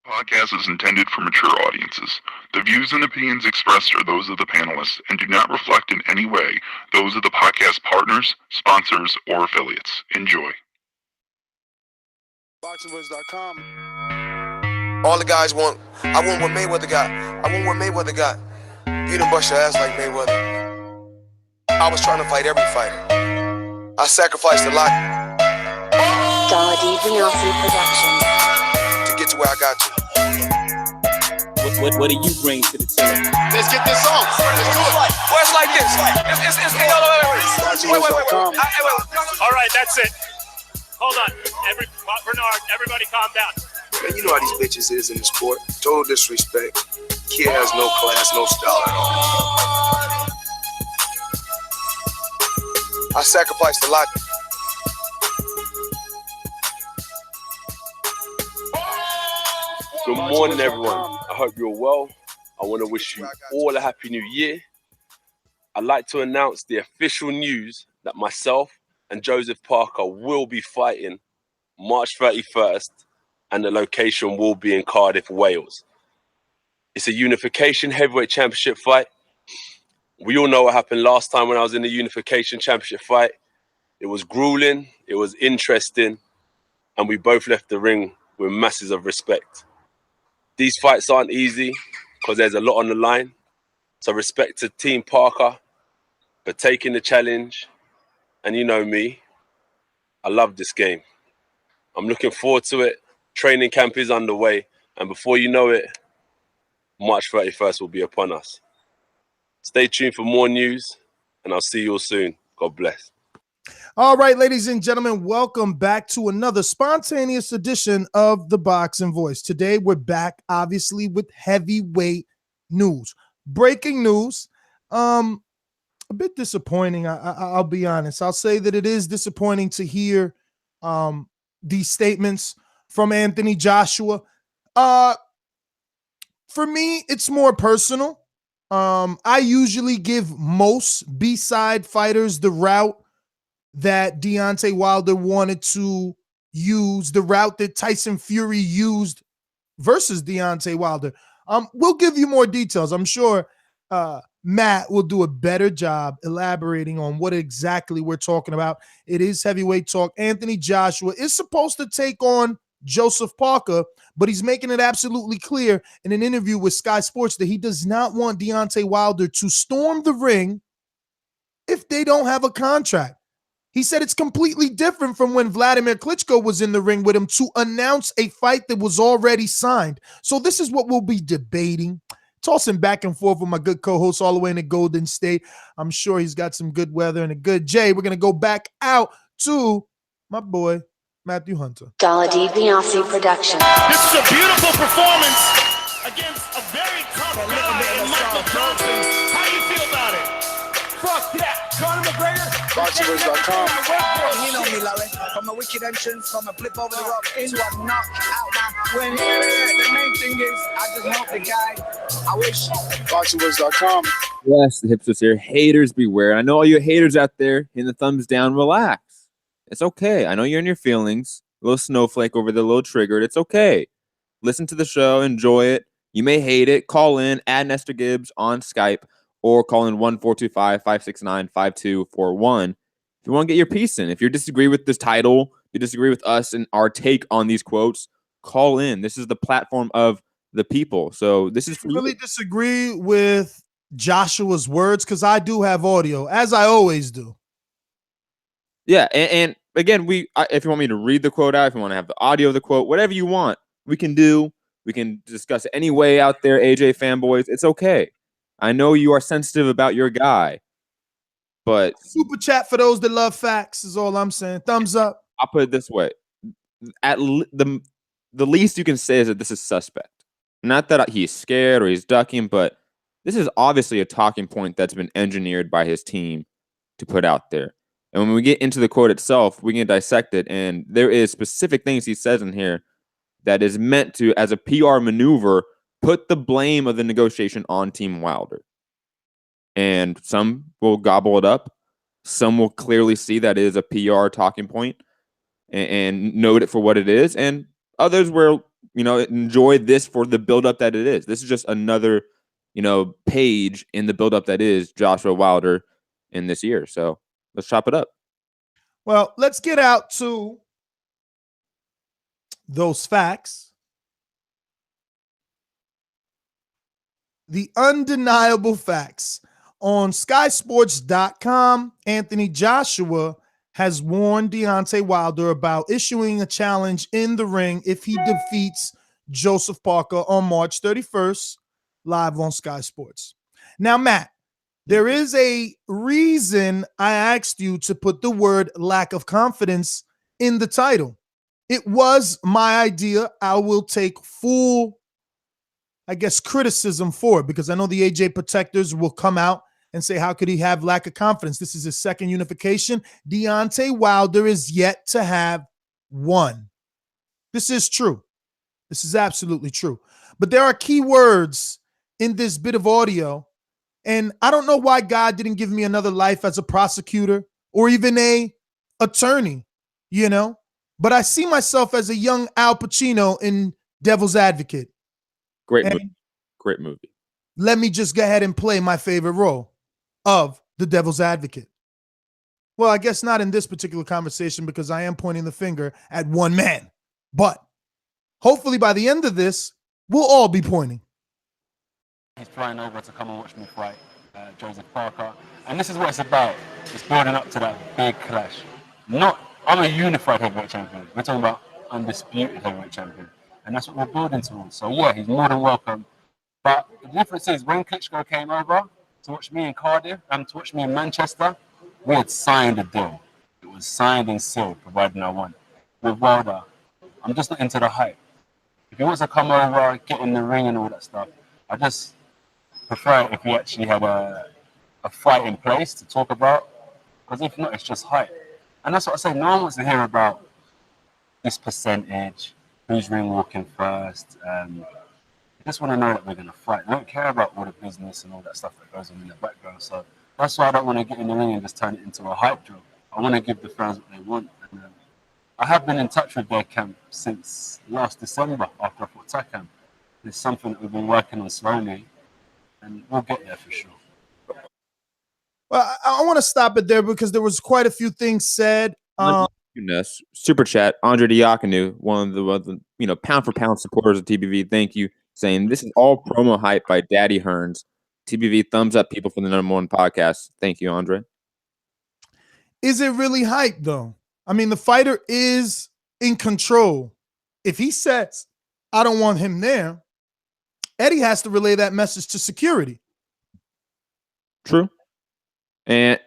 Podcast is intended for mature audiences. The views and opinions expressed are those of the panelists and do not reflect in any way those of the podcast partners, sponsors, or affiliates. Enjoy. ThaBoxingvoice.com. All the guys want, I want what Mayweather got. I want what Mayweather got. You done bust your ass like Mayweather. I was trying to fight every fighter. I sacrificed a lot to get to where I got to. What do you bring to the table? Let's get this on. Let's do it. Well, it's like this. Wait. All right, that's it. Hold on. Bernard, everybody calm down. Man, you know how these bitches is in this sport. Total disrespect. Kid has no class, no style at all. I sacrificed a lot. Good morning, everyone. I hope you're well. I want to wish you all a happy new year. I'd like to announce the official news that myself and Joseph Parker will be fighting March 31st, and the location will be in Cardiff, Wales. It's a unification heavyweight championship fight. We all know what happened last time when I was in the unification championship fight. It was grueling, it was interesting, and we both left the ring with masses of respect. These fights aren't easy because there's a lot on the line. So respect to Team Parker for taking the challenge. And you know me, I love this game. I'm looking forward to it. Training camp is underway. And before you know it, March 31st will be upon us. Stay tuned for more news, and I'll see you all soon. God bless. All right, ladies and gentlemen, welcome back to another spontaneous edition of The Boxing Voice. Today, we're back, obviously, with heavyweight news. Breaking news, a bit disappointing, I'll be honest. I'll say that it is disappointing to hear these statements from Anthony Joshua. For me, it's more personal. I usually give most B-side fighters the route that Deontay Wilder wanted to use, the route that Tyson Fury used versus Deontay Wilder. We'll give you more details. I'm sure Matt will do a better job elaborating on what exactly we're talking about. It is heavyweight talk. Anthony Joshua is supposed to take on Joseph Parker, but he's making it absolutely clear in an interview with Sky Sports that he does not want Deontay Wilder to storm the ring if they don't have a contract. He said it's completely different from when Vladimir Klitschko was in the ring with him to announce a fight that was already signed. So this is what we'll be debating, tossing back and forth with my good co-host all the way in the Golden State. I'm sure he's got some good weather and a good Jay. We're going to go back out to my boy, Matthew Hunter. Dala DiBiase production. This is a beautiful performance against a very tough guy in Michael Johnson. How do you feel about it? Fuck that. Conor McGregor. ThaBoxingvoice.com. You know me, Larry. From a wicked entrance, from a flip over the rope into a knockout. Now, when the main thing is, I just know the guy. I wish. ThaBoxingvoice.com. Yes, the hipsters here. Haters beware. I know all you haters out there hitting the thumbs down. Relax. It's okay. I know you're in your feelings. A little snowflake over there, a little triggered. It's okay. Listen to the show. Enjoy it. You may hate it. Call in. Add Nestor Gibbs on Skype. Or call in 1-425-569-5241 if you want to get your piece in. If you disagree with this title, you disagree with us and our take on these quotes, call in. This is the platform of the people. So this is for you. Really disagree with Joshua's words because I do have audio, as I always do. Yeah, and again, if you want me to read the quote out, if you want to have the audio of the quote, whatever you want, we can do. We can discuss it any way out there, AJ fanboys. It's okay. I know you are sensitive about your guy, but Super chat for those that love facts is all I'm saying. Thumbs up. I'll put it this way. The least you can say is that this is suspect. Not that he's scared or he's ducking, but this is obviously a talking point that's been engineered by his team to put out there. And when we get into the quote itself, we can dissect it. And there is specific things he says in here that is meant to, as a PR maneuver, put the blame of the negotiation on Team Wilder. And some will gobble it up. Some will clearly see that it is a PR talking point and note it for what it is. And others will enjoy this for the buildup that it is. This is just another, page in the buildup that is Joshua Wilder in this year. So let's chop it up. Well, let's get out to those facts. The undeniable facts. On SkySports.com, Anthony Joshua has warned Deontay Wilder about issuing a challenge in the ring if he defeats Joseph Parker on March 31st, live on Sky Sports. Now, Matt, there is a reason I asked you to put the word lack of confidence in the title. It was my idea. I will take full, criticism for it, because I know the AJ protectors will come out and say, how could he have lack of confidence? This is his second unification. Deontay Wilder is yet to have one. This is true. This is absolutely true. But there are key words in this bit of audio, and I don't know why God didn't give me another life as a prosecutor or even a attorney, but I see myself as a young Al Pacino in Devil's Advocate. Great movie. Let me just go ahead and play my favorite role of the Devil's Advocate. Well, I guess not in this particular conversation, because I am pointing the finger at one man. But hopefully by the end of this, we'll all be pointing. He's flying over to come and watch me fight Joseph Parker. And this is what it's about. It's building up to that big clash. I'm a unified heavyweight champion. We're talking about undisputed heavyweight champion. And that's what we're building towards. So yeah, he's more than welcome. But the difference is, when Klitschko came over to watch me in Cardiff and to watch me in Manchester, we had signed a deal. It was signed and sealed, providing I won. With Wilder, I'm just not into the hype. If he wants to come over, get in the ring and all that stuff, I just prefer it if we actually had a fight in place to talk about. Because if not, it's just hype. And that's what I say. No one wants to hear about this percentage, who's ring walking first. I just want to know that we're going to fight. I don't care about all the business and all that stuff that goes on in the background. So that's why I don't want to get in the ring and just turn it into a hype drill. I want to give the fans what they want. And I have been in touch with their camp since last December after I fought Takam. It's something that we've been working on slowly, and we'll get there for sure. Well, I want to stop it there because there was quite a few things said. Super chat, Andre Diakonu, one of the pound for pound supporters of TBV. Thank you, saying this is all promo hype by Daddy Hearns. TBV thumbs up, people, for the #1 podcast. Thank you, Andre. Is it really hype though? I mean, the fighter is in control. If he says, "I don't want him there," Eddie has to relay that message to security. True. And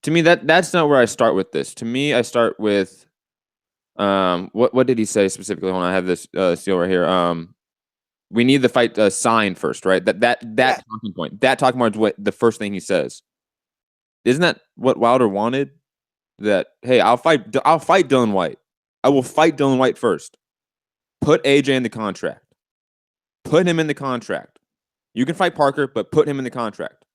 to me, that's not where I start with this. To me, I start with what did he say specifically? When I have this seal right here. We need the fight signed first, right? That talking point. That talking point is what the first thing he says. Isn't that what Wilder wanted? That, hey, I'll fight Dylan White. I will fight Dylan White first. Put AJ in the contract. Put him in the contract. You can fight Parker, but put him in the contract.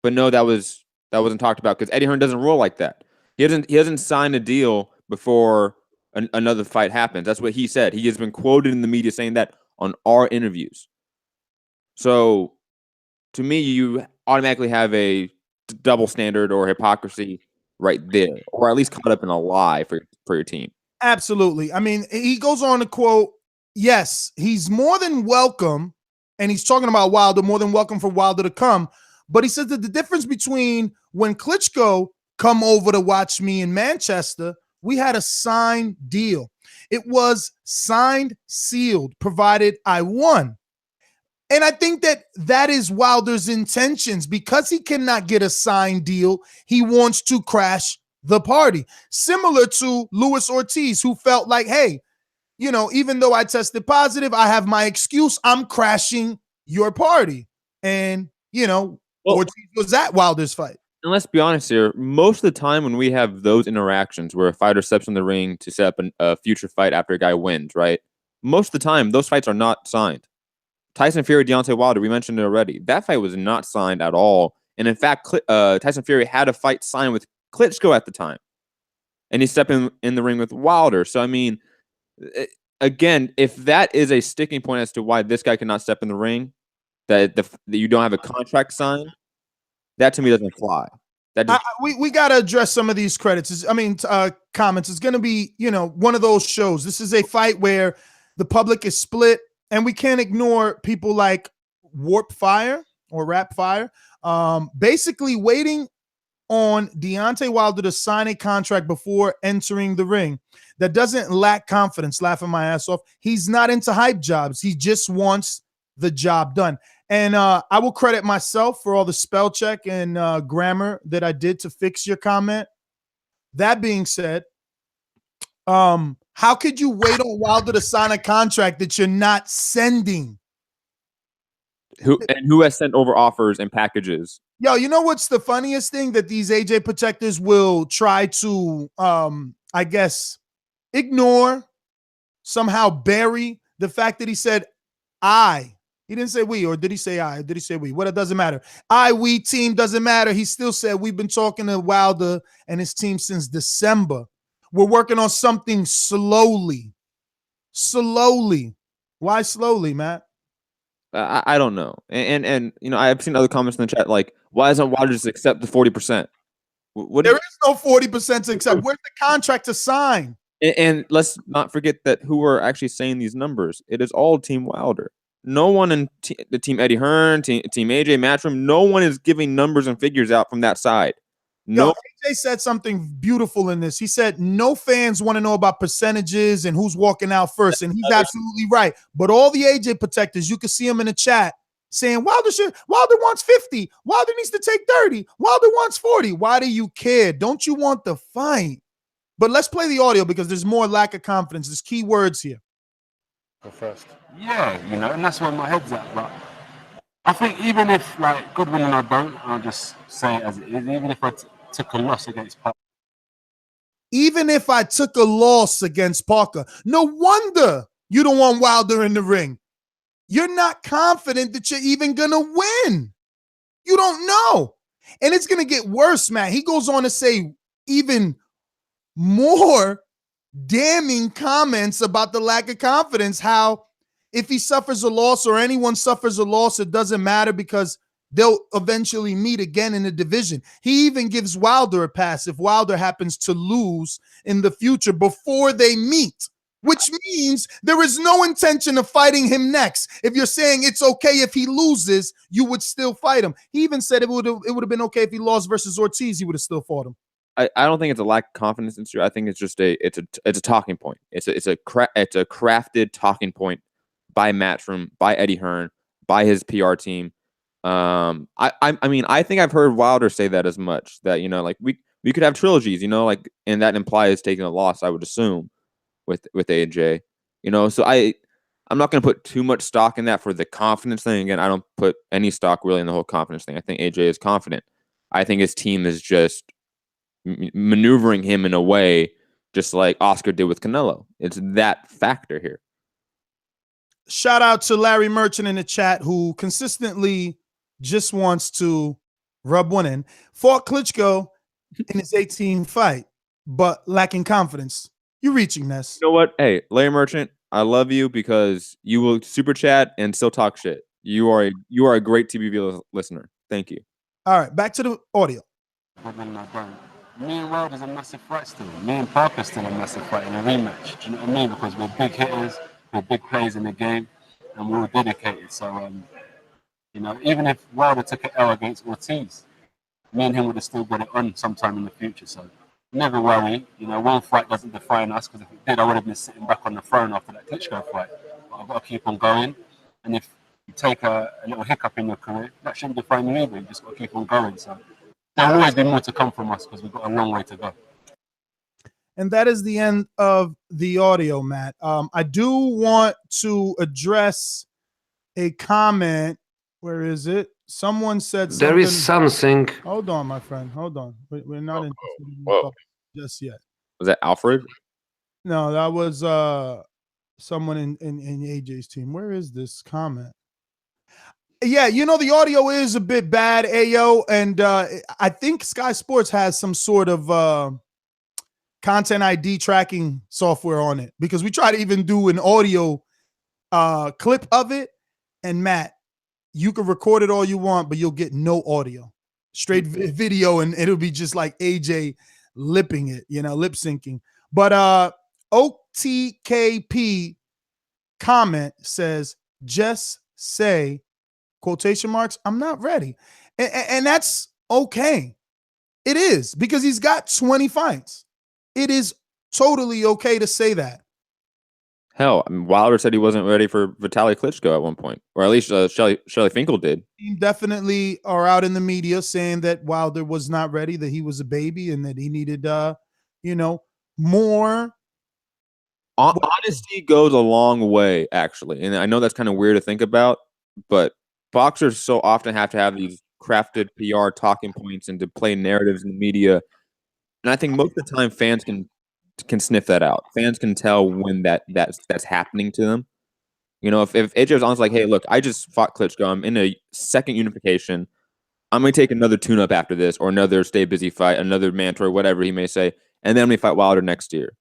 But no, that wasn't talked about, because Eddie Hearn doesn't roll like that. He hasn't signed a deal before another fight happens. That's what he said. He has been quoted in the media saying that on our interviews. So to me, you automatically have a double standard or hypocrisy right there, or at least caught up in a lie for your team. Absolutely. I mean, he goes on to quote, yes, he's more than welcome, and he's talking about Wilder, more than welcome for Wilder to come. But he says that the difference between when Klitschko come over to watch me in Manchester, we had a signed deal. It was signed, sealed, provided I won. And I think that is Wilder's intentions. Because he cannot get a signed deal, he wants to crash the party. Similar to Luis Ortiz, who felt like, hey, even though I tested positive, I have my excuse. I'm crashing your party. And, Ortiz was at Wilder's fight. And let's be honest here. Most of the time when we have those interactions where a fighter steps in the ring to set up a future fight after a guy wins, right? Most of the time, those fights are not signed. Tyson Fury, Deontay Wilder, we mentioned it already. That fight was not signed at all. And in fact, Tyson Fury had a fight signed with Klitschko at the time. And he stepped in the ring with Wilder. So, I mean, again, if that is a sticking point as to why this guy cannot step in the ring, that you don't have a contract signed, that to me doesn't fly. That just, we got to address some of these credits. Comments. It's going to be, one of those shows. This is a fight where the public is split, and we can't ignore people like Warp Fire or Rap Fire, basically waiting on Deontay Wilder to sign a contract before entering the ring. That doesn't lack confidence, laughing my ass off. He's not into hype jobs. He just wants the job done. And I will credit myself for all the spell check and grammar that I did to fix your comment. That being said, how could you wait on Wilder to sign a contract that you're not sending? Who has sent over offers and packages? Yo, you know what's the funniest thing? That these AJ protectors will try to, I guess, ignore, somehow bury the fact that he said I. He didn't say we, or did he say I? Or did he say we? Well, it doesn't matter. We team doesn't matter. He still said we've been talking to Wilder and his team since December. We're working on something slowly. Slowly. Why slowly, Matt? I don't know. And I've seen other comments in the chat like, why doesn't Wilder just accept the 40%? There is no 40% to accept. Where's the contract to sign? And let's not forget that who are actually saying these numbers. It is all Team Wilder. No one in the Team Eddie Hearn, Team AJ Matchroom, no one is giving numbers and figures out from that side. No. AJ said something beautiful in this. He said, no fans want to know about percentages and who's walking out first. And he's absolutely right. But all the AJ protectors, you can see them in the chat saying, Wilder wants 50. Wilder needs to take 30. Wilder wants 40. Why do you care? Don't you want the fight? But let's play the audio because there's more lack of confidence. There's key words here. Go first. Yeah, and that's where my head's at. But I think even if, like, Goodwin and I don't, I'll just say it as it is. Even if I took a loss against Parker. Even if I took a loss against Parker, no wonder you don't want Wilder in the ring. You're not confident that you're even going to win. You don't know. And it's going to get worse, man. He goes on to say even more damning comments about the lack of confidence, how if he suffers a loss or anyone suffers a loss, it doesn't matter because they'll eventually meet again in the division. He even gives Wilder a pass if Wilder happens to lose in the future before they meet, which means there is no intention of fighting him next. If you're saying it's okay if he loses, you would still fight him. He even said it would have been okay if he lost versus Ortiz, he would have still fought him. I don't think it's a lack of confidence issue. I think it's just a talking point. It's a crafted talking point by Matchroom, by Eddie Hearn, by his PR team. I mean, I think I've heard Wilder say that as much, that, like we could have trilogies, like, and that implies taking a loss, I would assume, with AJ, so I'm not going to put too much stock in that for the confidence thing. Again, I don't put any stock really in the whole confidence thing. I think AJ is confident. I think his team is just maneuvering him in a way just like Oscar did with Canelo. It's that factor here. Shout out to Larry Merchant in the chat, who consistently just wants to rub one in. Fought Klitschko in his 18th fight, but lacking confidence. You're reaching this. You know what? Hey, Larry Merchant, I love you because you will super chat and still talk shit. You are a great TBV listener. Thank you. All right, back to the audio. Me and Wilder's a massive fight still. Me and Parker's still a massive fight in a rematch. Do you know what I mean? Because we're big hitters, we're big players in the game, and we're all dedicated. So, even if Wilder took an L against Ortiz, me and him would have still got it on sometime in the future. So, never worry. One fight doesn't define us, because if it did, I would have been sitting back on the throne after that Klitschko fight. But I've got to keep on going. And if you take a little hiccup in your career, that shouldn't define you either. You just got to keep on going. So, there'll always be more to come from us because we've got a long way to go. And that is the end of the audio, Matt. I do want to address a comment. Where is it? Someone said something. There is something. Hold on, my friend. Hold on. We're not interested just yet. Was that Alfred? No, that was someone in AJ's team. Where is this comment? Yeah, the audio is a bit bad, Ayo, and I think Sky Sports has some sort of content ID tracking software on it because we try to even do an audio clip of it. And Matt, you can record it all you want, but you'll get no audio, straight video, and it'll be just like AJ lipping it, lip syncing. But OTKP comment says, just say, quotation marks, I'm not ready. And that's okay. It is, because he's got 20 fights. It is totally okay to say that. Hell, I mean, Wilder said he wasn't ready for Vitaly Klitschko at one point, or at least Shelley Finkel did. Definitely are out in the media saying that Wilder was not ready, that he was a baby, and that he needed, more. Honesty goes a long way, actually. And I know that's kind of weird to think about, but boxers so often have to have these crafted PR talking points and to play narratives in the media. And I think most of the time fans can sniff that out. Fans can tell when that's happening to them. If AJ was honest, like, hey, look, I just fought Klitschko. I'm in a second unification. I'm going to take another tune-up after this, or another stay busy fight, another mandatory, whatever he may say, and then I'm going to fight Wilder next year.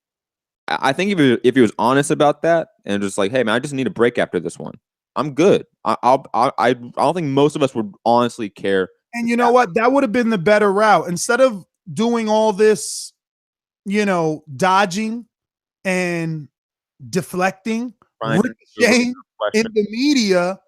I think if he was honest about that and just like, hey, man, I just need a break after this one, I'm good. I don't think most of us would honestly care. And you know what? That would have been the better route. Instead of doing all this, dodging and deflecting, ricocheting in the media,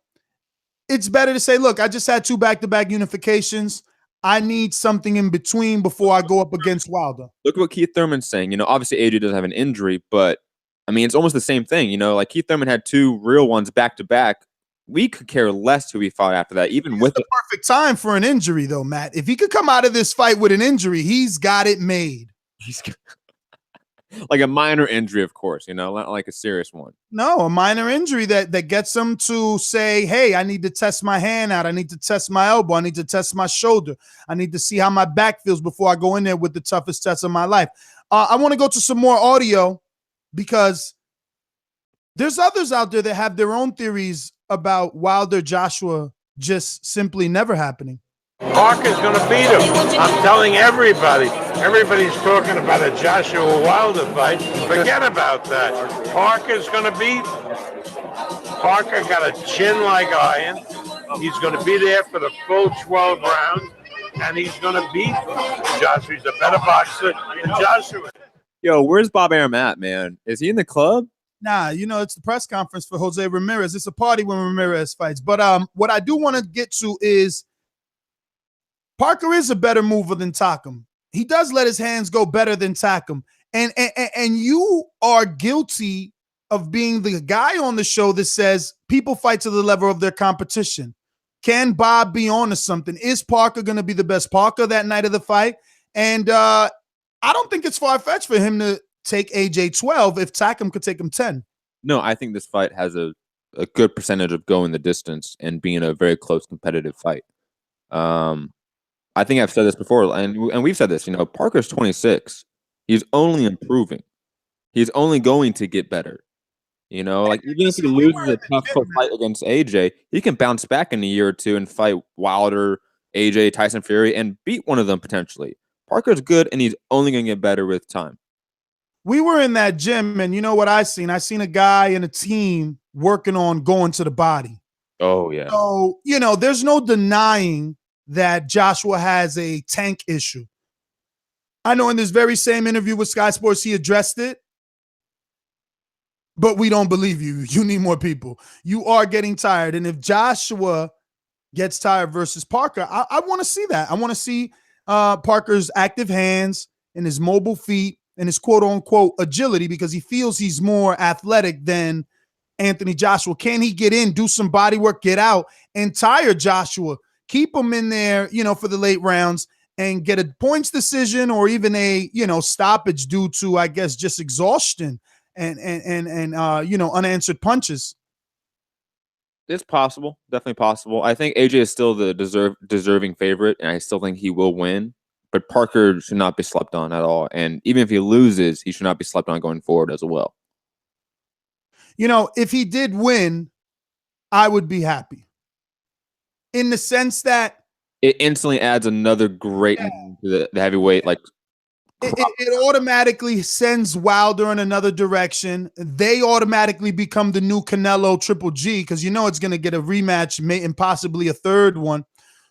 it's better to say, look, I just had 2 back-to-back unifications. I need something in between before I go up against Wilder. Look at what Keith Thurman's saying. Obviously AJ doesn't have an injury, but I mean, it's almost the same thing. Like Keith Thurman had 2 real ones back-to-back. We could care less who he fought after that, even with the perfect time for an injury, though, Matt. If he could come out of this fight with an injury, he's got it made. Like a minor injury, of course, not like a serious one. No, a minor injury that gets him to say, hey, I need to test my hand out. I need to test my elbow. I need to test my shoulder. I need to see how my back feels before I go in there with the toughest test of my life. I want to go to some more audio because there's others out there that have their own theories about Wilder Joshua just simply never happening. Parker's going to beat him. I'm telling everybody. Everybody's talking about a Joshua Wilder fight. Forget about that. Parker's going to beat. Parker got a chin like iron. He's going to be there for the full 12 rounds, and he's going to beat Joshua. He's a better boxer than Joshua. Yo, where's Bob Arum at, man? Is he in the club? Nah, it's the press conference for Jose Ramirez. It's a party when Ramirez fights. But what I do want to get to is Parker is a better mover than Takam. He does let his hands go better than Takam. And you are guilty of being the guy on the show that says people fight to the level of their competition. Can Bob be on to something? Is Parker going to be the best Parker that night of the fight? And I don't think it's far-fetched for him to take AJ 12 if Takam could take him 10. No, I think this fight has a good percentage of going the distance and being a very close competitive fight. I think I've said this before, and we've said this, Parker's 26. He's only improving. He's only going to get better. Like even if he loses a tough fight against AJ, he can bounce back in a year or two and fight Wilder, AJ, Tyson Fury, and beat one of them potentially. Parker's good, and he's only going to get better with time. We were in that gym, and you know what I seen? I seen a guy and a team working on going to the body. Oh, yeah. So, there's no denying that Joshua has a tank issue. I know in this very same interview with Sky Sports, he addressed it, but we don't believe you. You need more people. You are getting tired. And if Joshua gets tired versus Parker, I want to see that. I want to see Parker's active hands and his mobile feet and his quote-unquote agility because he feels he's more athletic than Anthony Joshua. Can he get in, do some body work, get out, and tire Joshua? Keep him in there, for the late rounds and get a points decision or even a, stoppage due to, I guess, just exhaustion and unanswered punches. It's possible. Definitely possible. I think AJ is still the deserving favorite, and I still think he will win. But Parker should not be slept on at all. And even if he loses, he should not be slept on going forward as well. If he did win, I would be happy. In the sense that it instantly adds another great name to the heavyweight It automatically sends Wilder in another direction. They automatically become the new Canelo Triple G because you know it's going to get a rematch and possibly a third one.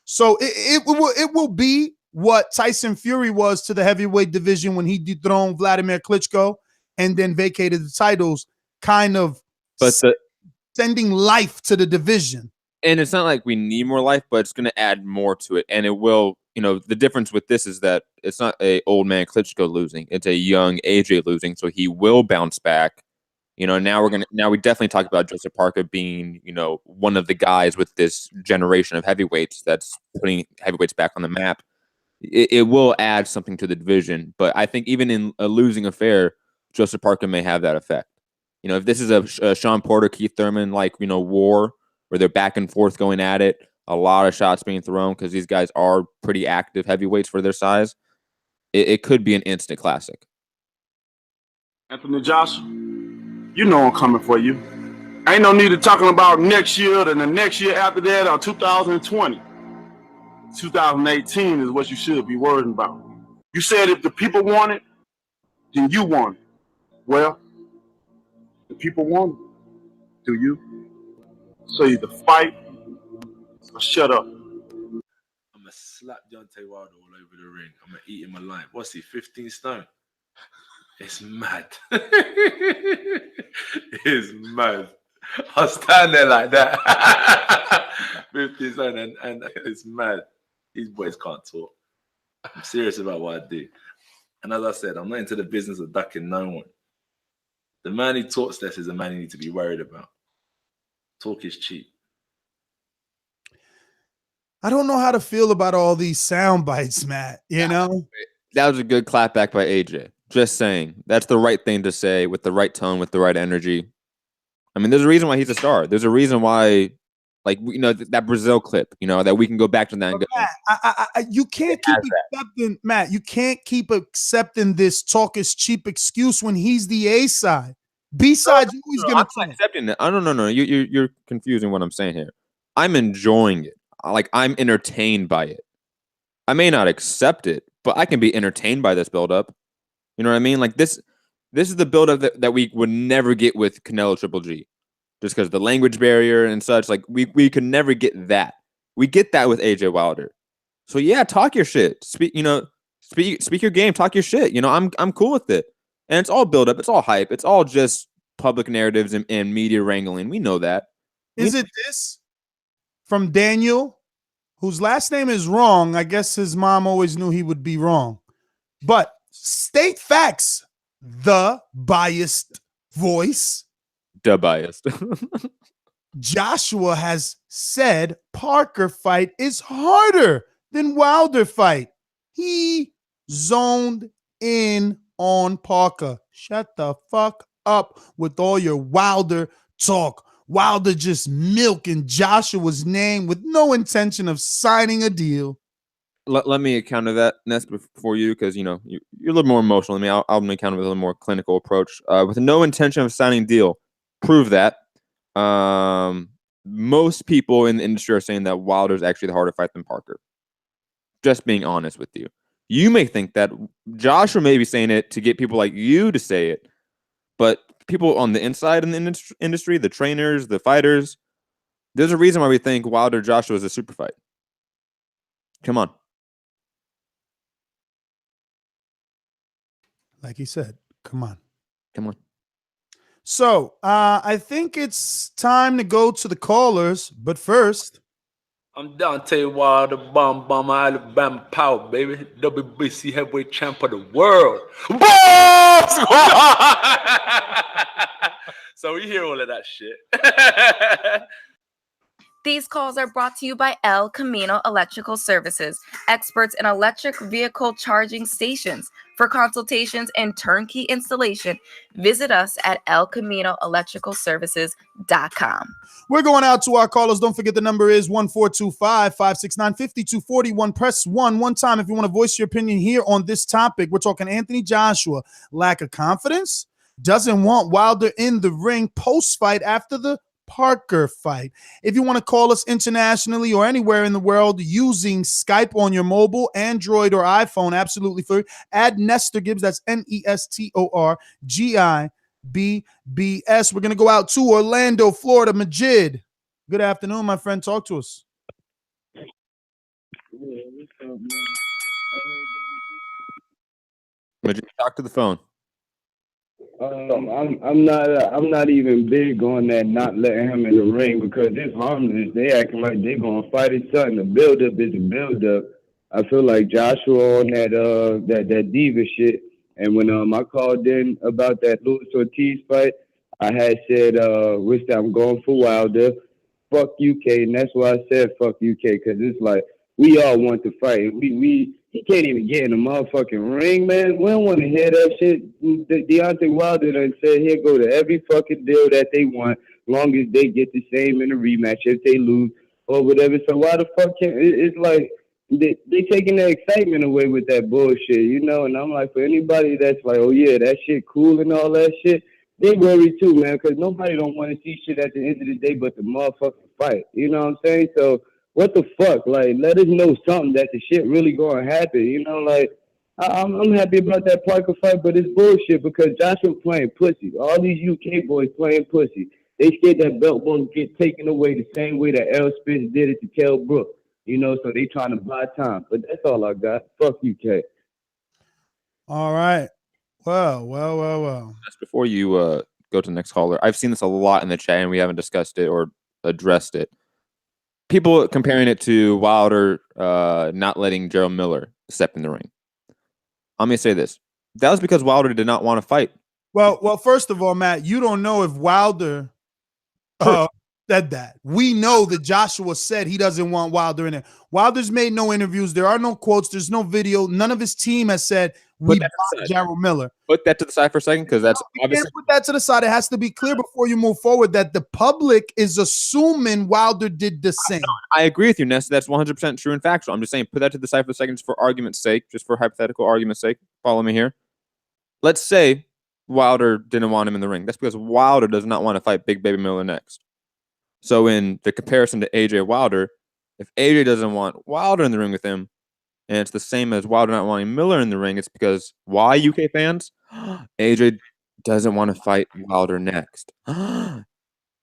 So it will be what Tyson Fury was to the heavyweight division when he dethroned Vladimir Klitschko and then vacated the titles, kind of sending life to the division. And it's not like we need more life, but it's going to add more to it. And it will, the difference with this is that it's not a old man Klitschko losing. It's a young AJ losing. So he will bounce back. Now we definitely talk about Joseph Parker being, one of the guys with this generation of heavyweights that's putting heavyweights back on the map. It will add something to the division. But I think even in a losing affair, Joseph Parker may have that effect. If this is a Sean Porter, Keith Thurman, war, where they're back and forth going at it, a lot of shots being thrown because these guys are pretty active heavyweights for their size, it could be an instant classic. Anthony Joshua, you know I'm coming for you. Ain't no need of talking about next year and the next year after that or 2020. 2018 is what you should be worrying about. You said if the people want it, then you want it. Well, the people want it. Do you? So either fight or shut up. I'm gonna slap Deontay Wilder all over the ring. I'm gonna eat him alive. What's he, 15 stone? It's mad. It's mad. I'll stand there like that. 15 stone and it's mad. These boys can't talk. I'm serious about what I do. And as I said, I'm not into the business of ducking no one. The man who talks less is the man you need to be worried about. Talk is cheap. I don't know how to feel about all these sound bites, Matt. That was a good clapback by AJ. Just saying. That's the right thing to say with the right tone, with the right energy. I mean, there's a reason why he's a star. There's a reason why, that Brazil clip, that we can go back to that and go. Matt, you can't keep accepting, Matt. You can't keep accepting this talk is cheap excuse when he's the A side. B side, you always gonna I'm accepting it. I don't know. You're confusing what I'm saying here. I'm enjoying it. I'm entertained by it. I may not accept it, but I can be entertained by this buildup. You know what I mean? This is the buildup that we would never get with Canelo Triple G, just because the language barrier and such. We could never get that. We get that with AJ Wilder. So yeah, talk your shit. Speak your game. Talk your shit. I'm cool with it. And it's all buildup. It's all hype. It's all just public narratives and media wrangling. We know that. Is it this from Daniel, whose last name is wrong? I guess his mom always knew he would be wrong. But state facts. The biased voice. The biased. Joshua has said Parker fight is harder than Wilder fight. He zoned in on Parker. Shut the fuck up with all your Wilder talk. Wilder just milking Joshua's name with no intention of signing a deal. Let me counter that, Nestor, for you, because you're a little more emotional than me. I'll make counter with a little more clinical approach. With no intention of signing a deal, prove that. Most people in the industry are saying that Wilder is actually the harder fight than Parker. Just being honest with you. You may think that Joshua may be saying it to get people like you to say it, but people on the inside in the industry, the trainers, the fighters, there's a reason why we think Wilder Joshua is a super fight. Come on. Like he said, come on. Come on. So I think it's time to go to the callers, but first. I'm Deontay Wilder, bomb, Alabama power, baby. WBC heavyweight champ of the world. Boss! So we hear all of that shit. These calls are brought to you by El Camino Electrical Services, experts in electric vehicle charging stations. For consultations and turnkey installation, visit us at elcaminoelectricalservices.com. We're going out to our callers. Don't forget the number is 1-425-569-5241. Press 1 one time if you want to voice your opinion here on this topic. We're talking Anthony Joshua. Lack of confidence? Doesn't want Wilder in the ring post-fight after the Parker fight. If you want to call us internationally or anywhere in the world using Skype on your mobile, Android, or iPhone, absolutely free, add Nestor Gibbs. That's NESTOR GIBBS. We're going to go out to Orlando, Florida. Majid, good afternoon, my friend. Talk to us. Majid, talk to the phone. I'm not even big on that, not letting him in the ring, because it's harmless. They acting like they're gonna fight each other. The build up is a build up. I feel like Joshua on that diva shit. And when I called in about that Luis Ortiz fight, I had said wish that I'm going for Wilder. Fuck UK, and that's why I said fuck UK, because it's like we all want to fight. He can't even get in the motherfucking ring, man. We don't want to hear that shit. Deontay Wilder done said he'll go to every fucking deal that they want, long as they get the same in the rematch if they lose or whatever. So why the fuck can't? It's like they taking the excitement away with that bullshit, you know? And I'm like, for anybody that's like, oh yeah, that shit cool and all that shit, they worry too, man, because nobody don't want to see shit at the end of the day but the motherfucking fight. You know what I'm saying? So what the fuck? Like, let us know something that the shit really gonna happen. You know, like I'm happy about that Parker fight, but it's bullshit because Joshua playing pussy. All these UK boys playing pussy. They scared that belt won't get taken away the same way that Errol Spence did it to Kell Brook. You know, so they trying to buy time. But that's all I got. Fuck UK. All right. Well. Just before you go to the next caller, I've seen this a lot in the chat, and we haven't discussed it or addressed it. People comparing it to Wilder not letting Gerald Miller step in the ring. I'm going to say this. That was because Wilder did not want to fight. Well, first of all, Matt, you don't know if Wilder said that. We know that Joshua said he doesn't want Wilder in there. Wilder's made no interviews. There are no quotes. There's no video. None of his team has said we bought Gerald Miller. Put that to the side for a second, because that's obviously. Can't put that to the side. It has to be clear before you move forward that the public is assuming Wilder did the same. I agree with you, Ness. That's 100% true and factual. I'm just saying, put that to the side for a second, just for argument's sake, just for hypothetical argument's sake. Follow me here. Let's say Wilder didn't want him in the ring. That's because Wilder does not want to fight Big Baby Miller next. So in the comparison to AJ Wilder, if AJ doesn't want Wilder in the ring with him, and it's the same as Wilder not wanting Miller in the ring, it's because why, UK fans? AJ doesn't want to fight Wilder next.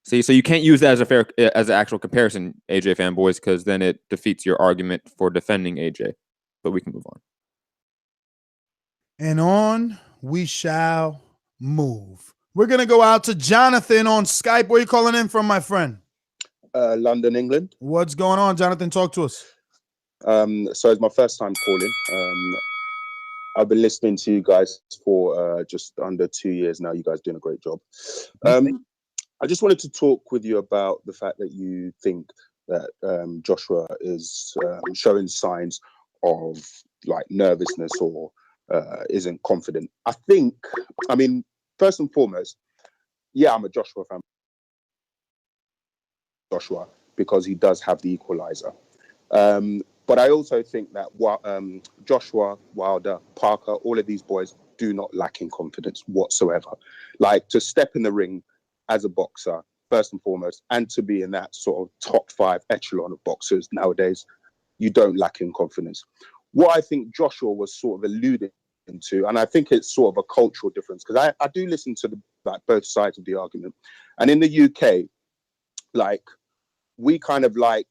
See, so you can't use that as an actual comparison, AJ fanboys, because then it defeats your argument for defending AJ. But we can move on. And on we shall move. We're gonna go out to Jonathan on Skype. Where are you calling in from, my friend? London, England. What's going on, Jonathan? Talk to us. So it's my first time calling. I've been listening to you guys for just under 2 years now. You guys doing a great job. I just wanted to talk with you about the fact that you think that Joshua is showing signs of like nervousness or isn't confident. I mean, first and foremost, yeah, I'm a Joshua fan. Joshua, because he does have the equalizer. But I also think that Joshua, Wilder, Parker, all of these boys do not lack in confidence whatsoever. Like, to step in the ring as a boxer, first and foremost, and to be in that sort of top 5 echelon of boxers nowadays, you don't lack in confidence. What I think Joshua was sort of alluding to, and I think it's sort of a cultural difference, because I do listen to both sides of the argument. And in the UK, like, we kind of like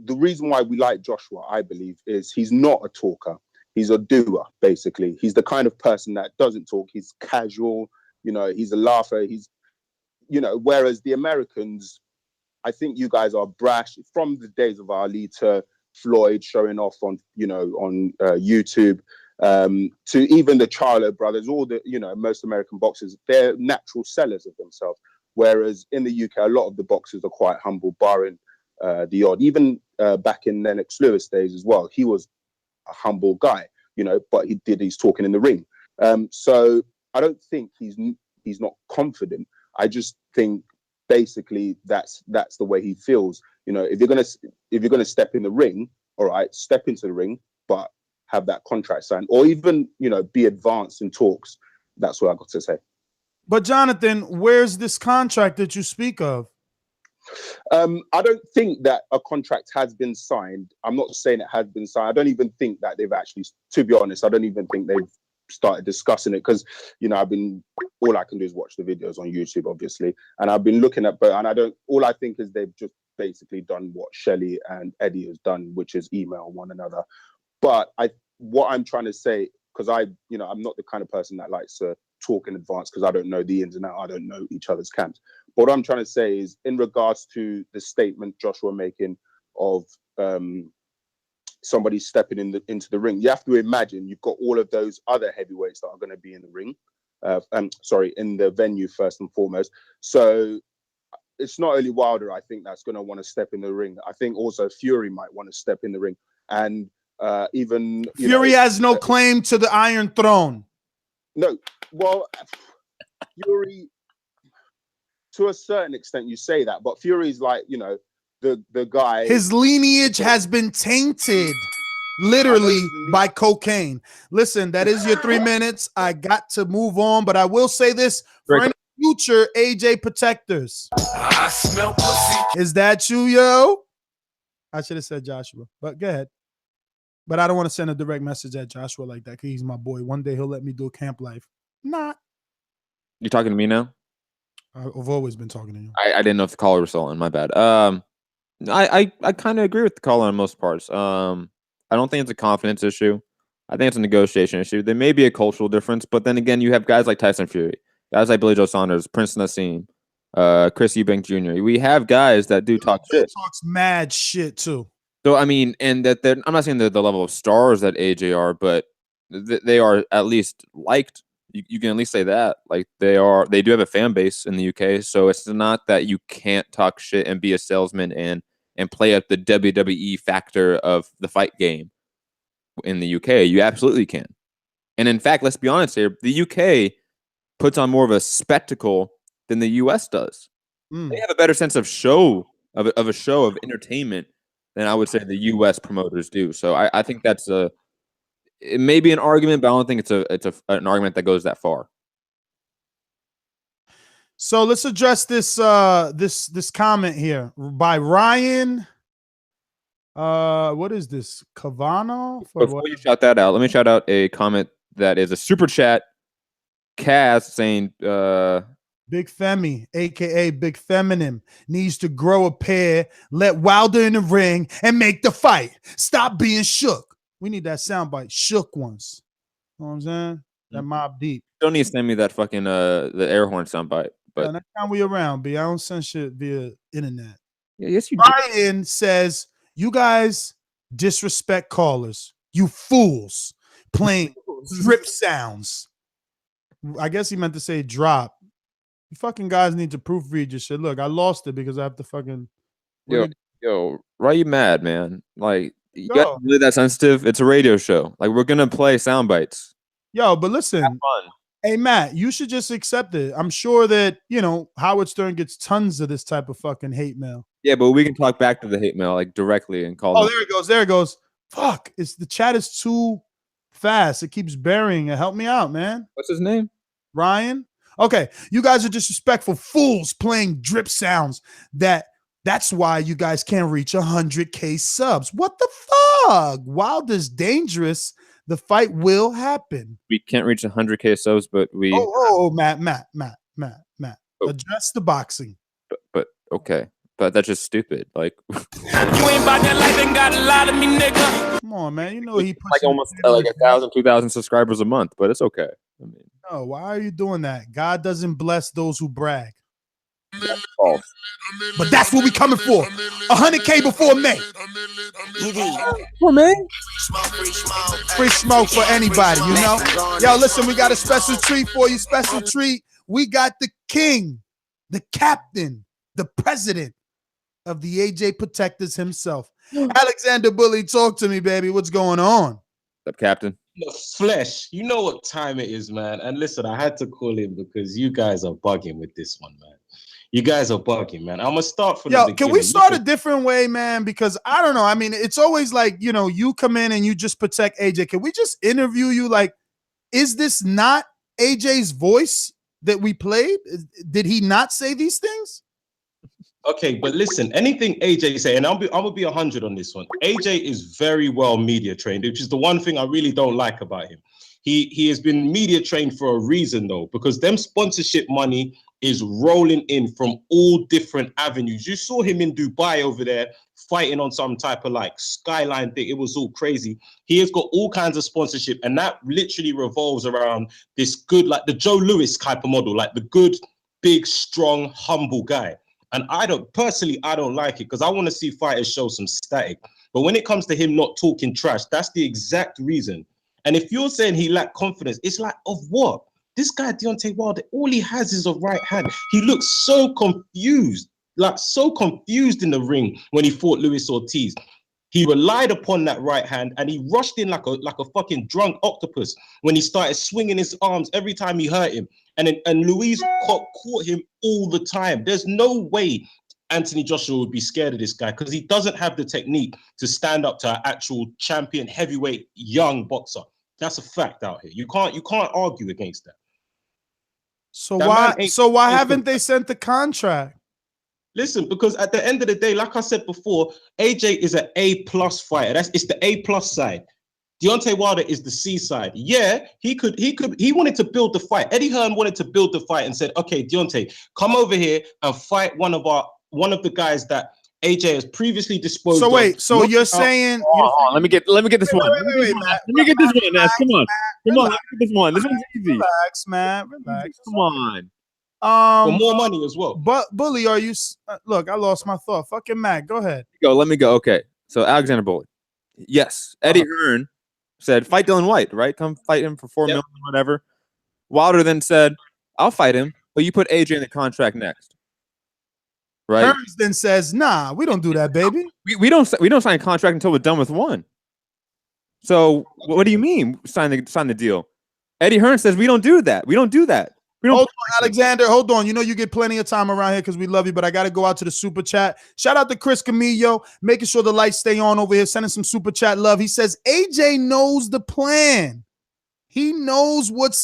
the reason why we like Joshua, I believe, is he's not a talker. He's a doer, basically. He's the kind of person that doesn't talk. He's casual, you know, he's a laugher. He's, you know, whereas the Americans, I think you guys are brash from the days of Ali to Floyd showing off on, you know, on YouTube, to even the Charlo brothers, all the, you know, most American boxers, they're natural sellers of themselves. Whereas in the UK, a lot of the boxers are quite humble, barring the odd. Even back in Lennox Lewis days as well, he was a humble guy, you know, but he's talking in the ring. So I don't think he's not confident. I just think basically that's the way he feels. You know, if you're gonna step in the ring, all right, step into the ring, but have that contract signed, or even, you know, be advanced in talks. That's what I got to say. But Jonathan, where's this contract that you speak of? I don't think that a contract has been signed. I'm not saying it has been signed. I don't even think that they've actually, to be honest, I don't even think they've started discussing it because, you know, all I can do is watch the videos on YouTube, obviously. And I've been looking at, all I think is they've just basically done what Shelley and Eddie has done, which is email one another. But what I'm trying to say, because I'm not the kind of person that likes to talk in advance because I don't know the ins and outs. I don't know each other's camps. But what I'm trying to say is, in regards to the statement Joshua making of somebody stepping into the ring, you have to imagine you've got all of those other heavyweights that are going to be in the ring. In the venue first and foremost. So it's not only Wilder, I think, that's going to want to step in the ring. I think also Fury might want to step in the ring, and even Fury has no claim to the Iron Throne. No, well, Fury, to a certain extent, you say that, but Fury's like, the guy. His lineage has been tainted, literally, by cocaine. Listen, that is your 3 minutes. I got to move on, but I will say this for any future AJ protectors. I smell pussy. Is that you, yo? I should have said Joshua, but go ahead. But I don't want to send a direct message at Joshua like that because he's my boy. One day he'll let me do camp life. Not. You talking to me now? I've always been talking to you. I didn't know if the caller was still on. My bad. I kind of agree with the caller on most parts. I don't think it's a confidence issue. I think it's a negotiation issue. There may be a cultural difference, but then again, you have guys like Tyson Fury, guys like Billy Joe Saunders, Prince Nassim, Chris Eubank Jr. We have guys that do talk shit. Talks mad shit too. So I mean, and that I'm not saying they're the level of stars that AJ are, but they are at least liked. You can at least say that. Like they do have a fan base in the UK, so it's not that you can't talk shit and be a salesman and play up the WWE factor of the fight game in the UK. You absolutely can. And in fact, let's be honest here, the UK puts on more of a spectacle than the US does. They have a better sense of a show of entertainment than I would say the U.S. promoters do. So I think it may be an argument, but I don't think it's an argument that goes that far. So let's address this this comment here by Ryan. What is this? Cavano? Before you shout that out, let me shout out a comment that is a super chat. Kaz saying Big Femi, aka Big Feminine, needs to grow a pair, let Wilder in the ring, and make the fight. Stop being shook. We need that soundbite. Shook once. You know what I'm saying? That Mob Deep. Don't need to send me that fucking the air horn soundbite. But next time we around, B. I don't send shit via internet. Yeah, yes, you Ryan says, you guys disrespect callers. You fools playing drip sounds. I guess he meant to say drop. You fucking guys need to proofread your shit. Look, I lost it because I have to fucking. Yo, why are you mad, man? Like, you guys are really that sensitive? It's a radio show. Like, we're gonna play sound bites. Yo, but listen. Hey, Matt, you should just accept it. I'm sure that, Howard Stern gets tons of this type of fucking hate mail. Yeah, but we can talk back to the hate mail, like, directly and call them. There it goes. There it goes. Fuck. The chat is too fast. It keeps burying it. Help me out, man. What's his name? Ryan. Okay. You guys are disrespectful fools playing drip sounds. That's why you guys can't reach 100K subs. What the fuck? Wilder's dangerous. The fight will happen. We can't reach 100K subs, but we. Matt. Address the boxing. But okay. But that's just stupid. Like, you ain't about that life and got a lot of me, nigga. Come on, man. You know he puts like almost like 1,000, 2,000 subscribers a month, but it's okay. I mean, no, why are you doing that? God doesn't bless those who brag. That's false. But that's what we coming for. 100K before May. For May? Free smoke for anybody, Yo, listen, we got a special treat for you. Special treat. We got the king, the captain, the president of the AJ Protectors himself. Alexander Bully, talk to me, baby. What's going on? What's up, Captain? The flesh. You know what time it is, man. And listen, I had to call in because you guys are bugging with this one, man. You guys are bugging, man. I'm gonna start from the beginning. Can we start a different way, man? Because I don't know. I mean, it's always like, you come in and you just protect AJ. Can we just interview you? Like, is this not AJ's voice? that we played? Did he not say these things? Okay, but listen, anything AJ say, and I'm gonna be 100 on this one. AJ is very well media trained, which is the one thing I really don't like about him. He has been media trained for a reason though, because them sponsorship money is rolling in from all different avenues. You saw him in Dubai over there fighting on some type of like skyline thing. It was all crazy. He has got all kinds of sponsorship, and that literally revolves around this good, like the Joe Louis type of model, like the good, big, strong, humble guy. And I don't like it because I want to see fighters show some static. But when it comes to him not talking trash, that's the exact reason. And if you're saying he lacked confidence, it's like, of what? This guy, Deontay Wilder, all he has is a right hand. He looks so confused, like so confused in the ring when he fought Luis Ortiz. He relied upon that right hand and he rushed in like a fucking drunk octopus when he started swinging his arms every time he hurt him. And Luis caught him all the time. There's no way Anthony Joshua would be scared of this guy because he doesn't have the technique to stand up to an actual champion heavyweight young boxer. That's a fact out here. You can't argue against that. So why haven't they sent the contract? Listen, because at the end of the day, like I said before, AJ is an A+ fighter. It's the A+ side. Deontay Wilder is the C side. Yeah, he wanted to build the fight. Eddie Hearn wanted to build the fight and said, okay, Deontay, come over here and fight one of the guys that AJ has previously disposed so of. wait, so you're saying let me get this one. Let me get this one, Ness. Come on. Let me get this one. This one's easy. Relax, man. Relax. Come on. For more money as well. But Bully, are you look, I lost my thought. Fucking Mac, go ahead. Let me go. Okay. So Alexander Bully. Yes. Eddie Hearn said, fight Dylan White, right? Come fight him for $4 million, whatever. Wilder then said, I'll fight him, but you put AJ in the contract next. Right? Hearns then says, nah, we don't do that, baby. We don't sign a contract until we're done with one. So what do you mean sign the deal? Eddie Hearn says we don't do that. We don't do that. Hold on, Alexander. Hold on. You know you get plenty of time around here because we love you, but I got to go out to the super chat. Shout out to Chris Camillo, making sure the lights stay on over here, sending some super chat love. He says AJ knows the plan. He knows what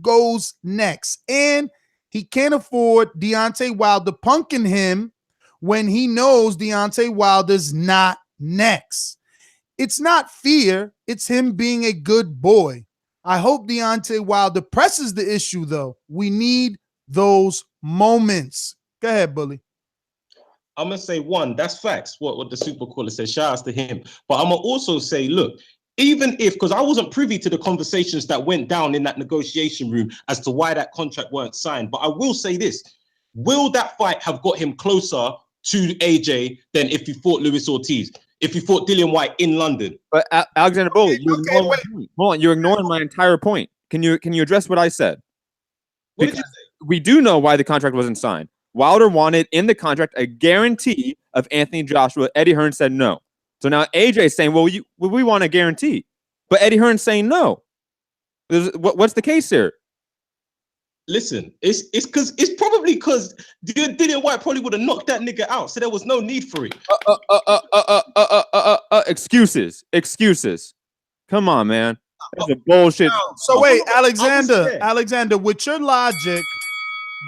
goes next, and he can't afford Deontay Wilder punking him when he knows Deontay Wilder's not next. It's not fear. It's him being a good boy. I hope Deontay Wilder presses the issue, though. We need those moments. Go ahead, Bully. I'm going to say, one, that's facts, what the super caller said. Shout outs to him. But I'm going to also say, look, even if, because I wasn't privy to the conversations that went down in that negotiation room as to why that contract weren't signed, but I will say this. Will that fight have got him closer to AJ than if he fought Luis Ortiz? If he fought Dillian White in London? But Alexander Bully, hold on, you're ignoring my entire point. Can you address what I said? What did you say? We do know why the contract wasn't signed. Wilder wanted in the contract a guarantee of Anthony Joshua. Eddie Hearn said no. So now AJ is saying, well, we want a guarantee. But Eddie Hearn's saying no. What's the case here? Listen, it's probably because Dillian White probably would have knocked that nigga out, so there was no need for it. Excuses. Come on, man. That's a bullshit. So wait, Alexander, with your logic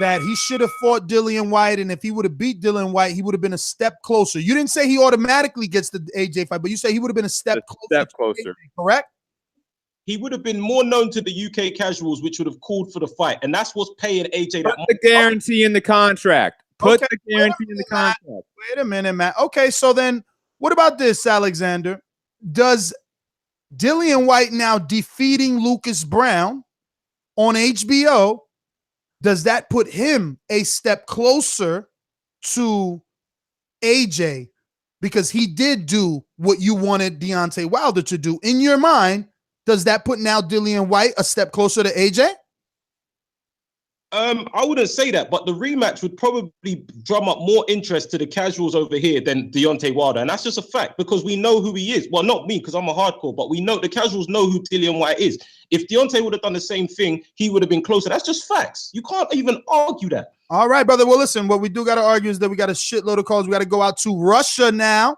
that he should have fought Dillian White, and if he would have beat Dillian White, he would have been a step closer. You didn't say he automatically gets the AJ fight, but you say he would have been a step closer. AJ, correct? He would have been more known to the UK casuals, which would have called for the fight. And that's what's paying AJ Put the guarantee in the contract. Put the guarantee in the contract. Wait a minute, Matt. Okay, so then what about this, Alexander? Does Dillian White now defeating Lucas Brown on HBO, does that put him a step closer to AJ? Because he did do what you wanted Deontay Wilder to do. In your mind, does that put now Dillian White a step closer to AJ? I wouldn't say that, but the rematch would probably drum up more interest to the casuals over here than Deontay Wilder. And that's just a fact because we know who he is. Well, not me, because I'm a hardcore, but we know the casuals know who Dillian White is. If Deontay would have done the same thing, he would have been closer. That's just facts. You can't even argue that. All right, brother. Well, listen, what we do got to argue is that we got a shitload of calls. We got to go out to Russia now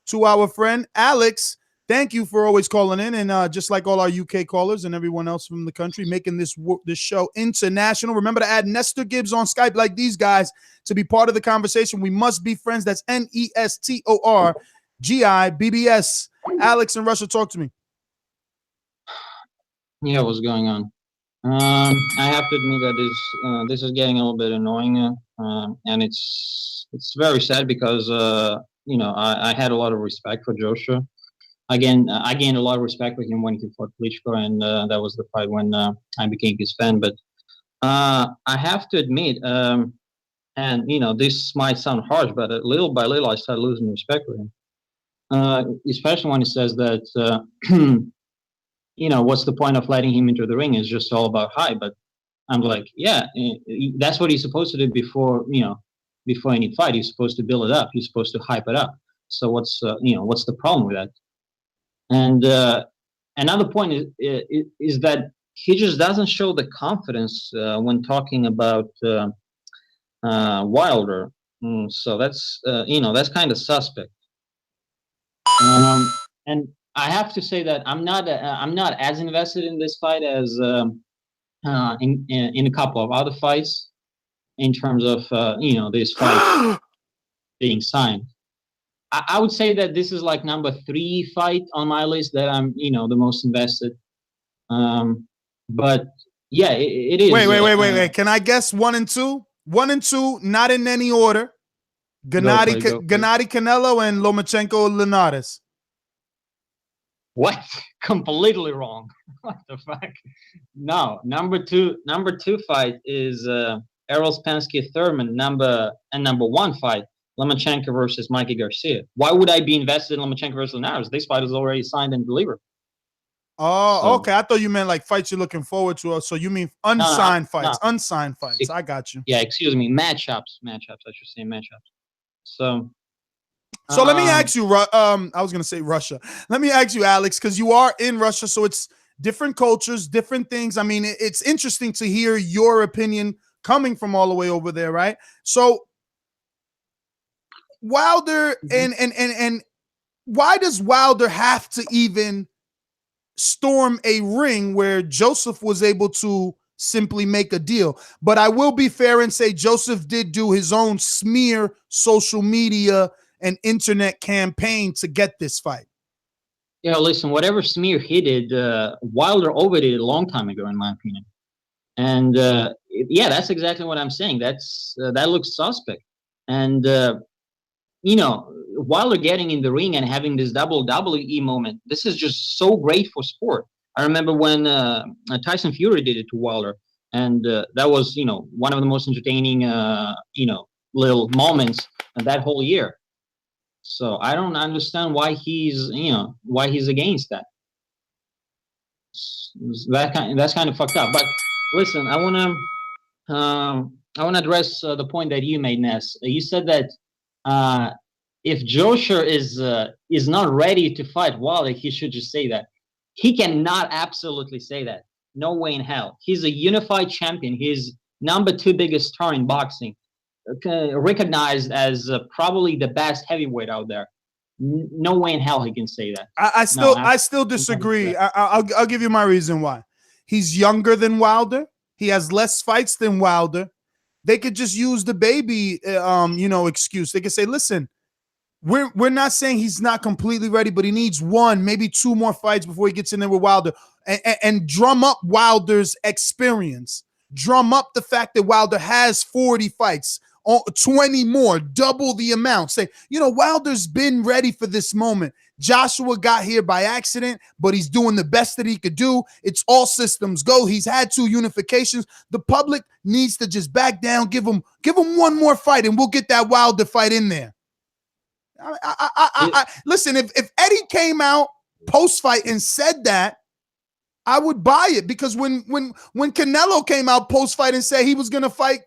to our friend Alex. Thank you for always calling in, and just like all our UK callers and everyone else from the country, making this show international. Remember to add Nestor Gibbs on Skype like these guys to be part of the conversation. We must be friends. That's NESTORGIBBS. Alex in Russia, talk to me. Yeah, what's going on? I have to admit that this is getting a little bit annoying, and it's very sad because I had a lot of respect for Joshua. Again, I gained a lot of respect for him when he fought Klitschko, and that was the fight when I became his fan. But I have to admit, and this might sound harsh, but little by little I started losing respect for him, especially when he says that. What's the point of letting him into the ring? It's just all about hype. But I'm like, yeah, that's what he's supposed to do before any fight. He's supposed to build it up. He's supposed to hype it up. So what's the problem with that? And another point is that he just doesn't show the confidence when talking about Wilder. So that's kind of suspect. And I have to say that I'm not as invested in this fight as in a couple of other fights in terms of this fight being signed. I would say that this is like number 3 fight on my list that I'm the most invested. But yeah, it is. Wait. Can I guess 1 and 2? 1 and 2, not in any order. Gennady Canelo and Lomachenko Linares. What? Completely wrong. What the fuck? No, number two fight is Errol Spensky Thurman. Number 1 fight, Lomachenko versus Mikey Garcia. Why would I be invested in Lomachenko versus Linares? This fight is already signed and delivered. Oh, okay. I thought you meant like fights you're looking forward to. So you mean unsigned fights? No. Unsigned fights. I got you. Yeah, excuse me. Matchups. I should say matchups. So let me ask you, I was going to say Russia. Let me ask you, Alex, because you are in Russia, so it's different cultures, different things. I mean, it's interesting to hear your opinion coming from all the way over there, right? So Wilder and why does Wilder have to even storm a ring where Joseph was able to simply make a deal? But I will be fair and say Joseph did do his own smear social media and internet campaign to get this fight. Yeah, listen, whatever smear he did, Wilder overdid it a long time ago, in my opinion. And yeah, that's exactly what I'm saying. That looks suspect. And Wilder getting in the ring and having this WWE moment, this is just so great for sport. I remember when Tyson Fury did it to Wilder, and that was one of the most entertaining little moments of that whole year. So I don't understand why he's against that. That's kind of fucked up. But listen, I wanna address the point that you made, Ness. You said that if Joshua is not ready to fight Wilder, he should just say that. He cannot absolutely say that. No way in hell. He's a unified champion. He's number 2 biggest star in boxing. Recognized as probably the best heavyweight out there. No way in hell he can say that. I still disagree. I'll give you my reason why. He's younger than Wilder. He has less fights than Wilder. They could just use the baby excuse. They could say, listen, we're not saying he's not completely ready, but he needs 1, maybe 2 more fights before he gets in there with Wilder, and drum up Wilder's experience. Drum up the fact that Wilder has 40 fights. 20 more, double the amount. Say, Wilder's been ready for this moment. Joshua got here by accident, but he's doing the best that he could do. It's all systems go. He's had 2 unifications. The public needs to just back down, give him 1 more fight, and we'll get that Wilder fight in there. Listen, if Eddie came out post-fight and said that, I would buy it, because when Canelo came out post-fight and said he was going to fight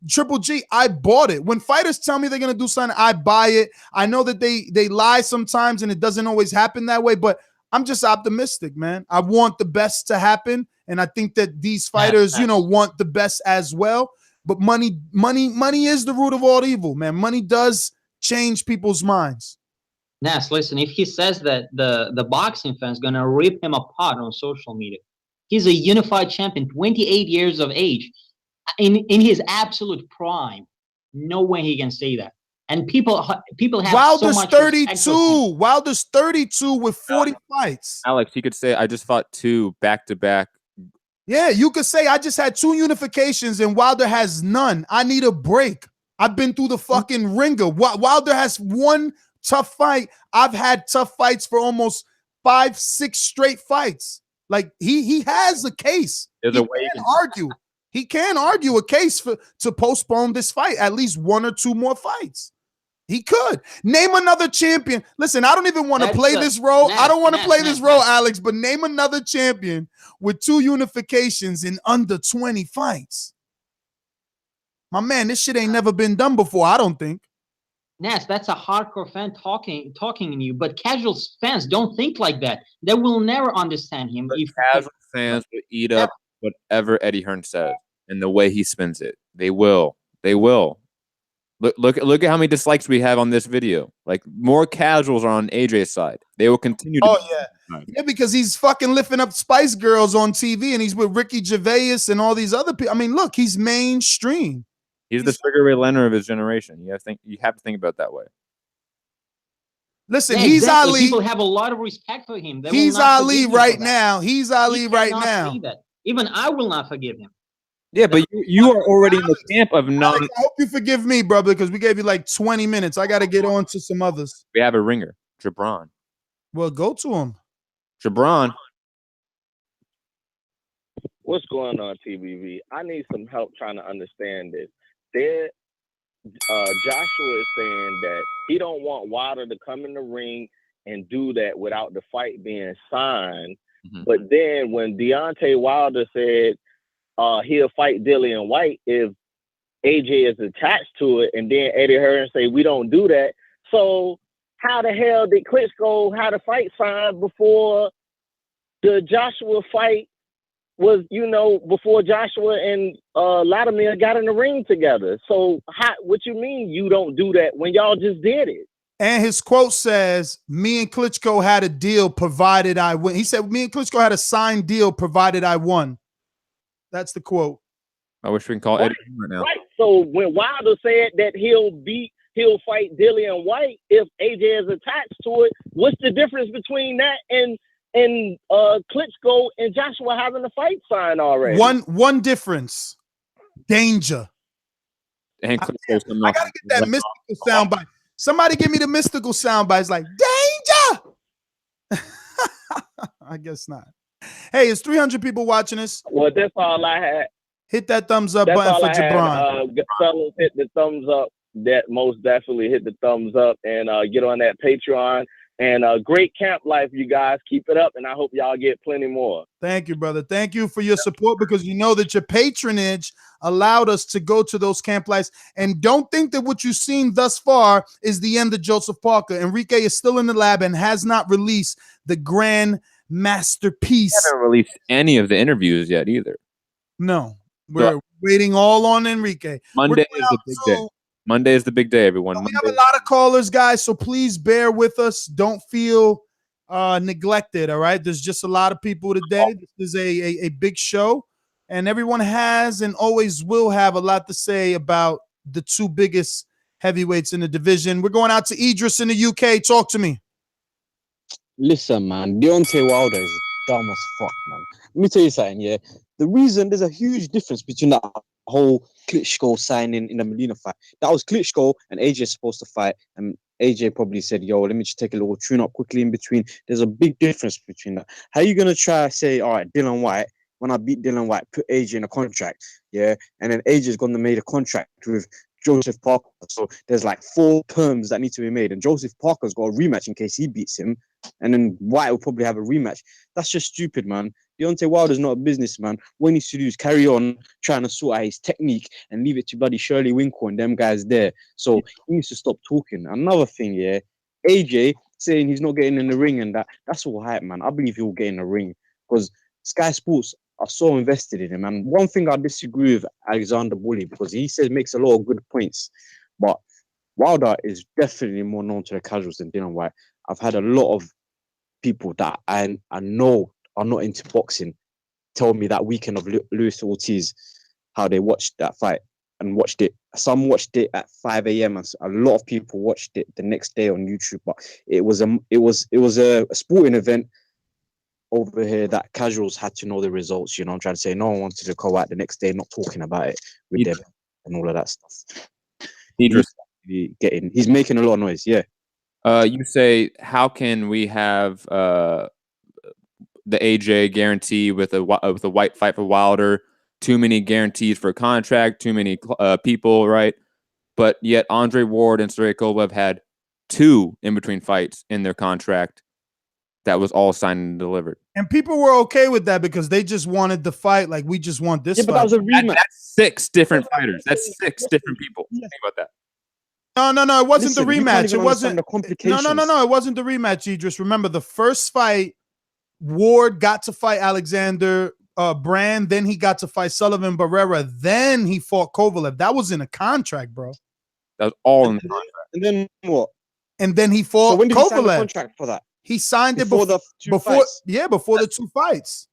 Triple G, I bought it. When fighters tell me they're going to do something, I buy it. I know that they lie sometimes and it doesn't always happen that way, but I'm just optimistic, man. I want the best to happen, and I think that these fighters, want the best as well. But money is the root of all evil, man. Money does change people's minds. Nas, listen, if he says that the boxing fans gonna rip him apart on social media, he's a unified champion, 28 years of age, in his absolute prime. No way he can say that. And people have Wilder's so much respect for him. 32. Wilder's 32 with 40 fights. Alex, he could say, I just fought 2 back-to-back. Yeah, you could say I just had 2 unifications and Wilder has none. I need a break. I've been through the fucking ringer. Wilder has 1 tough fight. I've had tough fights for almost 5-6 straight fights. Like he has a case. There's a way he can argue. He can argue a case to postpone this fight, at least 1 or 2 more fights. He could. Name another champion. Listen, I don't even want to play this role. I don't want to play this role, Alex, but name another champion with 2 unifications in under 20 fights. My man, this shit ain't never been done before, I don't think. Nas, that's a hardcore fan talking in you, but casual fans don't think like that. They will never understand him. But casual fans will eat up whatever Eddie Hearn says and the way he spins it. They will. They will. Look at how many dislikes we have on this video. Like, more casuals are on AJ's side. They will continue to. Oh yeah, yeah, because he's fucking lifting up Spice Girls on TV, and he's with Ricky Gervais and all these other people. I mean, look, he's mainstream. He's the Sugar Ray Leonard of his generation. You have to think about it that way. Listen, Yeah, he's exactly. Ali. People have a lot of respect for him. They He's will not Ali forgive him right for that. now. He's Ali He right cannot now. say that. Even I will not forgive him. Yeah, but you are already in the camp of non. Alex, I hope you forgive me, brother, because we gave you like 20 minutes. I got to get on to some others. We have a ringer, Jabron. Well, go to him. Jabron. What's going on, TBV? I need some help trying to understand this. Joshua is saying that he don't want Wilder to come in the ring and do that without the fight being signed. Mm-hmm. But then when Deontay Wilder said he'll fight Dillian White if AJ is attached to it, and then Eddie Hearn say we don't do that. So how the hell did Klitschko have the fight signed before the Joshua fight was, before Joshua and Latimer got in the ring together? So what you mean you don't do that when y'all just did it? And his quote says, me and Klitschko had a deal provided I win. He said, me and Klitschko had a signed deal provided I won. That's the quote. I wish we can call Eddie right now. Right. So when Wilder said that he'll fight Dillian White if AJ is attached to it, what's the difference between that and Klitschko and Joshua having the fight signed already? One difference. Danger. And I gotta get that mystical soundbite. Somebody give me the mystical soundbite. It's like danger. I guess not. Hey, it's 300 people watching us. Well, that's all I had. Hit that thumbs up That's button all for I had. Jabron. Fellas, hit the thumbs up. That most definitely hit the thumbs up and get on that Patreon. And great camp life, you guys. Keep it up, and I hope y'all get plenty more. Thank you, brother. Thank you for your support, because you know that your patronage allowed us to go to those camp lives. And don't think that what you've seen thus far is the end of Joseph Parker. Enrique is still in the lab and has not released the grand masterpiece. We haven't released any of the interviews yet either. No, we're waiting all on Enrique. Monday is the big day. Monday is the big day, everyone. We have a lot of callers, guys, so please bear with us. Don't feel neglected, all right? There's just a lot of people today. This is a big show, and everyone has and always will have a lot to say about the 2 biggest heavyweights in the division. We're going out to Idris in the UK. Talk to me. Listen, man, Deontay Wilder is dumb as fuck, man. Let me tell you something, yeah? The reason there's a huge difference between that whole Klitschko signing in the Molina fight. That was Klitschko and AJ supposed to fight, and AJ probably said, yo, let me just take a little tune up quickly in between. There's a big difference between that. How are you going to try to say, all right, Dillian White, when I beat Dillian White, put AJ in a contract, yeah? And then AJ's going to make a contract with Joseph Parker. So there's like 4 terms that need to be made, and Joseph Parker's got a rematch in case he beats him, and then White will probably have a rematch. That's just stupid, man. Deontay Wilder's not a businessman. What he needs to do is carry on trying to sort out his technique and leave it to bloody Shirley Winkle and them guys there. So he needs to stop talking. Another thing, yeah, AJ saying he's not getting in the ring and that's all hype, man. I believe he'll get in the ring because Sky Sports are so invested in him. And one thing I disagree with Alexander Bully, because he says makes a lot of good points, but Wilder is definitely more known to the casuals than Dillian White. I've had a lot of people that I know are not into boxing tell me that weekend of Luis Ortiz how they watched that fight and watched it. Some watched it at 5 a.m. and a lot of people watched it the next day on YouTube. But it was a sporting event over here that casuals had to know the results. You know, I'm trying to say, no one wanted to go out the next day not talking about it with them and all of that stuff. He's making a lot of noise. Yeah. You say, how can we have the AJ guarantee with a white fight for Wilder? Too many guarantees for a contract, too many people, right? But yet Andre Ward and Sergey Kovalev had 2 in between fights in their contract that was all signed and delivered. And people were okay with that because they just wanted the fight. Like, we just want this fight. But that was a rematch. That's 6 different fighters. That's 6 different people. Think about that. No, it wasn't the rematch. It wasn't the complications. No, it wasn't the rematch, Idris. Remember, the first fight, Ward got to fight Alexander Brand, then he got to fight Sullivan Barrera, then he fought Kovalev. That was in a contract, bro. That was all in the contract. And then what? And then he fought So when did he sign the Kovalev. contract for that? He signed it Before the two fights? before the 2 fights.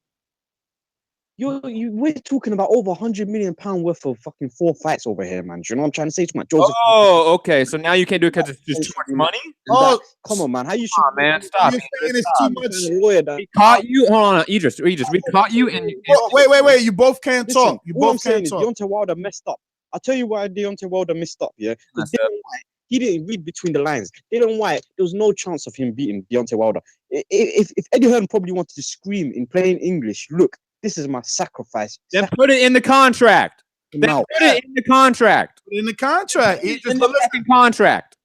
We're talking about over £100 million worth of fucking 4 fights over here, man. Do you know what I'm trying to say to my Joseph? Oh, okay. So now you can't do it because it's just too much money? Oh, come on, man. How you man, stop. You're saying it's too much. Lawyer that We caught you. Hold on, Idris. We caught you in. Wait. You both can't Listen, talk. You all I'm both saying can't is talk. Deontay Wilder messed up. I'll tell you why Deontay Wilder messed up, yeah? Because he didn't read between the lines. Dillian White, there was no chance of him beating Deontay Wilder. If Eddie Hearn probably wanted to scream in plain English, look, this is my sacrifice. Then put it in the contract. Now. Put it in the contract. In the contract. In the fucking contract.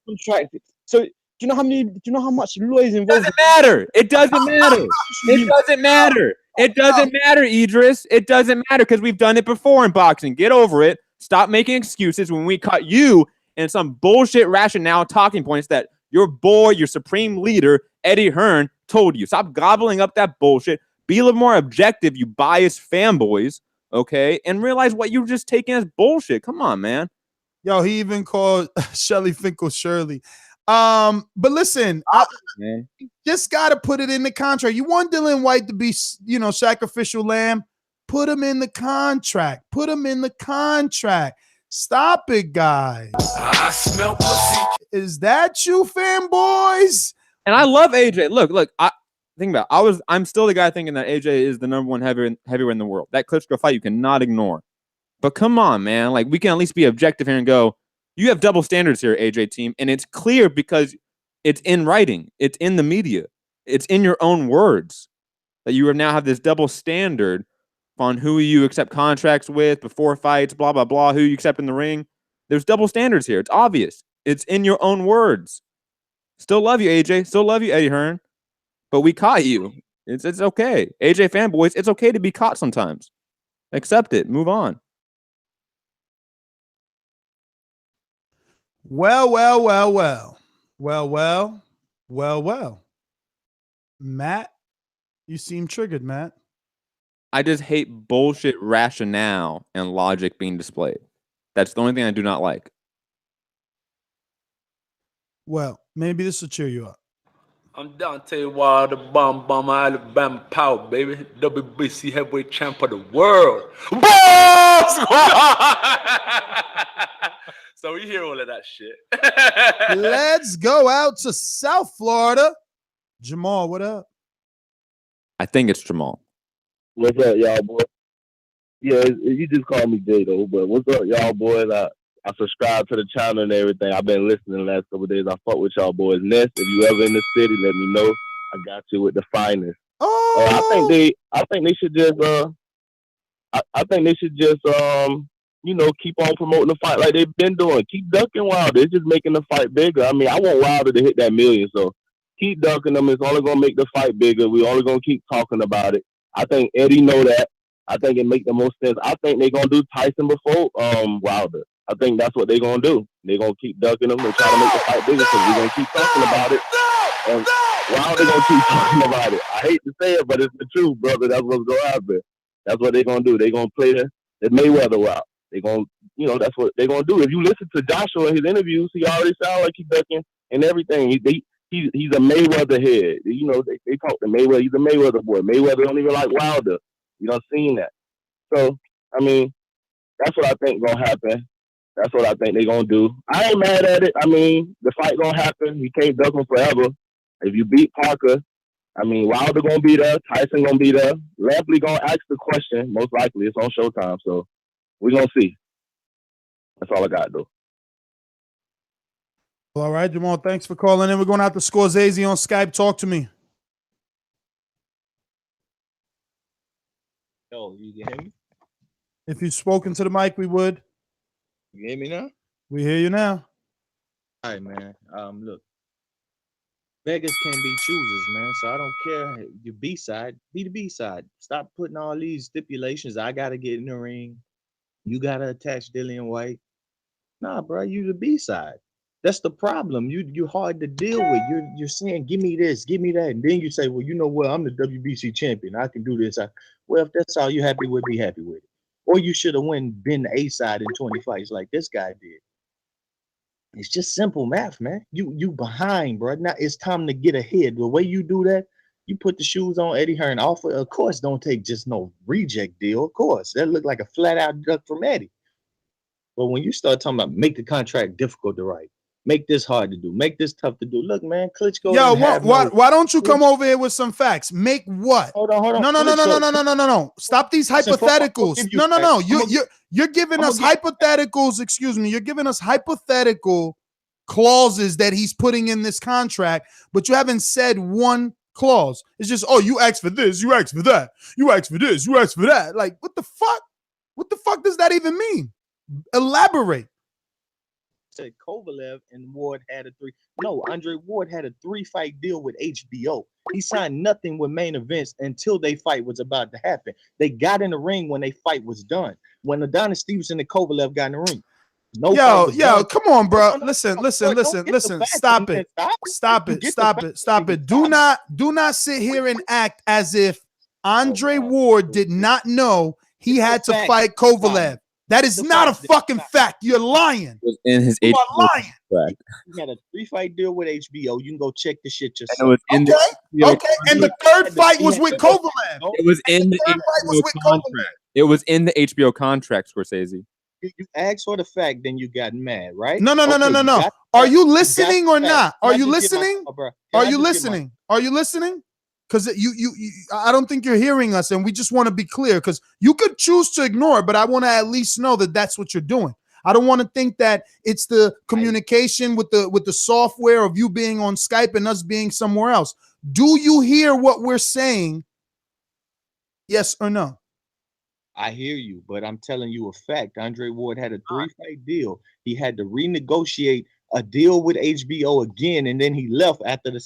So do you know how much lawyers involved? Doesn't matter. It doesn't matter. It doesn't matter. It doesn't matter, Idris. It doesn't matter because we've done it before in boxing. Get over it. Stop making excuses when we caught you in some bullshit rationale talking points that your boy, your supreme leader, Eddie Hearn, told you. Stop gobbling up that bullshit. Be a little more objective, you biased fanboys, okay? And realize what you're just taking as bullshit. Come on, man. Yo, he even called Shelly Finkel Shirley. But listen, man, you just got to put it in the contract. You want Dillian White to be, sacrificial lamb? Put him in the contract. Put him in the contract. Stop it, guys. I smell pussy. Is that you, fanboys? And I love AJ. Look, think about it. I'm still the guy thinking that AJ is the number 1 heavyweight in the world. That Klitschko fight you cannot ignore. But come on, man. Like, we can at least be objective here and go, you have double standards here, AJ team, and it's clear because it's in writing. It's in the media. It's in your own words that you now have this double standard on who you accept contracts with before fights, blah, blah, blah, who you accept in the ring. There's double standards here. It's obvious. It's in your own words. Still love you, AJ. Still love you, Eddie Hearn. But we caught you. It's okay. AJ fanboys, it's okay to be caught sometimes. Accept it. Move on. Well. Matt, you seem triggered, Matt. I just hate bullshit rationale and logic being displayed. That's the only thing I do not like. Well, maybe this will cheer you up. I'm Deontay Wilder, bomb, Alabama power, baby. WBC heavyweight champ of the world. So we hear all of that shit. Let's go out to South Florida. Jamal, what up? I think it's Jamal. What's up, y'all, boy? Yeah, you just call me J, though, but what's up, y'all, boys? I subscribe to the channel and everything. I've been listening the last couple of days. I fuck with y'all boys. Ness, if you ever in the city, let me know. I got you with the finest. I think they should just keep on promoting the fight like they've been doing. Keep ducking Wilder. It's just making the fight bigger. I mean, I want Wilder to hit that million, so keep ducking them. It's only gonna make the fight bigger. We're only gonna keep talking about it. I think Eddie know that. I think it make the most sense. I think they're gonna do Tyson before Wilder. I think that's what they're gonna do. They're gonna keep ducking them. They're trying to make the fight bigger because we're gonna keep talking about it. And Wilder gonna keep talking about it. I hate to say it, but it's the truth, brother. That's what's gonna happen. That's what they're gonna do. They're gonna play the Mayweather route. They're gonna you know, that's what they're gonna do. If you listen to Joshua in his interviews, he already sounds like he's ducking and everything. He's a Mayweather head. You know, they talk to Mayweather. He's a Mayweather boy. Mayweather don't even like Wilder. You don't seen that. So I mean, that's what I think gonna happen. That's what I think they're gonna do. I ain't mad at it. I mean, the fight gonna happen. You can't duck him forever. If you beat Parker, I mean, Wilder gonna be there. Tyson gonna be there. Lampley gonna ask the question. Most likely, it's on Showtime. So we're gonna see. That's all I got, though. All right, Jamal, thanks for calling in. We're going out to Scorsese on Skype. Talk to me. Yo, you can hear me? If you've spoken to the mic, we would. You hear me now? We hear you now. All right, man. Look, beggars can't be choosers, man. So I don't care. Your B side, be the B side. Stop putting all these stipulations. I gotta get in the ring. You gotta attach Dillian White. Nah, bro, you the B side. That's the problem. You're hard to deal with. You're saying, give me this, give me that, and then you say, well, you know what? I'm the WBC champion. I can do this. Well, if that's all you're happy with, be happy with it. Or you should have been the A side in 20 fights like this guy did. It's just simple math, man. You behind, bro. Now it's time to get ahead. The way you do that, you put the shoes on Eddie Hearn. Offer, of course, don't take just no reject deal. Of course, that looked like a flat out duck from Eddie. But when you start talking about make the contract difficult to write, make this hard to do, make this tough to do. Look, man, Klitschko. Yo, why don't you come over here with some facts? Make what? Hold on. No. Stop these hypotheticals. No. You're giving us hypotheticals. Excuse me. You're giving us hypothetical clauses that he's putting in this contract, but you haven't said one clause. It's just, oh, you asked for this, you asked for that, you asked for this, you asked for that. Like, what the fuck? What the fuck does that even mean? Elaborate. Said Kovalev and Ward had Andre Ward had a 3-fight deal with HBO. He signed nothing with Main Events until they fight was about to happen. They got in the ring when they fight was done. When Adonis Stevenson and Kovalev got in the ring. Yo, come on, bro. Listen. Stop it. Do not sit here and act as if Andre Ward did not know he had to fight Kovalev. That is not a fucking fact. You're lying. It was in his HBO contract. He had a 3-fight deal with HBO. You can go check the shit yourself. And it was in and the third fight was with Kovalev. It was in the HBO contract. It was in the HBO contract, Scorsese. You asked for the fact, then you got mad, right? No. Are you listening or not? Are you listening? Are you listening? Are you listening? Because I don't think you're hearing us, and we just want to be clear. Because you could choose to ignore, but I want to at least know that that's what you're doing. I don't want to think that it's the communication with the software of you being on Skype and us being somewhere else. Do you hear what we're saying? Yes or no? I hear you, but I'm telling you a fact. Andre Ward had a 3-fight deal. He had to renegotiate a deal with HBO again, and then he left after the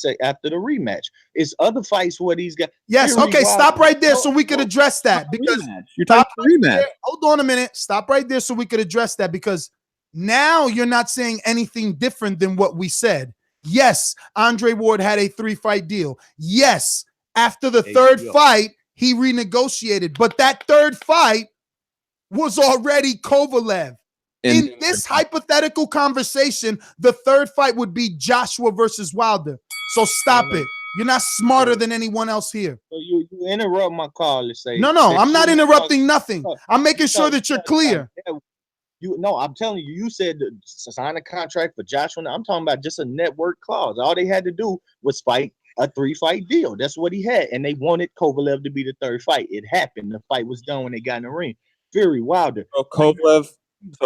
rematch. It's other fights where he's got. Yes, okay, stop right there so we could address that. Because you're talking rematch. Hold on a minute. Stop right there so we could address that, because now you're not saying anything different than what we said. Yes, Andre Ward had a 3-fight deal. Yes, after the third fight, he renegotiated, but that third fight was already Kovalev. In this hypothetical conversation, the third fight would be Joshua versus Wilder. So stop it. You're not smarter than anyone else here. So you interrupt my call to say. No, I'm not interrupting nothing. I'm making sure that you're clear. I'm telling you, you said sign a contract for Joshua. I'm talking about just a network clause. All they had to do was fight a 3-fight deal. That's what he had. And they wanted Kovalev to be the third fight. It happened. The fight was done when they got in the ring. Fury Wilder. So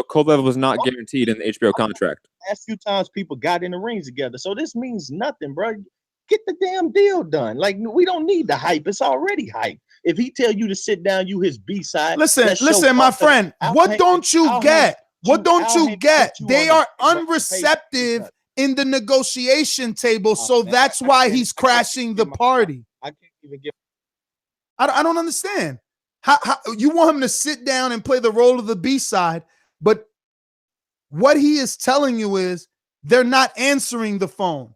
Kovalev was not guaranteed in the HBO contract. Last few times people got in the rings together. So this means nothing, bro. Get the damn deal done. Like, we don't need the hype. It's already hype. If he tell you to sit down, you his B-side. Listen, my friend. What don't you get? What don't you get? They are unreceptive in the negotiation table, so that's why he's crashing the party. I can't even get. I don't understand. How you want him to sit down and play the role of the B-side, but what he is telling you is they're not answering the phone.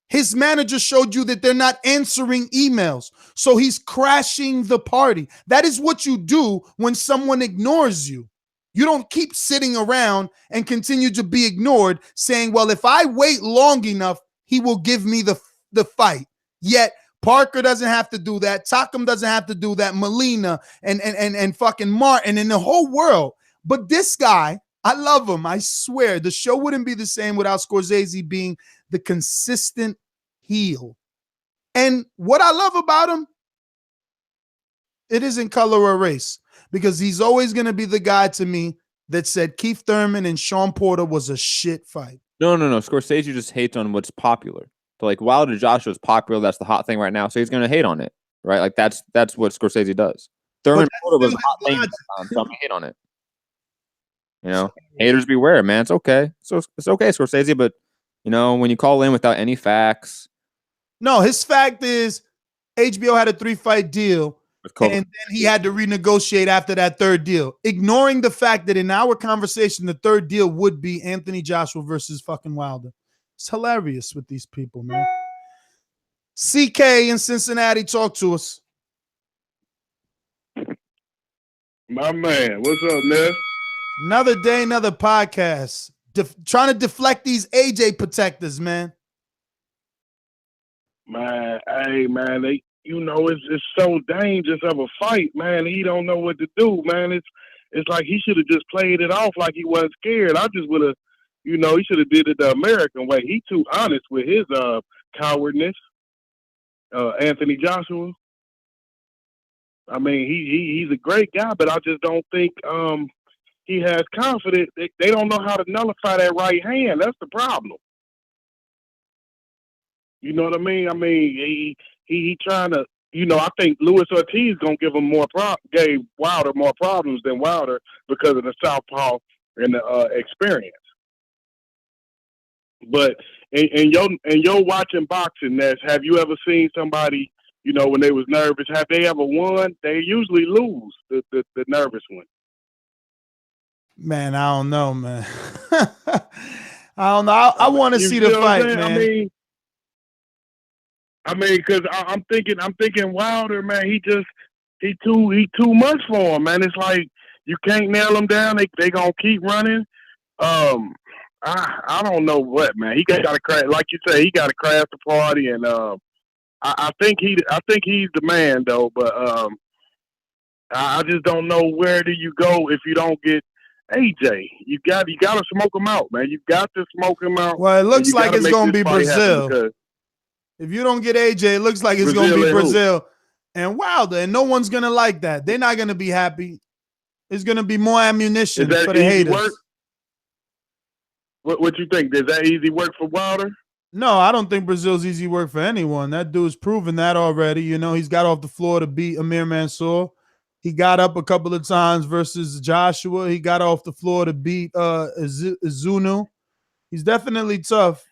His manager showed you that they're not answering emails, so he's crashing the party. That is what you do when someone ignores you. You don't keep sitting around and continue to be ignored saying, well, if I wait long enough, he will give me the fight. Yet Parker doesn't have to do that. Takam doesn't have to do that. Molina and fucking Martin and the whole world. But this guy, I love him. I swear the show wouldn't be the same without Scorsese being the consistent heel. And what I love about him, it isn't color or race, because he's always going to be the guy to me that said Keith Thurman and Sean Porter was a shit fight. No. Scorsese just hates on what's popular. So like Wilder Joshua is popular. That's the hot thing right now. So he's going to hate on it, right? Like that's what Scorsese does. Thurman Porter was a hot thing, so I'm going to hate on it. You know, haters beware, man. It's okay. So it's okay, Scorsese. But you know, when you call in without any facts, no, his fact is HBO had a 3-fight deal, and then he had to renegotiate after that third deal, ignoring the fact that in our conversation, the third deal would be Anthony Joshua versus fucking Wilder. It's hilarious with these people, man. CK in Cincinnati, talk to us. My man, what's up, Ness? Another day, another podcast. Trying to deflect these AJ protectors, man. Man, hey, man, it's so dangerous of a fight, man. He don't know what to do, man. It's like he should have just played it off like he wasn't scared. I just would have, he should have did it the American way. He too honest with his cowardness. Anthony Joshua. I mean, he's a great guy, but I just don't think he has confidence. They don't know how to nullify that right hand. That's the problem. You know what I mean? I mean, he trying to, I think Luis Ortiz gonna give him gave Wilder more problems than Wilder because of the southpaw and the experience. But in your watching boxing, Ness, have you ever seen somebody, when they was nervous? Have they ever won? They usually lose the nervous one. Man, I don't know, man. I don't know. I want to see the fight, man. I mean, because I'm thinking Wilder, man. He too much for him, man. It's like you can't nail him down. They gonna keep running. I don't know what, man. He got to crash, like you say. He got to crash the party, and I think he's the man, though. But I just don't know where do you go if you don't get AJ. You got to smoke him out, man. You got to smoke him out. Well, it looks like it's gonna be Brazil. If you don't get AJ, it looks like it's gonna be Brazil and Wilder, and no one's gonna like that. They're not gonna be happy. It's gonna be more ammunition for the haters. Work? What you think? Is that easy work for Wilder? No, I don't think Brazil's easy work for anyone. That dude's proven that already. He's got off the floor to beat Amir Mansour. He got up a couple of times versus Joshua. He got off the floor to beat Zunu. He's definitely tough.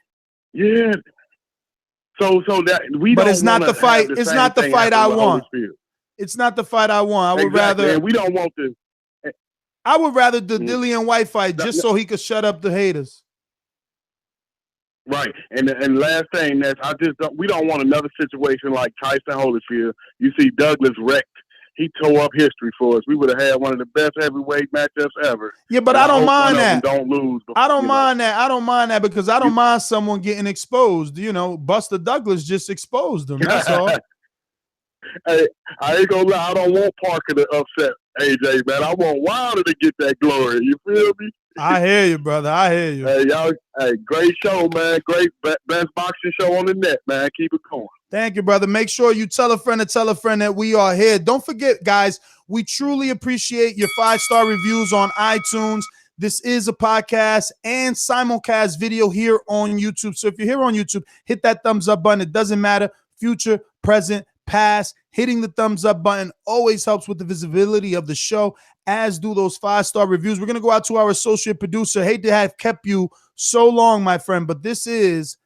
Yeah. So that we. But don't it's not the fight. It's not the fight I want. It's not the fight I want. I would rather. And we don't want to. I would rather the Dillian White fight just so he could shut up the haters. Right, and last thing, we don't want another situation like Tyson Holyfield. You see Douglas wrecked. He tore up history for us. We would have had one of the best heavyweight matchups ever. Yeah, but I don't mind that. Don't lose. I don't mind that. I don't mind that because I don't mind someone getting exposed. Buster Douglas just exposed him. That's all. Hey, I ain't gonna lie. I don't want Parker to upset AJ, man. I want Wilder to get that glory. You feel me? I hear you, brother. I hear you. Hey, y'all. Hey, great show, man. Great best boxing show on the net, man. Keep it going. Thank you, brother. Make sure you tell a friend that we are here. Don't forget, guys, we truly appreciate your 5-star reviews on iTunes. This is a podcast and simulcast video here on YouTube. So if you're here on YouTube, hit that thumbs up button. It doesn't matter. Future, present, past. Hitting the thumbs up button always helps with the visibility of the show, as do those 5-star reviews. We're going to go out to our associate producer. Hate to have kept you so long, my friend, but this is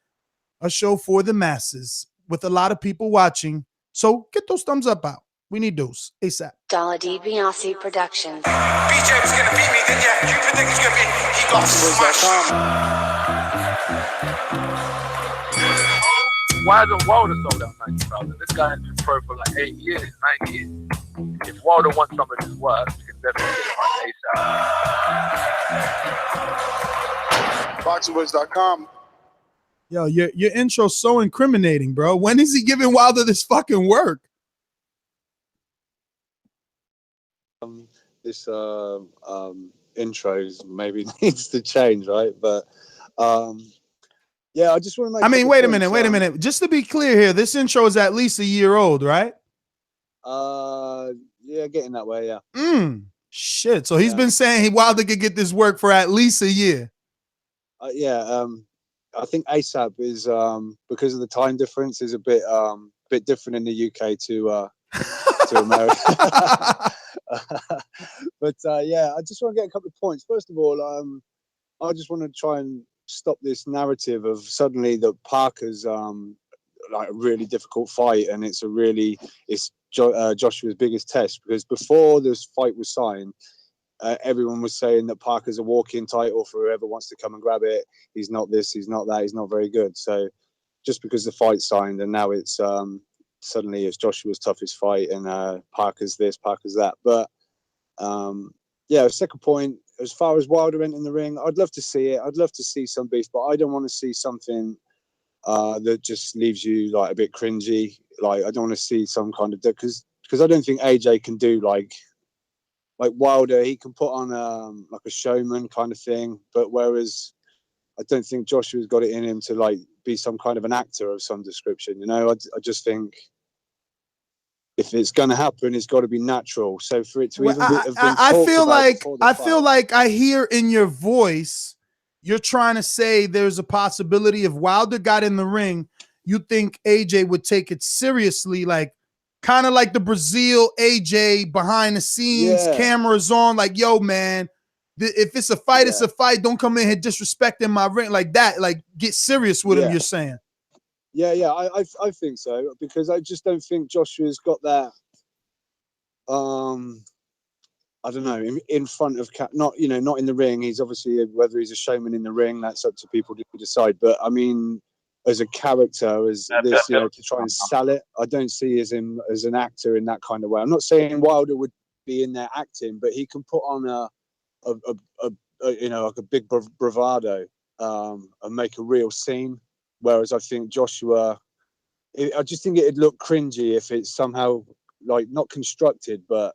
a show for the masses with a lot of people watching. So get those thumbs up out. We need those ASAP. Dollar DiBiase Productions. BJ was going to beat me, then you predict he's going to beat me. He got smashed. Why isn't Wilder sold out 90,000? This guy has been pro for like 8 years, 9 years. If Wilder wants some of his work, you can definitely get it. BoxingVoice.com. Yo, your intro's so incriminating, bro. When is he giving Wilder this fucking work? This intro maybe needs to change, right? But yeah, I just want to make. I mean, wait a minute. Just to be clear here, this intro is at least a year old, right? Yeah, getting that way, yeah. Shit. So he's been saying Wilder could get this work for at least a year. I think ASAP is because of the time difference is a bit different in the UK to America. But yeah, I just want to get a couple of points. First of all, I just want to try and stop this narrative of suddenly that Parker's like a really difficult fight, and it's Joshua's biggest test, because before this fight was signed, everyone was saying that Parker's a walk-in title for whoever wants to come and grab it. He's not this, he's not that, he's not very good. So just because the fight's signed, and now it's suddenly it's Joshua's toughest fight, and Parker's this, Parker's that. But yeah, second point, as far as Wilder entering the ring, I'd love to see it. I'd love to see some beef, but I don't want to see something that just leaves you like a bit cringy. Like I don't want to see some kind of, because I don't think AJ can do like Wilder. He can put on like a showman kind of thing, but whereas I don't think Joshua's got it in him to like be some kind of an actor of some description. You know, I just think if it's going to happen, it's got to be natural. So for it to even have been I feel like I hear in your voice, you're trying to say there's a possibility if Wilder got in the ring, you think AJ would take it seriously, like kind of like the Brazil AJ behind the scenes, cameras on, like, yo, man, if it's a fight, it's a fight. Don't come in here disrespecting my ring like that. Like, get serious with him, you're saying. Yeah, I think so, because I just don't think Joshua's got that. I don't know, in front of not in the ring. He's obviously, whether he's a showman in the ring, that's up to people to decide. But I mean, as a character, as this, to try and sell it, I don't see him as an actor in that kind of way. I'm not saying Wilder would be in there acting, but he can put on like a big bravado and make a real scene. Whereas I think Joshua, I just think it'd look cringy if it's somehow like not constructed, but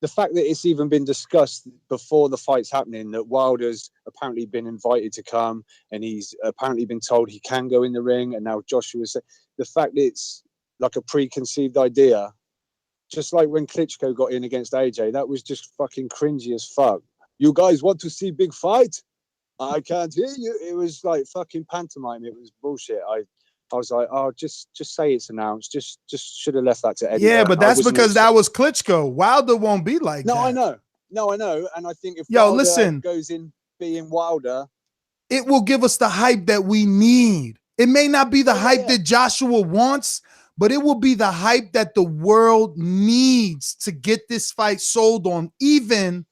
the fact that it's even been discussed before the fight's happening, that Wilder's apparently been invited to come and he's apparently been told he can go in the ring, and now Joshua's, the fact that it's like a preconceived idea, just like when Klitschko got in against AJ, that was just fucking cringy as fuck. You guys want to see big fight? I can't hear you. It was like fucking pantomime. It was bullshit. I was like, oh, just say it's announced. Just should have left that to Eddie. Yeah, but that's because that was Klitschko. Wilder won't be like that. I know. And I think if Wilder goes in being Wilder, it will give us the hype that we need. It may not be the hype that Joshua wants, but it will be the hype that the world needs to get this fight sold on, even,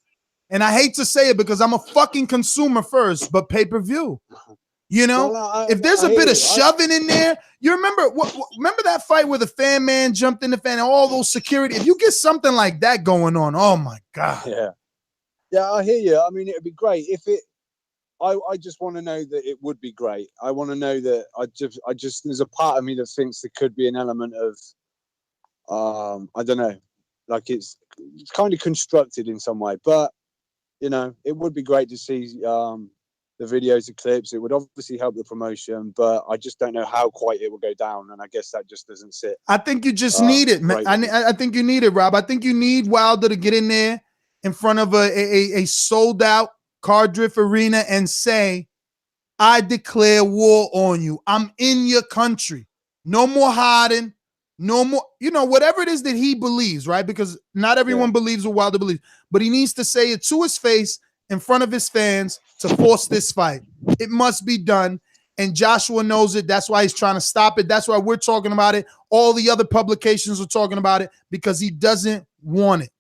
and I hate to say it because I'm a fucking consumer first, but pay-per-view. You know, if there's a bit of shoving in there, you remember that fight where the fan man jumped in the fan and all those security. If you get something like that going on, oh my God. Yeah, I hear you. I mean, it'd be great if it. I just want to know that it would be great. I want to know that I just there's a part of me that thinks there could be an element of I don't know, like it's kind of constructed in some way, but you know, it would be great to see the videos, the clips. It would obviously help the promotion, but I just don't know how quite it will go down, and I guess that just doesn't sit. I think you just need it, man. I think you need it, Rob. I think you need Wilder to get in there in front of a sold out Cardiff Arena and say, I declare war on you. I'm in your country. No more hiding. No more, whatever it is that he believes, right? Because not everyone believes what Wilder believes, but he needs to say it to his face in front of his fans to force this fight. It must be done. And Joshua knows it. That's why he's trying to stop it. That's why we're talking about it. All the other publications are talking about it because he doesn't want it.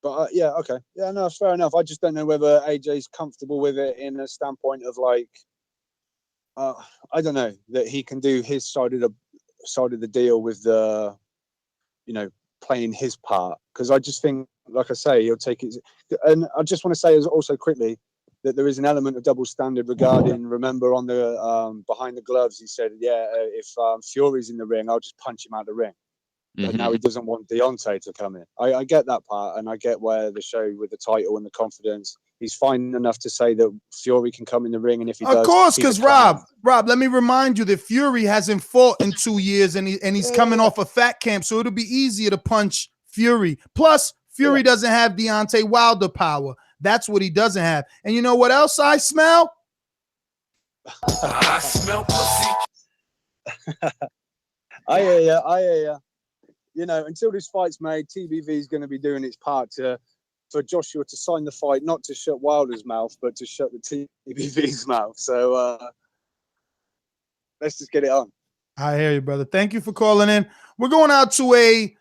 But yeah, okay. Yeah, no, fair enough. I just don't know whether AJ's comfortable with it in a standpoint of like, I don't know, that he can do his side of the deal with the, playing his part. Because I just think like I say, he'll take it. And I just want to say also quickly that there is an element of double standard regarding, remember on the behind the gloves, he said, if Fury's in the ring, I'll just punch him out of the ring. But now he doesn't want Deontay to come in. I get that part, and I get where the show with the title and the confidence, he's fine enough to say that Fury can come in the ring, and if he does, of course, because Rob, let me remind you that Fury hasn't fought in 2 years, and he's coming off a fat camp, so it'll be easier to punch Fury. Plus, Fury doesn't have Deontay Wilder power. That's what he doesn't have. And you know what else I smell? I smell pussy. I hear you. I hear you. You know, until this fight's made, TBV is going to be doing its part for Joshua to sign the fight, not to shut Wilder's mouth, but to shut the TBV's mouth. So let's just get it on. I hear you, brother. Thank you for calling in. We're going out to a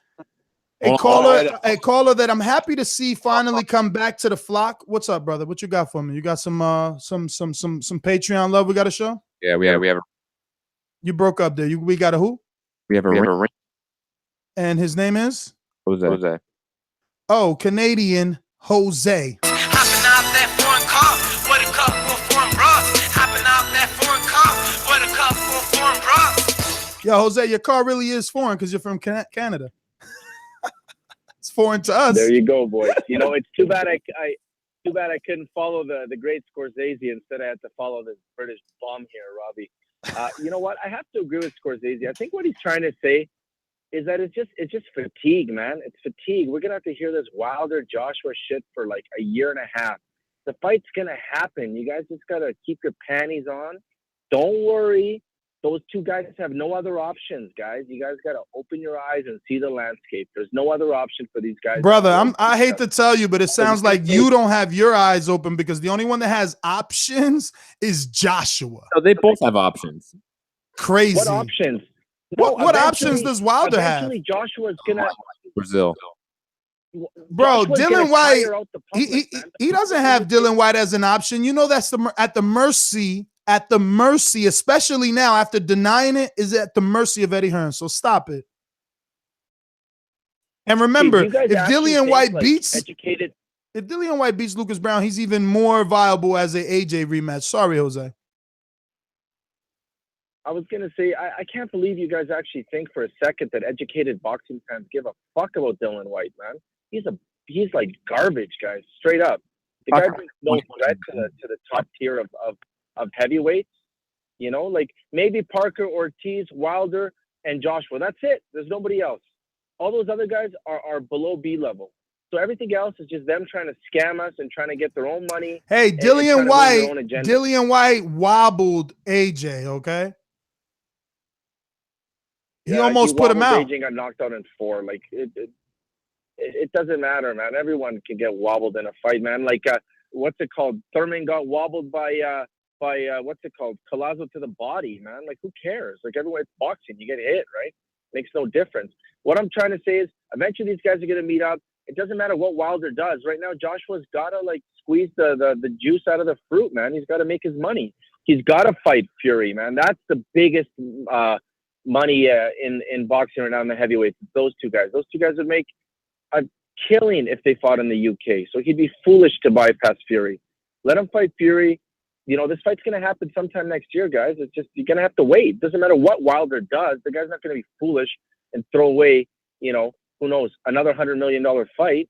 caller that I'm happy to see finally come back to the flock. What's up, brother? What you got for me? You got some Patreon love we got to show? Yeah, we have. You broke up there. We got a who? We have a ring. And his name is Jose. Oh, Canadian Jose. Hopping out that foreign car with a couple of foreign bras. Hopping out that foreign car with a couple of foreign bras. Yo, Jose, your car really is foreign because you're from Canada. It's foreign to us. There you go, boys. You know, it's too bad I couldn't follow the great Scorsese. Instead, I had to follow this British bum here, Robbie. You know what? I have to agree with Scorsese. I think what he's trying to say is that it's just fatigue, man. It's fatigue. We're gonna have to hear this Wilder Joshua shit for like a year and a half. The fight's gonna happen. You guys just gotta keep your panties on. Don't worry. Those two guys have no other options, guys. You guys gotta open your eyes and see the landscape. There's no other option for these guys. Brother, I hate to tell you, but it sounds like you don't have your eyes open because the only one that has options is Joshua. So they both have options. Crazy. What options? What options does Wilder have? Eventually, Joshua's gonna Brazil. Bro, Joshua's Dylan gonna White, tire out the public, he doesn't have Dylan White as an option. You know, that's at the mercy, especially now after denying it, is at the mercy of Eddie Hearn. So stop it. And remember, if Dillian White beats Lucas Brown, he's even more viable as a AJ rematch. Sorry, Jose. I was gonna say, I can't believe you guys actually think for a second that educated boxing fans give a fuck about Dylan White, man. He's like garbage, guys. Straight up, the guy brings no threat to the top tier of heavyweights. You know, like maybe Parker, Ortiz, Wilder, and Joshua. That's it. There's nobody else. All those other guys are below B level. So everything else is just them trying to scam us and trying to get their own money. Hey, Dillian White wobbled AJ. Okay. He almost put him out. AJ got knocked out in 4. Like it doesn't matter, man. Everyone can get wobbled in a fight, man. Like what's it called? Thurman got wobbled by what's it called? Collazo to the body, man. Like who cares? Like everyone, it's boxing. You get hit, right? Makes no difference. What I'm trying to say is, eventually these guys are gonna meet up. It doesn't matter what Wilder does. Right now, Joshua's gotta like squeeze the juice out of the fruit, man. He's got to make his money. He's got to fight Fury, man. That's the biggest money in boxing right now in the heavyweights. Those two guys would make a killing if they fought in the UK. So he'd be foolish to bypass Fury. Let him fight Fury. You know, this fight's going to happen sometime next year, guys. It's just, you're going to have to wait. Doesn't matter what Wilder does. The guy's not going to be foolish and throw away, you know, who knows, another $100 million fight,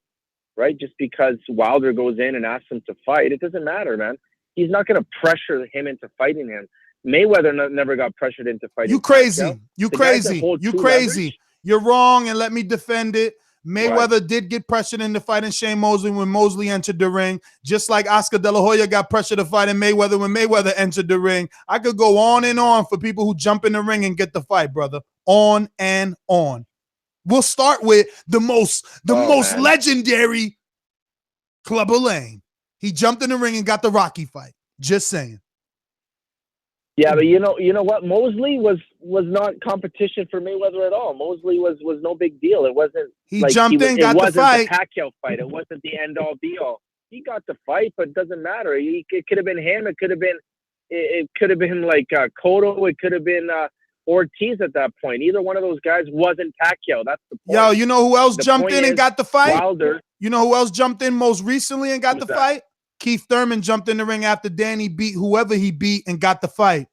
right? Just because Wilder goes in and asks him to fight. It doesn't matter, man. He's not going to pressure him into fighting him. Mayweather never got pressured into fighting. You crazy. You crazy. You're wrong, and let me defend it. Mayweather did get pressured into fighting Shane Mosley when Mosley entered the ring, just like Oscar De La Hoya got pressured to fight in Mayweather when Mayweather entered the ring. I could go on and on for people who jump in the ring and get the fight, brother. On and on. We'll start with the most legendary Clubber Lang. He jumped in the ring and got the Rocky fight. Just saying. Yeah, but you know what? Mosley was not competition for Mayweather at all. Mosley was no big deal. It wasn't. He jumped in, got the fight. It wasn't the Pacquiao fight. It wasn't the end all be all. He got the fight, but it doesn't matter. It could have been him. It could have been like Cotto. It could have been Ortiz at that point. Either one of those guys wasn't Pacquiao. That's the point. Yo, you know who else The jumped point in and is got the fight? Wilder. You know who else jumped in most recently and got Who's the that? fight? Keith Thurman jumped in the ring after Danny beat whoever he beat and got the fight.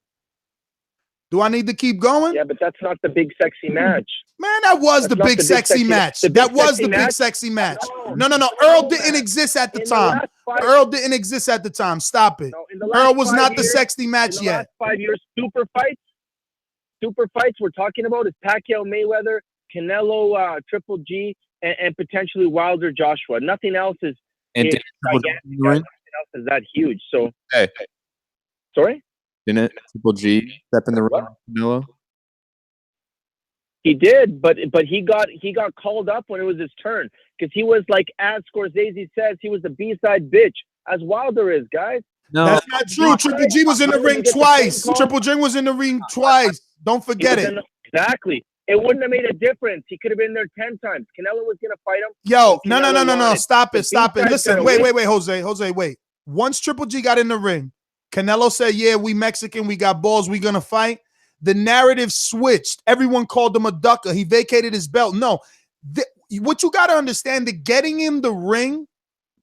Do I need to keep going? Yeah, but that's not the big sexy match. Man, that was That's the not big sexy match. That was the big sexy match. No. Earl didn't exist at the time. Earl didn't exist at the time. Stop it. Earl was not the sexy match yet. Last 5 years, super fights we're talking about is Pacquiao, Mayweather, Canelo, Triple G, and potentially Wilder, Joshua. Nothing else is gigantic. Nothing else is that huge. So, Hey, sorry? didn't Triple G step in the ring with Canelo? He did, but he got called up when it was his turn because he was like, as Scorsese says, he was the B-side bitch, as Wilder is, guys. No, that's not true. Triple G was in the ring twice. Triple G was in the ring twice. Don't forget it. Exactly. It wouldn't have made a difference. He could have been there 10 times. Canelo was going to fight him. Yo, no. Stop it. Listen, wait, Jose, wait. Once Triple G got in the ring, Canelo said, yeah, we Mexican, we got balls, we going to fight. The narrative switched. Everyone called him a ducker. He vacated his belt. No, what you got to understand, that getting in the ring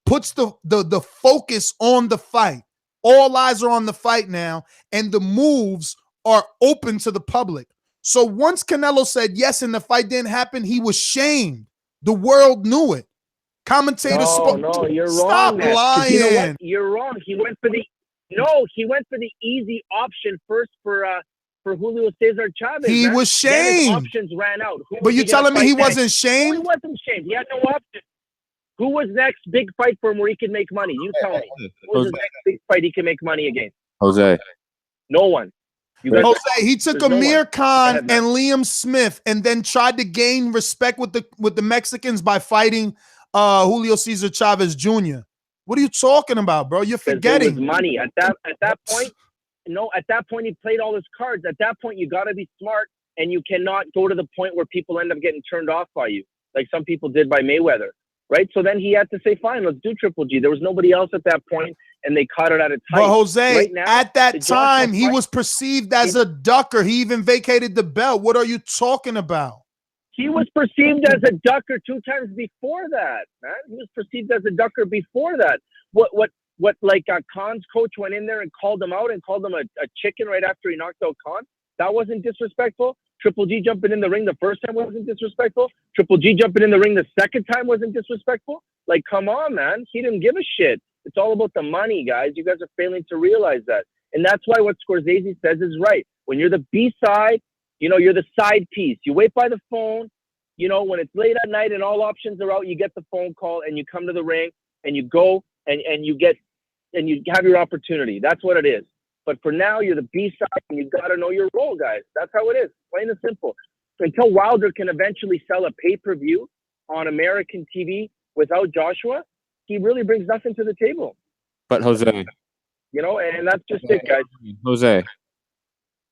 puts the focus on the fight. All eyes are on the fight now, and the moves are open to the public. So once Canelo said yes and the fight didn't happen, he was shamed. The world knew it. Commentators spoke. No, you're Stop wrong. lying. You know what? You're wrong. He went for the easy option first for Julio Cesar Chavez. He man. was Then his shamed. options ran out. Who But was you he gonna telling me fight he next? wasn't shamed? No, he wasn't shamed. He had no option. Who was next big fight for him where he could make money? You tell me. Who was the next big fight he could make money against? Jose. No one. Jose, he took There's no Amir one. Khan and Liam Smith and then tried to gain respect with the Mexicans by fighting Julio Cesar Chavez Jr. What are you talking about, bro? You're forgetting. There was money at that point. No, at that point he played all his cards. At that point, you got to be smart, and you cannot go to the point where people end up getting turned off by you, like some people did by Mayweather, right? So then he had to say, "Fine, let's do Triple G." There was nobody else at that point, and they caught it at a tight. But Jose, right now, at that the Joshua time, he fight- was perceived as a ducker. He even vacated the belt. What are you talking about? He was perceived as a ducker 2 times before that, man. He was perceived as a ducker before that. What Khan's coach went in there and called him out and called him a chicken right after he knocked out Khan? That wasn't disrespectful. Triple G jumping in the ring the first time wasn't disrespectful. Triple G jumping in the ring the second time wasn't disrespectful. Like, come on, man. He didn't give a shit. It's all about the money, guys. You guys are failing to realize that. And that's why what Scorsese says is right. When you're the B-side, you're the side piece. You wait by the phone. When it's late at night and all options are out, you get the phone call and you come to the ring and you go and you have your opportunity. That's what it is. But for now, you're the B-side and you got to know your role, guys. That's how it is. Plain and simple. Until Wilder can eventually sell a pay-per-view on American TV without Joshua, he really brings nothing to the table. But Jose, and that's just it, guys. Jose,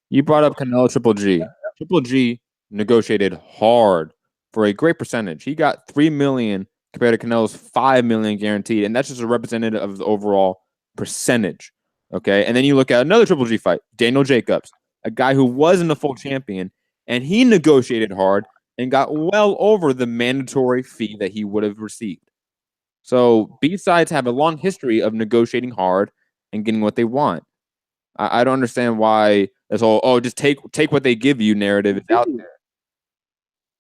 you brought up Canelo Triple G. Triple G negotiated hard for a great percentage. He got $3 million compared to Canelo's $5 million guaranteed, and that's just a representative of the overall percentage. Okay, and then you look at another Triple G fight, Daniel Jacobs, a guy who wasn't a full champion, and he negotiated hard and got well over the mandatory fee that he would have received. So B-sides have a long history of negotiating hard and getting what they want. I don't understand why this whole just take what they give you narrative is out there.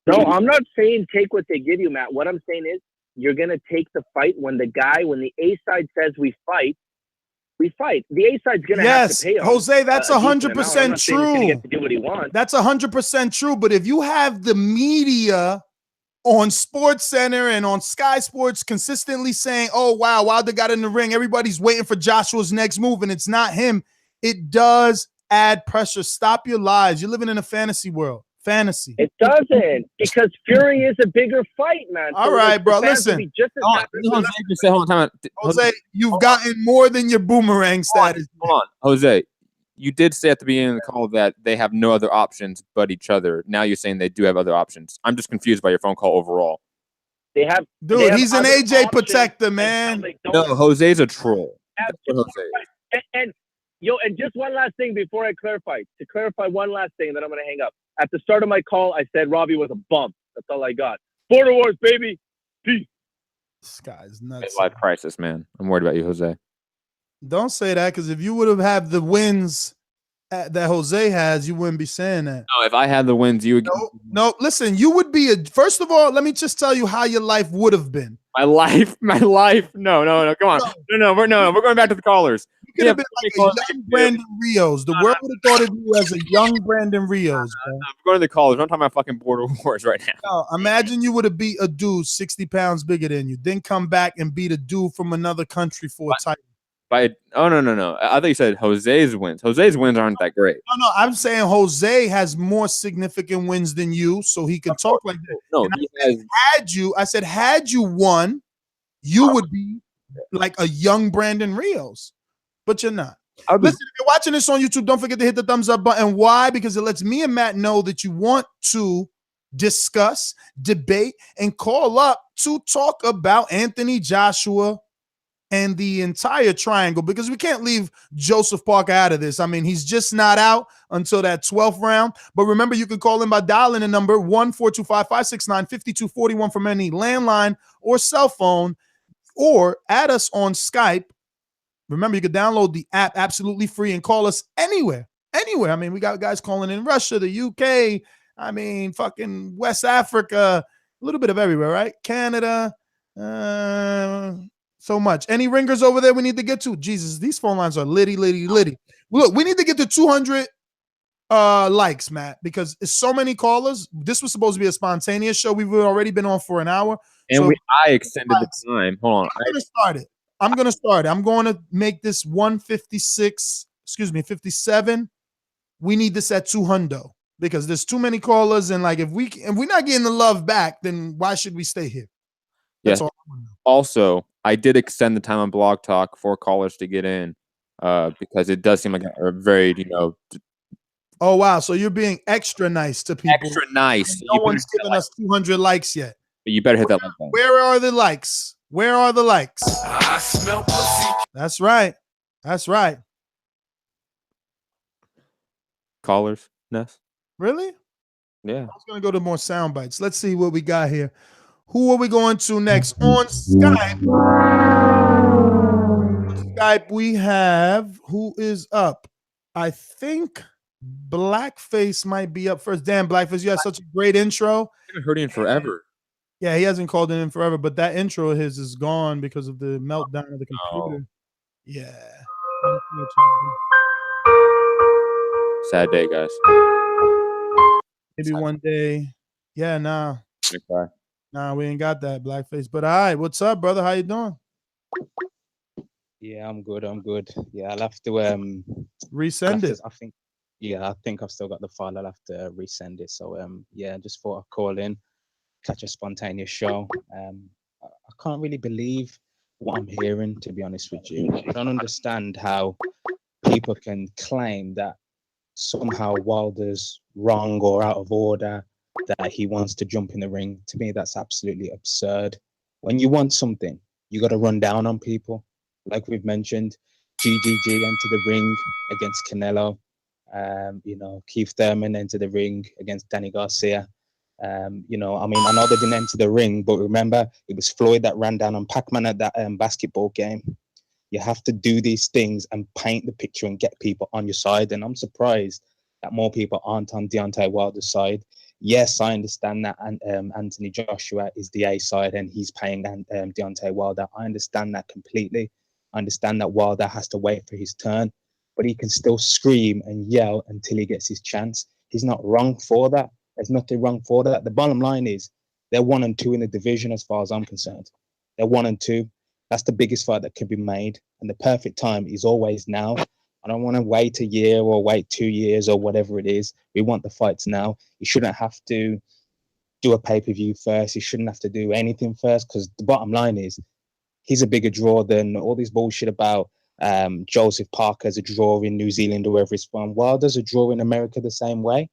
No, I'm not saying take what they give you, Matt. What I'm saying is you're gonna take the fight when the A side says we fight. We fight. The A side's gonna have to pay him. Jose, that's 100% true. To do what he wants. That's 100% true. But if you have the media on Sports Center and on Sky Sports consistently saying, "Oh wow, Wilder got in the ring. Everybody's waiting for Joshua's next move, and it's not him," it does add pressure. Stop your lies. You're living in a fantasy world. Fantasy. It doesn't, because Fury is a bigger fight, man. All right, bro. Listen, Jose, you've gotten more than your boomerang status. Hold on, Jose. You did say at the beginning of the call that they have no other options but each other. Now you're saying they do have other options. I'm just confused by your phone call overall. They have, dude. He's an AJ protector, man. No, Jose's a troll. And Yo, and just one last thing before I clarify. To clarify one last thing, then I'm going to hang up. At the start of my call, I said Robbie was a bum. That's all I got. Border Wars, baby. Peace. This guy's nuts. Midlife crisis, man. I'm worried about you, Jose. Don't say that, because if you would have had the wins that Jose has, you wouldn't be saying that. No, if I had the wins, you would. No, listen, you would be first of all, let me just tell you how your life would have been. My life. No, come on. No, we're going back to the callers. You could have been like a young Brandon Rios. The world would have thought of you as a young Brandon Rios. We're going to the callers. I'm talking about fucking Border Wars right now. No, imagine you would have beat a dude 60 pounds bigger than you, then come back and beat a dude from another country for a title. No. I thought you said Jose's wins. Jose's wins aren't that great. No, I'm saying Jose has more significant wins than you, so he can talk like that. No, I said, had you won, you would be like a young Brandon Rios, but you're not. Listen, if you're watching this on YouTube, don't forget to hit the thumbs up button. Why? Because it lets me and Matt know that you want to discuss, debate, and call up to talk about Anthony Joshua and the entire triangle, because we can't leave Joseph Parker out of this. I mean, he's just not out until that 12th round. But remember, you can call in by dialing the number 1-425-569-5241 from any landline or cell phone, or add us on Skype. Remember, you can download the app absolutely free and call us anywhere. I mean, we got guys calling in Russia, the UK, I mean, fucking West Africa, a little bit of everywhere, right? Canada, so much. Any ringers over there we need to get to? Jesus, these phone lines are litty. Look, we need to get to 200 likes, Matt, because it's so many callers. This was supposed to be a spontaneous show. We've already been on for an hour. And so I extended the time. Hold on. I'm going to start it. I'm going to make this 57. We need this at 200 because there's too many callers. And like, if we're not getting the love back, then why should we stay here? That's all I want to know. Also, I did extend the time on Blog Talk for callers to get in because it does seem like a very, Oh, wow. So you're being extra nice to people. Extra nice. No one's given us 200 likes yet. But you better hit that like button. Where are the likes? Where are the likes? I smell pussy. That's right. Callers, Ness? Really? Yeah. I was going to go to more sound bites. Let's see what we got here. Who are we going to next? On Skype, we have, who is up? I think Blackface might be up first. Damn, Blackface, you had such a great intro. I haven't heard him forever. Yeah, he hasn't called in forever, but that intro of his is gone because of the meltdown of the computer. Yeah. Sad day, guys. Maybe one day. Yeah, nah. Nah, we ain't got that, Blackface. But all right, what's up, brother? How you doing? Yeah, I'm good. Yeah, I'll have to resend it. I think I've still got the file. I'll have to resend it. So yeah, just thought I'd call in, catch a spontaneous show. I can't really believe what I'm hearing, to be honest with you. I don't understand how people can claim that somehow Wilder's wrong or out of order, that he wants to jump in the ring. To me, that's absolutely absurd. When you want something, you got to run down on people. Like we've mentioned, GGG entered the ring against Canelo. Keith Thurman entered the ring against Danny Garcia. I know they didn't enter the ring, but remember, it was Floyd that ran down on Pac-Man at that basketball game. You have to do these things and paint the picture and get people on your side. And I'm surprised that more people aren't on Deontay Wilder's side. Yes, I understand that Anthony Joshua is the A side and he's paying Deontay Wilder. I understand that completely. I understand that Wilder has to wait for his turn, but he can still scream and yell until he gets his chance. He's not wrong for that. There's nothing wrong for that. The bottom line is they're 1-2 in the division as far as I'm concerned. They're 1-2. That's the biggest fight that could be made. And the perfect time is always now. I don't want to wait a year or wait 2 years or whatever it is. We want the fights now. You shouldn't have to do a pay-per-view first. You shouldn't have to do anything first, because the bottom line is he's a bigger draw than all this bullshit about Joseph Parker as a draw in New Zealand or wherever it's from. Wilder's a draw in America the same way.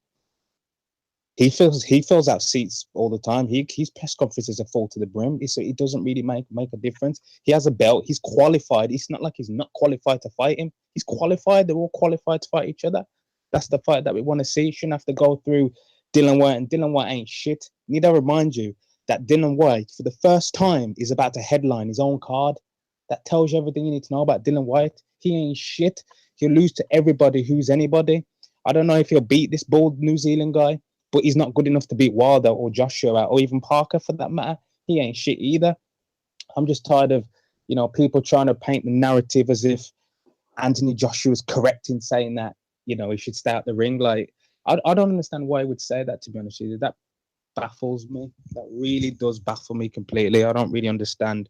He fills out seats all the time. His press conferences are full to the brim. It doesn't really make a difference. He has a belt. He's qualified. It's not like he's not qualified to fight him. He's qualified. They're all qualified to fight each other. That's the fight that we want to see. You shouldn't have to go through Dillian Whyte, and Dillian Whyte ain't shit. Need to remind you that Dillian Whyte, for the first time, is about to headline his own card. That tells you everything you need to know about Dillian Whyte. He ain't shit. He'll lose to everybody who's anybody. I don't know if he'll beat this bald New Zealand guy, but he's not good enough to beat Wilder or Joshua or even Parker for that matter. He ain't shit either. I'm just tired of, people trying to paint the narrative as if Anthony Joshua is correct in saying that, he should stay out the ring. Like, I don't understand why he would say that, to be honest with you. That baffles me. That really does baffle me completely. I don't really understand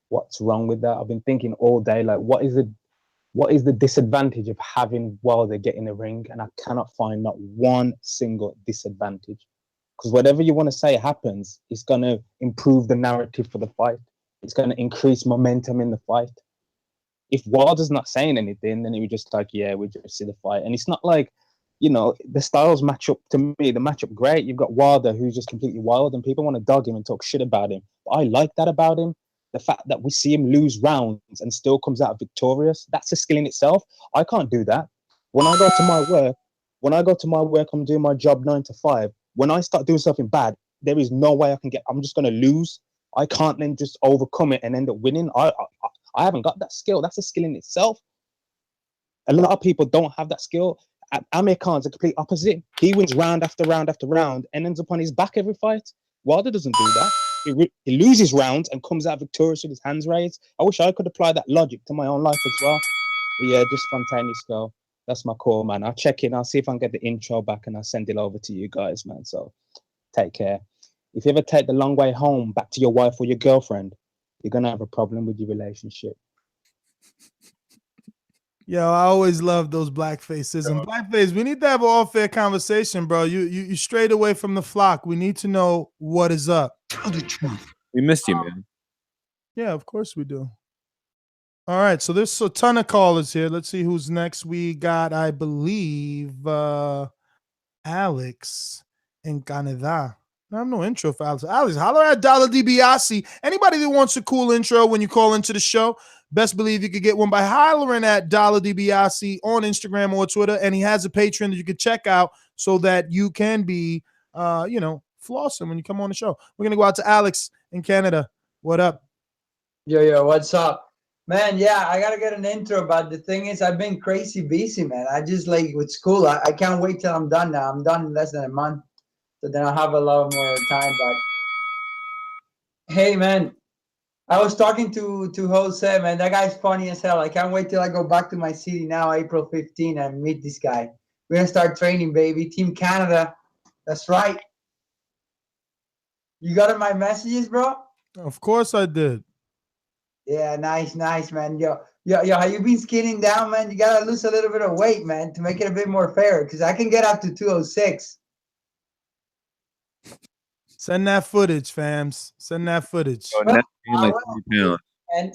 what's wrong with that. I've been thinking all day, like, what is the disadvantage of having Wilder get in the ring? And I cannot find not one single disadvantage. Because whatever you want to say happens, it's going to improve the narrative for the fight. It's going to increase momentum in the fight. If Wilder's not saying anything, then it was just like, yeah, we just see the fight. And it's not like, the styles match up to me. The matchup great. You've got Wilder, who's just completely wild, and people want to dog him and talk shit about him. But I like that about him. The fact that we see him lose rounds and still comes out victorious, that's a skill in itself. I can't do that. When I go to my work, I'm doing my job 9 to 5. When I start doing something bad, there is no way I'm just going to lose. I can't then just overcome it and end up winning. I haven't got that skill. That's a skill in itself. A lot of people don't have that skill. Amir Khan's the complete opposite. He wins round after round after round and ends up on his back every fight. Wilder doesn't do that. He loses rounds and comes out victorious with his hands raised. I wish I could apply that logic to my own life as well. But yeah, just spontaneous go. That's my call, man. I'll check in. I'll see if I can get the intro back and I'll send it over to you guys, man. So take care. If you ever take the long way home back to your wife or your girlfriend, you're going to have a problem with your relationship. Yo, I always love those blackfaces. And blackface, we need to have an all-fair conversation, bro. You strayed away from the flock. We need to know what is up. Tell the truth. We missed you, man. Yeah, of course we do. All right, so there's a ton of callers here. Let's see who's next. We got, I believe, Alex in Canada. I have no intro for Alex. Alex, holler at Dollar DiBiase. Anybody that wants a cool intro when you call into the show, best believe you could get one by hollering at Dollar DiBiase on Instagram or Twitter. And he has a Patreon that you can check out so that you can be, flossing when you come on the show. We're going to go out to Alex in Canada. What up? Yo, what's up? Man, yeah, I got to get an intro, but the thing is, I've been crazy busy, man. I just, with school, I can't wait till I'm done now. I'm done in less than a month. So then I'll have a lot more time. But hey, man, I was talking to Jose, man. That guy's funny as hell. I can't wait till I go back to my city now, April 15, and meet this guy. We're going to start training, baby. Team Canada. That's right. You got my messages, bro? Of course I did. Yeah, nice, man. Yo, how you been skinning down, man? You got to lose a little bit of weight, man, to make it a bit more fair, because I can get up to 206. Send that footage, fams. Send that footage. Like 3 pounds. And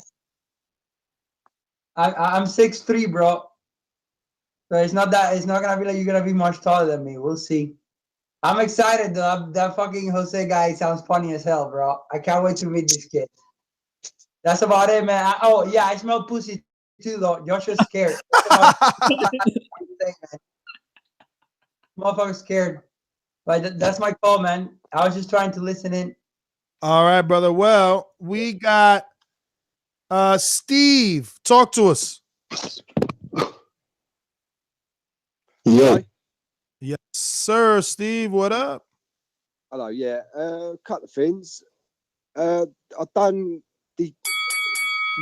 I'm 6'3", bro. So it's not gonna be like you're gonna be much taller than me. We'll see. I'm excited though. That fucking Jose guy sounds funny as hell, bro. I can't wait to meet this kid. That's about it, man. I smell pussy too, though. Joshua's scared. Motherfucker's scared. But that's my call, man. I was just trying to listen in. All right, brother. Well, we got Steve. Talk to us. Yeah. Yes, sir. Steve, what up? Hello, yeah. Couple of things. I've done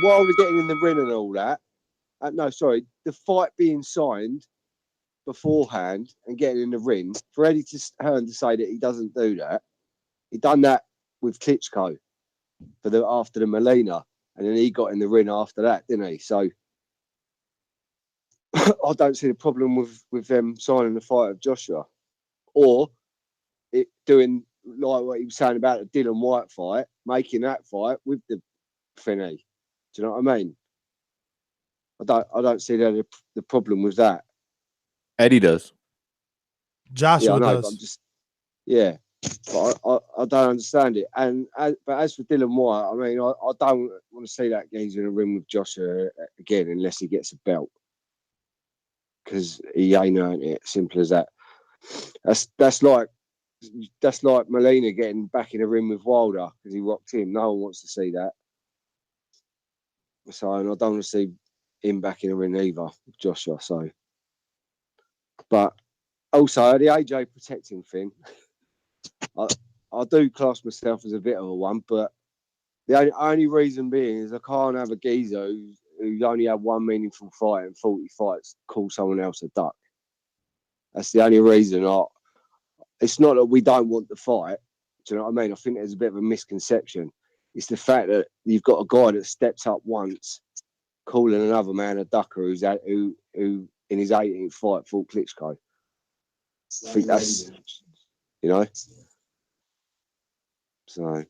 while we're getting in the ring and all that. The fight being signed beforehand and getting in the ring. For Eddie Hearn to say that he doesn't do that. He done that with Klitschko after the Molina, and then he got in the ring after that, didn't he? So I don't see the problem with them signing the fight of Joshua, or it doing like what he was saying about the Dillian Whyte fight, making that fight with the thingy. Do you know what I mean? I don't see the problem with that. Eddie does. Joshua I know, does. but I'm just Yeah, but I don't understand it. But as for Dylan White, I mean, I don't want to see that geezer in a ring with Joshua again unless he gets a belt, because he ain't earned it. Simple as that. That's like Molina getting back in a ring with Wilder because he rocked him. No one wants to see that. So, and I don't want to see him back in a ring either with Joshua. So, but also the AJ protecting thing. I do class myself as a bit of a one, but the only reason being is I can't have a geezer who's only had one meaningful fight and 40 fights call someone else a duck. That's the only reason. It's not that we don't want the fight. Do you know what I mean? I think there's a bit of a misconception. It's the fact that you've got a guy that steps up once, calling another man a ducker who in his 18th fight fought Klitschko. I think that's, you know. So,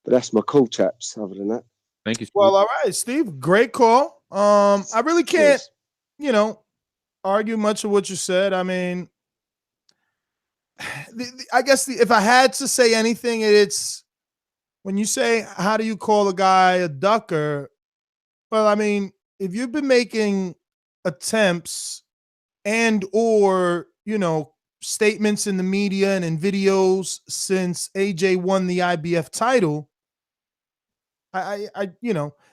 but that's my call, chaps. Other than that, thank you, Steve. Well, all right, Steve. Great call. I really can't, argue much of what you said. I mean, I guess if I had to say anything, it's when you say, how do you call a guy a ducker? Well, I mean, if you've been making attempts and or, statements in the media and in videos since AJ won the IBF title,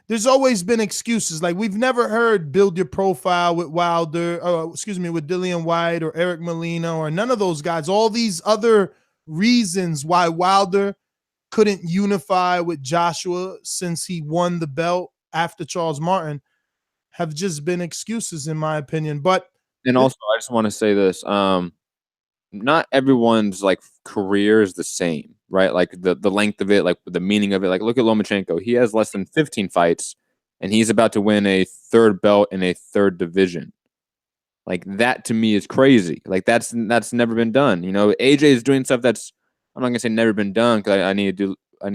there's always been excuses. Like, we've never heard build your profile with with Dillian White or Eric Molina or none of those guys. All these other reasons why Wilder couldn't unify with Joshua since he won the belt after Charles Martin have just been excuses, in my opinion. And also, I just want to say this. Not everyone's career is the same, right? Like the length of it, like the meaning of it. Like, look at Lomachenko. He has less than 15 fights, and he's about to win a third belt in a third division. Like, that to me is crazy. Like, that's never been done. AJ is doing stuff that's, I'm not gonna say never been done, because I need to do a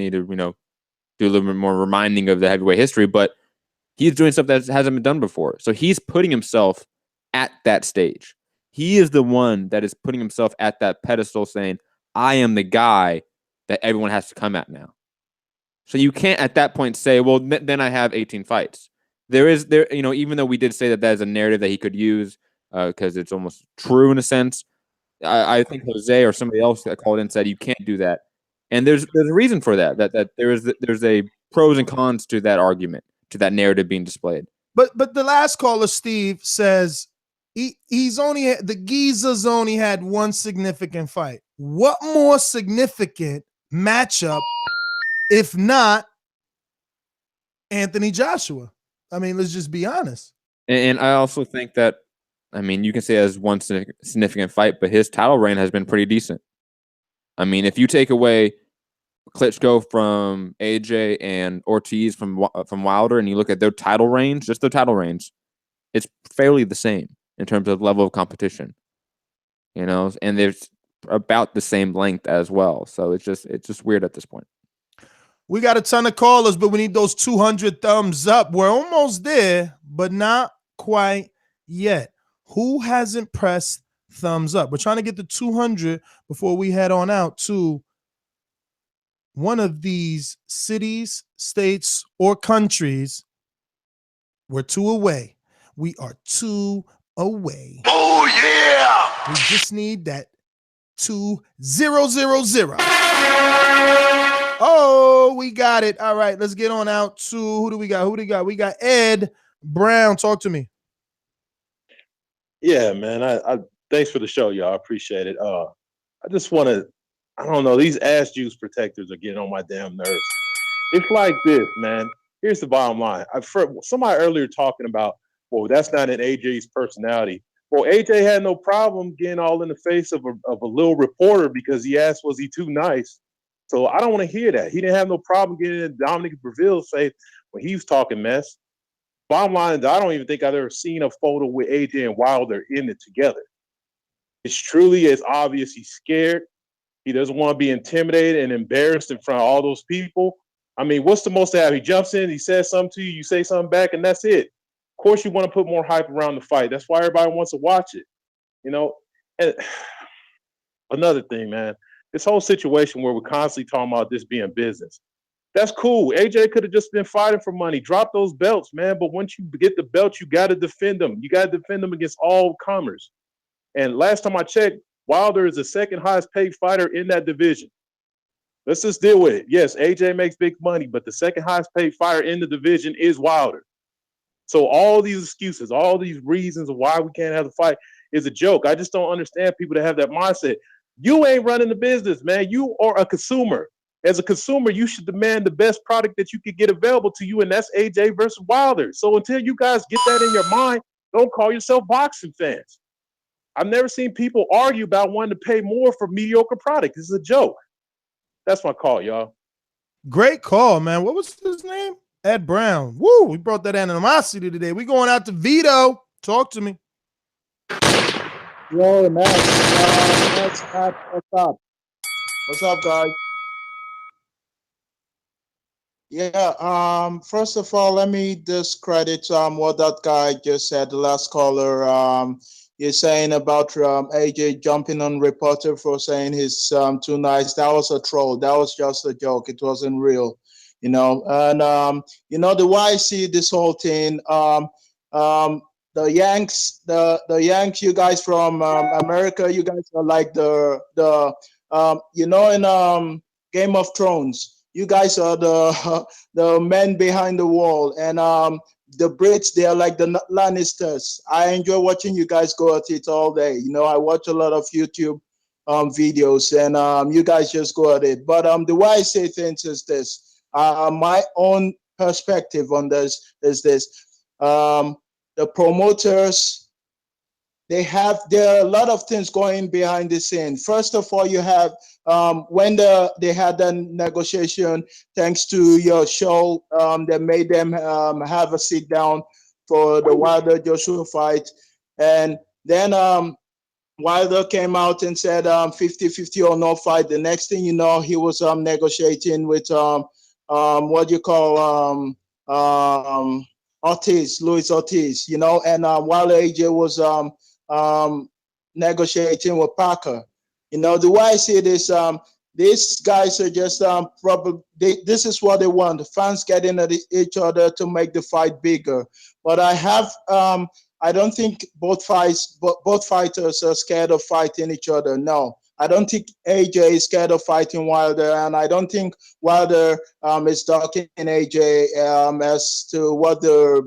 little bit more reminding of the heavyweight history, but he's doing stuff that hasn't been done before. So he's putting himself at that stage. He is the one that is putting himself at that pedestal saying, I am the guy that everyone has to come at now. So you can't at that point say, well, then I have 18 fights. Even though we did say that is a narrative that he could use because it's almost true in a sense. I think Jose or somebody else that called in and said you can't do that. And there's a reason for that there's a pros and cons to that argument, to that narrative being displayed. But the last caller, Steve, says the geezer's only had one significant fight. What more significant matchup, if not Anthony Joshua? I mean, let's just be honest. And I also think that, I mean, you can say as one significant fight, but his title reign has been pretty decent. I mean, if you take away Klitschko from AJ and Ortiz from Wilder, and you look at their title range, just their title range, it's fairly the same in terms of level of competition, and there's about the same length as well. So it's just weird at this point. We got a ton of callers, but we need those 200 thumbs up. We're almost there, but not quite yet. Who hasn't pressed thumbs up? We're trying to get to 200 before we head on out to one of these cities, states, or countries. We're 2 away. We are 2 away. Oh, yeah! We just need that 2000. Oh, we got it. All right, let's get on out to who do we got? We got Ed Brown. Talk to me. Yeah, man. I thanks for the show, y'all. I appreciate it. I just want to, I don't know, these ass juice protectors are getting on my damn nerves. It's like this, man. Here's the bottom line. I've heard somebody earlier talking about, well, that's not in AJ's personality. Well, AJ had no problem getting all in the face of a little reporter because he asked, was he too nice? So I don't want to hear that. He didn't have no problem getting in Dominic Breville's face when he was talking mess. Bottom line is, I don't even think I've ever seen a photo with AJ and Wilder in it together. It's truly as obvious he's scared. He doesn't want to be intimidated and embarrassed in front of all those people. I mean, what's the most to have? He jumps in, he says something to you, you say something back, and that's it. Of course, you want to put more hype around the fight. That's why everybody wants to watch it. And another thing, man. This whole situation where we're constantly talking about this being business. That's cool. AJ could have just been fighting for money. Drop those belts, man. But once you get the belts, you got to defend them. You got to defend them against all comers. And last time I checked, Wilder is the second highest paid fighter in that division. Let's just deal with it. Yes, AJ makes big money, but the second highest paid fighter in the division is Wilder. So all these excuses, all these reasons of why we can't have the fight is a joke. I just don't understand people that have that mindset. You ain't running the business, man. You are a consumer. As a consumer, you should demand the best product that you could get available to you, and that's AJ versus Wilder. So until you guys get that in your mind, don't call yourself boxing fans. I've never seen people argue about wanting to pay more for mediocre product. This is a joke. That's my call, y'all. Great call, man. What was his name? Ed Brown. Woo, we brought that animosity today. We going out to Vito. Talk to me. Yo, man. What's up? What's up, guys? Yeah, first of all, let me discredit what that guy just said, the last caller. You're saying about AJ jumping on reporter for saying he's too nice. That was a troll. That was just a joke. It wasn't real, you know. And the way I see this whole thing, the Yanks, you guys from America, you guys are like in Game of Thrones. You guys are the men behind the wall, and the Brits, they are like the Lannisters. I enjoy watching you guys go at it all day. You know, I watch a lot of YouTube videos, and you guys just go at it. But the way I say things is this. My own perspective on this is this. The promoters, there are a lot of things going behind the scene. First of all, you have when they had a negotiation, thanks to your show, that made them have a sit down for the Wilder Joshua fight. And then Wilder came out and said 50-50 or no fight. The next thing you know, he was negotiating with Luis Ortiz, you know, and while AJ was negotiating with Parker. You know, the way I see it is these guys are just probably, this is what they want. The fans getting at each other to make the fight bigger. But I don't think both fighters are scared of fighting each other. No, I don't think AJ is scared of fighting Wilder, and I don't think Wilder is talking AJ as to what the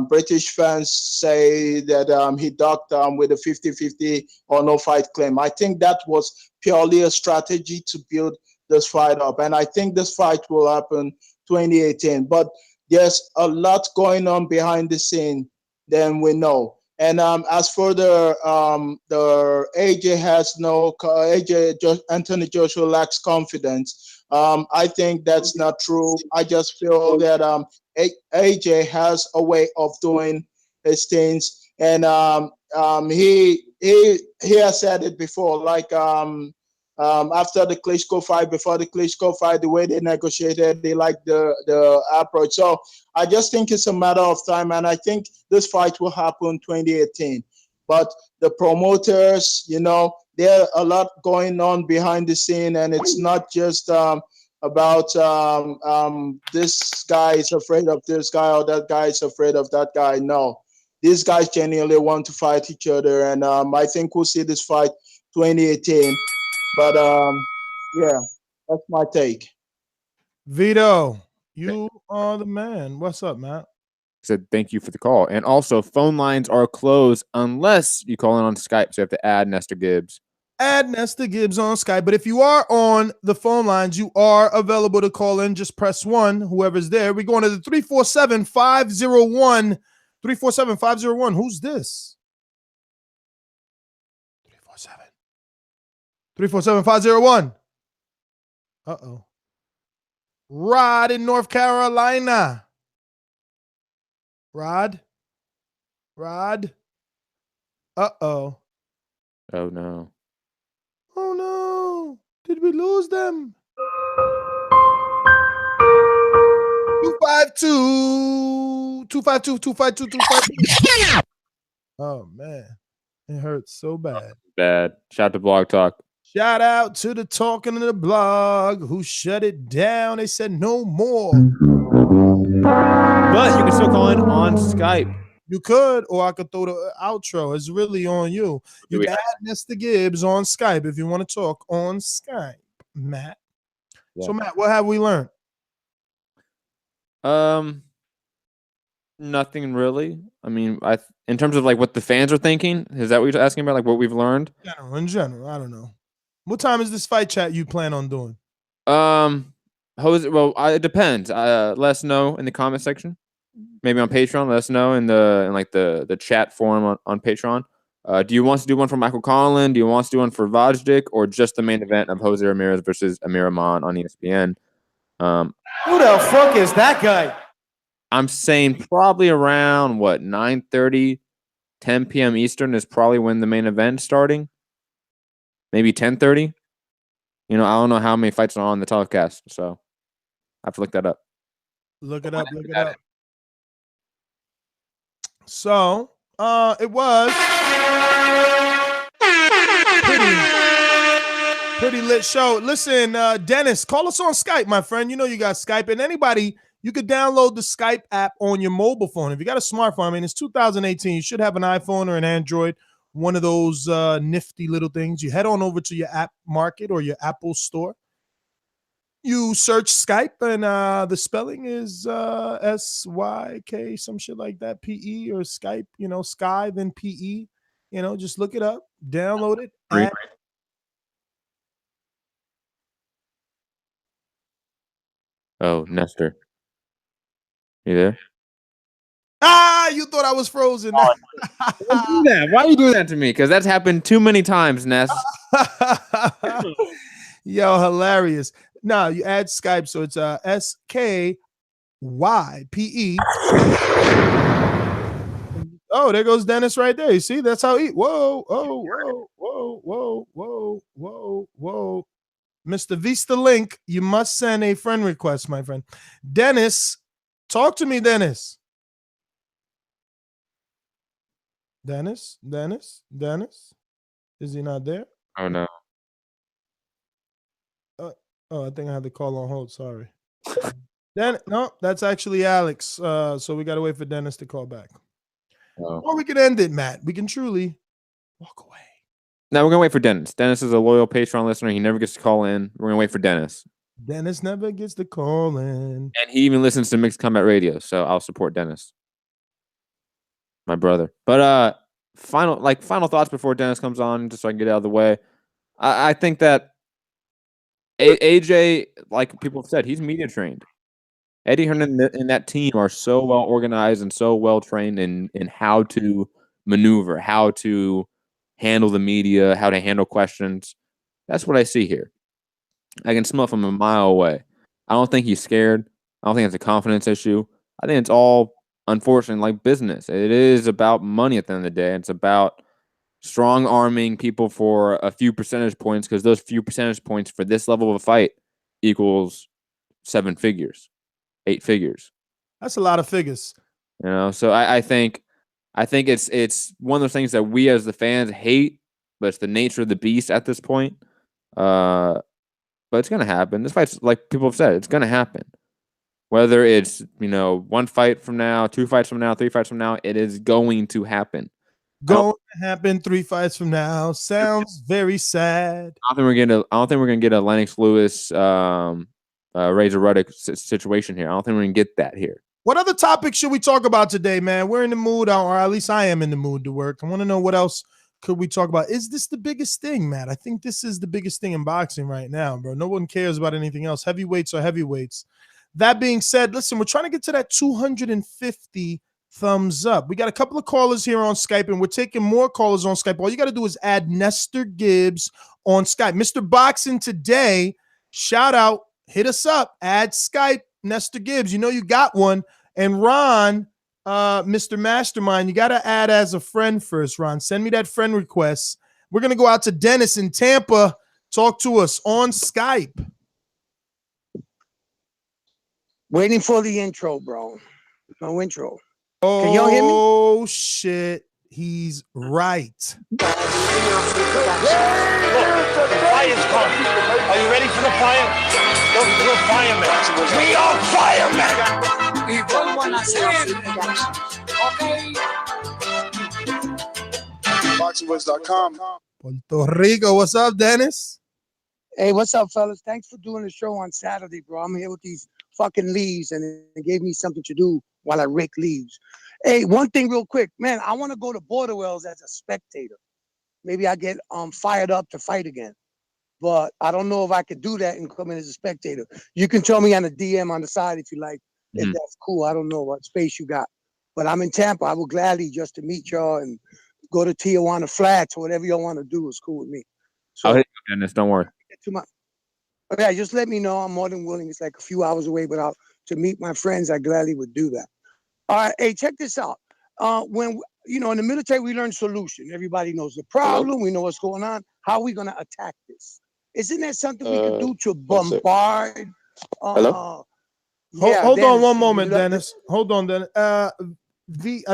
British fans say that he ducked with a 50-50 or no fight claim. I think that was purely a strategy to build this fight up, and I think this fight will happen 2018. But there's a lot going on behind the scene than we know. And as for the Anthony Joshua lacks confidence. I think that's not true. I just feel that AJ has a way of doing his things, and he has said it before. Like after the Klitschko fight, before the Klitschko fight, the way they negotiated, they liked the approach. So I just think it's a matter of time, and I think this fight will happen 2018. But the promoters, you know, there are a lot going on behind the scene, and it's not just about this guy is afraid of this guy or that guy is afraid of that guy. No, these guys genuinely want to fight each other, and I think we'll see this fight 2018. But yeah, that's my take. Vito, you are the man. What's up, Matt? Said thank you for the call. And also, phone lines are closed unless you call in on Skype. So you have to add Nestor Gibbs. Add Nestor Gibbs on Skype. But if you are on the phone lines, you are available to call in. Just press 1, whoever's there. We're going to the 347-501. 347-501. Who's this? 347-501. Uh-oh. Rod in North Carolina. Rod. Uh-oh. Oh, no. Oh, no. Did we lose them? 252. Oh, man. It hurts so bad. Bad. Shout out to Blog Talk. Shout out to the Talking to the Blog who shut it down. They said no more. But you can still call in on Skype. You could, or I could throw the outro. It's really on you. You can add Nestor Gibbs on Skype if you want to talk on Skype, Matt. Yeah. So, Matt, what have we learned? Nothing really. I mean, in terms of like what the fans are thinking, is that what you're asking about? Like what we've learned? In general, I don't know. What time is this fight chat you plan on doing? It depends. Let us know in the comment section. Maybe on Patreon. Let us know in the chat forum on Patreon. Do you want to do one for Michael Conlan? Do you want to do one for Vajdik, or just the main event of Jose Ramirez versus Amir Rahman on ESPN? Who the fuck is that guy? I'm saying probably around 9:30, 10 p.m. Eastern is probably when the main event is starting. Maybe 10:30. I don't know how many fights are on the telecast, so I have to look that up. Look it up. So, it was pretty lit show. Listen, Dennis, call us on Skype, my friend. You know you got Skype, and anybody, you could download the Skype app on your mobile phone. If you got a smartphone, I mean, it's 2018. You should have an iPhone or an Android, one of those nifty little things. You head on over to your app market or your Apple store. You search Skype, and the spelling is SYK, some shit like that, PE, or Skype, Sky, then PE. Just look it up, download it. Oh, Nestor. You there? You thought I was frozen. Don't do that. Why are you doing that to me? Because that's happened too many times, Ness. Yo, hilarious. No, you add Skype, so it's SKYPE. Oh, there goes Dennis right there. You see, that's how he. Whoa. Mr. Vista Link, you must send a friend request, my friend. Dennis, talk to me, Dennis. Dennis? Is he not there? Oh, no. I think I had the call on hold. Sorry. No, that's actually Alex. So we got to wait for Dennis to call back. Oh. Or we can end it, Matt. We can truly walk away. Now we're going to wait for Dennis. Dennis is a loyal Patreon listener. He never gets to call in. We're going to wait for Dennis. Dennis never gets to call in. And he even listens to Mixed Combat Radio, so I'll support Dennis. My brother. But final thoughts before Dennis comes on, just so I can get it out of the way. I think that AJ, like people have said, he's media trained. Eddie Hernan and that team are so well organized and so well trained in how to maneuver, how to handle the media, how to handle questions. That's what I see here. I can smell from a mile away. I don't think he's scared. I don't think it's a confidence issue. I think it's all, unfortunately, like business. It is about money at the end of the day. It's about strong arming people for a few percentage points, because those few percentage points for this level of a fight equals 7 figures, 8 figures. That's a lot of figures. So I think it's one of those things that we as the fans hate, but it's the nature of the beast at this point. But it's gonna happen. This fight's, like people have said, it's gonna happen. Whether it's 1 fight from now, 2 fights from now, 3 fights from now, it is going to happen. Going to happen 3 fights from now. Sounds very sad. I don't think we're gonna get a Lennox Lewis, Razor Ruddock situation here. I don't think we're gonna get that here. What other topics should we talk about today, man? We're in the mood, or at least I am in the mood to work. I want to know what else could we talk about. Is this the biggest thing, Matt? I think this is the biggest thing in boxing right now, bro. No one cares about anything else. Heavyweights are heavyweights. That being said, listen, we're trying to get to that 250 thumbs up. We got a couple of callers here on Skype, and we're taking more callers on Skype. All you got to do is add Nestor Gibbs on Skype. Mr. Boxing Today, shout out, hit us up, add Skype, Nestor Gibbs. You know you got one. And Ron, Mr. Mastermind, you got to add as a friend first, Ron. Send me that friend request. We're going to go out to Dennis in Tampa. Talk to us on Skype. Waiting for the intro, bro. No intro. Oh, can y'all hear me? Oh, shit. He's right. Look, the fire's coming. Are you ready for the fire? We're firemen. We are firemen. Y vuelvo a nacer. Okay. ThaBoxingvoice.com. Puerto Rico, what's up, Dennis? Hey, what's up, fellas? Thanks for doing the show on Saturday, bro. I'm here with these fucking leaves, and it gave me something to do while I rake leaves. Hey, one thing real quick, man. I want to go to Border Wells as a spectator. Maybe I get fired up to fight again, but I don't know if I could do that and come in as a spectator. You can tell me on the DM on the side if you like. If that's cool. I don't know what space you got, but I'm in Tampa. I would gladly just to meet y'all and go to Tijuana Flats or whatever y'all want to do is cool with me. So I'll hit you, Dennis. Don't worry. Okay, just let me know. I'm more than willing. It's like a few hours away, but to meet my friends, I gladly would do that. All right, hey, check this out. When in the military, we learn solution. Everybody knows the problem. Hello? We know what's going on. How are we gonna attack this? Isn't that something we could do to bombard? Hello. Hold on one moment, Dennis. Hold on, Dennis. I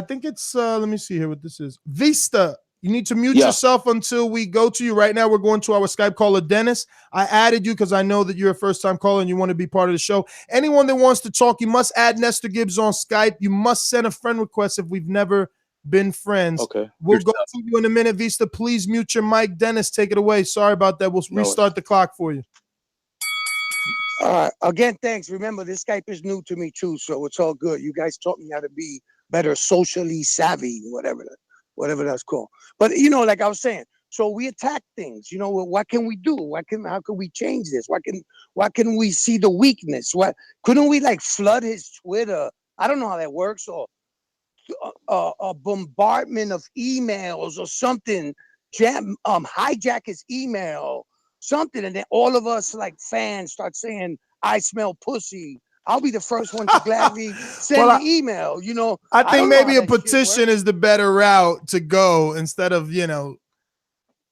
think it's. Let me see here what this is. Vista. You need to mute yourself until we go to you. Right now, we're going to our Skype caller, Dennis. I added you because I know that you're a first-time caller and you want to be part of the show. Anyone that wants to talk, you must add Nestor Gibbs on Skype. You must send a friend request if we've never been friends. Okay. We'll go to you in a minute, Vista. Please mute your mic. Dennis, take it away. Sorry about that. We'll restart the clock for you. All right. Again, thanks. Remember, this Skype is new to me, too, so it's all good. You guys taught me how to be better socially savvy, whatever that's called. But like I was saying, so we attack things. What can we do? How can we change this? What can we see the weakness? What couldn't we flood his Twitter? I don't know how that works, or a bombardment of emails or something. Hijack his email, something, and then all of us fans start saying, "I smell pussy." I'll be the first one to gladly send the email. I think maybe a petition is the better route to go instead of,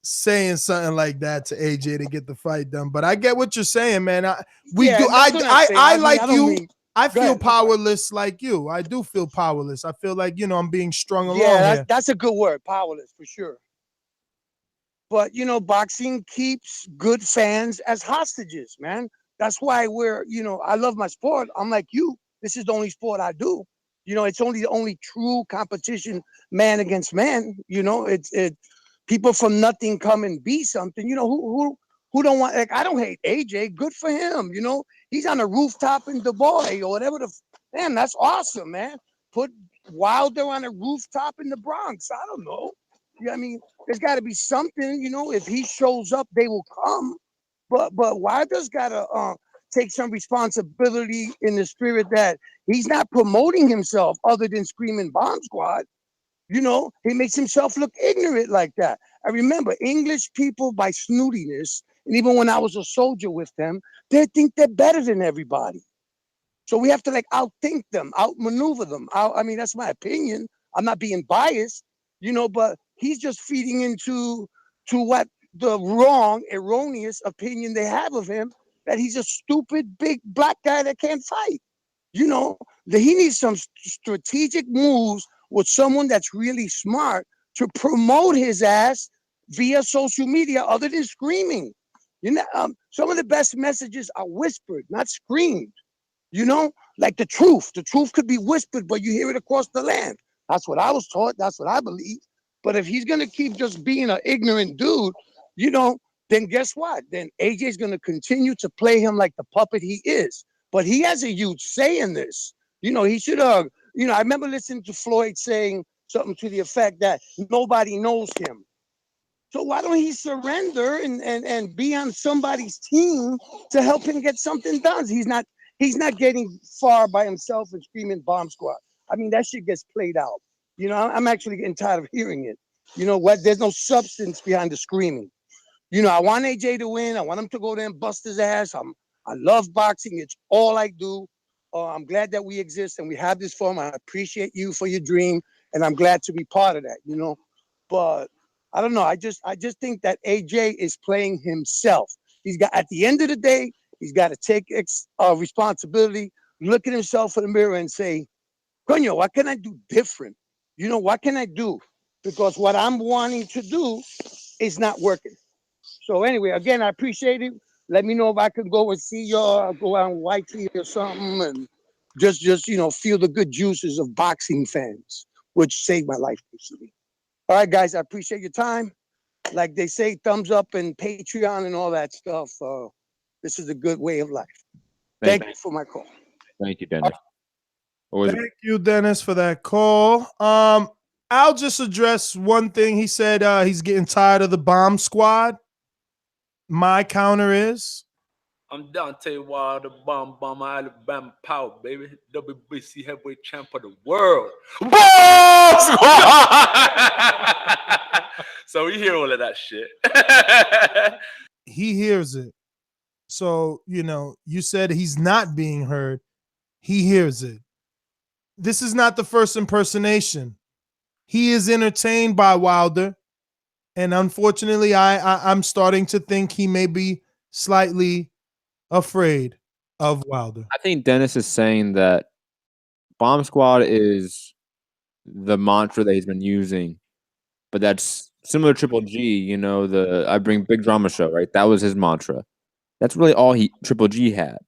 saying something like that to AJ to get the fight done. But I get what you're saying, man. I feel powerless like you. I do feel powerless. I feel like, I'm being strung along here. That's a good word, powerless, for sure. But, boxing keeps good fans as hostages, man. That's why I love my sport. I'm like you. This is the only sport I do. It's only the only true competition, man against man. It's people from nothing come and be something. Who don't want? I don't hate AJ. Good for him. He's on a rooftop in Dubai or whatever. Man, that's awesome, man. Put Wilder on a rooftop in the Bronx. I don't know. I mean, there's got to be something. If he shows up, they will come. But Wilder's got to take some responsibility in the spirit that he's not promoting himself other than screaming bomb squad. He makes himself look ignorant like that. I remember English people by snootiness, and even when I was a soldier with them, they think they're better than everybody. So we have to outthink them, outmaneuver them. I mean, that's my opinion. I'm not being biased, but he's just feeding into what the wrong, erroneous opinion they have of him, that he's a stupid, big black guy that can't fight. That he needs some strategic moves with someone that's really smart to promote his ass via social media other than screaming. Some of the best messages are whispered, not screamed. Like the truth. The truth could be whispered, but you hear it across the land. That's what I was taught. That's what I believe. But if he's going to keep just being an ignorant dude, then guess what? Then AJ's going to continue to play him like the puppet he is. But he has a huge say in this. He should have, I remember listening to Floyd saying something to the effect that nobody knows him. So why don't he surrender and be on somebody's team to help him get something done? He's not getting far by himself and screaming bomb squad. I mean, that shit gets played out. I'm actually getting tired of hearing it. There's no substance behind the screaming. I want AJ to win. I want him to go there and bust his ass. I love boxing. It's all I do. I'm glad that we exist and we have this forum. I appreciate you for your dream, and I'm glad to be part of that. But I don't know. I just think that AJ is playing himself. At the end of the day, he's got to take responsibility, look at himself in the mirror, and say, "Coño, what can I do different? What can I do? because what I'm wanting to do is not working. So anyway, again, I appreciate it. Let me know if I could go and see y'all, go out on White Tea or something, and just feel the good juices of boxing fans, which saved my life recently. All right, guys, I appreciate your time. Like they say, thumbs up and Patreon and all that stuff. This is a good way of life. Thank you for my call. Thank you, Dennis. Thank you, Dennis, for that call. I'll just address one thing. He said he's getting tired of the bomb squad. My counter is I'm Dante Wilder, bomb Alabama power, baby. WBC heavyweight champ of the world. So we hear all of that shit. he hears it. So, you said he's not being heard. He hears it. This is not the first impersonation. He is entertained by Wilder. And unfortunately, I'm starting to think he may be slightly afraid of Wilder. I think Dennis is saying that Bomb Squad is the mantra that he's been using, but that's similar to Triple G, the I bring big drama show, right? That was his mantra. That's really all Triple G had.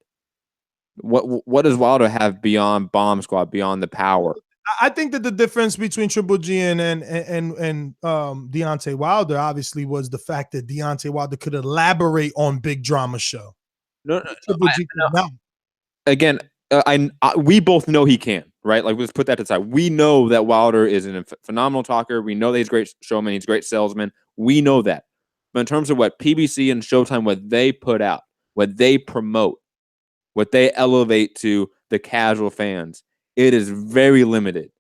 What does Wilder have beyond Bomb Squad, beyond the power? I think that the difference between Triple G and Deontay Wilder obviously was the fact that Deontay Wilder could elaborate on big drama show. No, Triple G could not. Again, we both know he can, right? Like, let's put that to the side. We know that Wilder is a phenomenal talker. We know that he's a great showman. He's a great salesman. We know that. But in terms of what PBC and Showtime, what they put out, what they promote, what they elevate to the casual fans, it is very limited.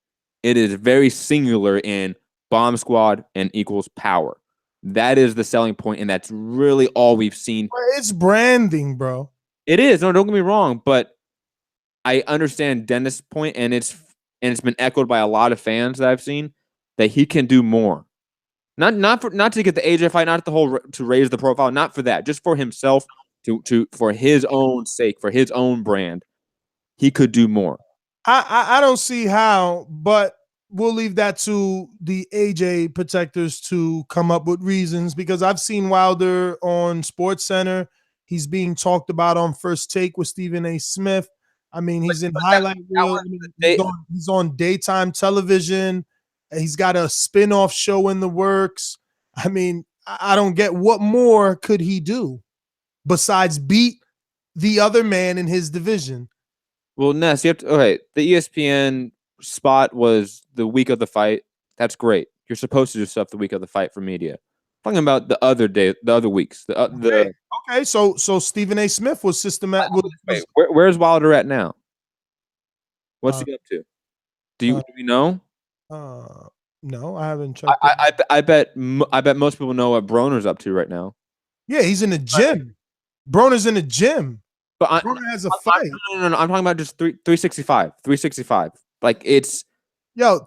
It is very singular in Bomb Squad and equals power. That is the selling point, and that's really all we've seen. It's branding, bro. It is. No, don't get me wrong, but I understand Dennis' point, and it's been echoed by a lot of fans that I've seen that he can do more. Not to get the AJ fight, not the whole to raise the profile, not for that, just for himself, for his own sake, for his own brand, he could do more. I don't see how, but we'll leave that to the AJ protectors to come up with reasons, because I've seen Wilder on SportsCenter. He's being talked about on First Take with Stephen A. Smith. I mean, he's in highlight reel. He's on daytime television. He's got a spin-off show in the works. I mean, I don't get what more could he do besides beat the other man in his division. Well, Ness, you have to. Okay, the ESPN spot was the week of the fight. That's great. You're supposed to do stuff the week of the fight for media. Talking about the other day, the other weeks. Okay, so Stephen A. Smith was systematic. Wait, where's Wilder at now? What's he up to? Do we know? No, I haven't checked. I bet most people know what Broner's up to right now. Yeah, he's in the gym. Broner's in the gym. But Broner has a fight. No. I'm talking about just 365. 365. Like, it's yo,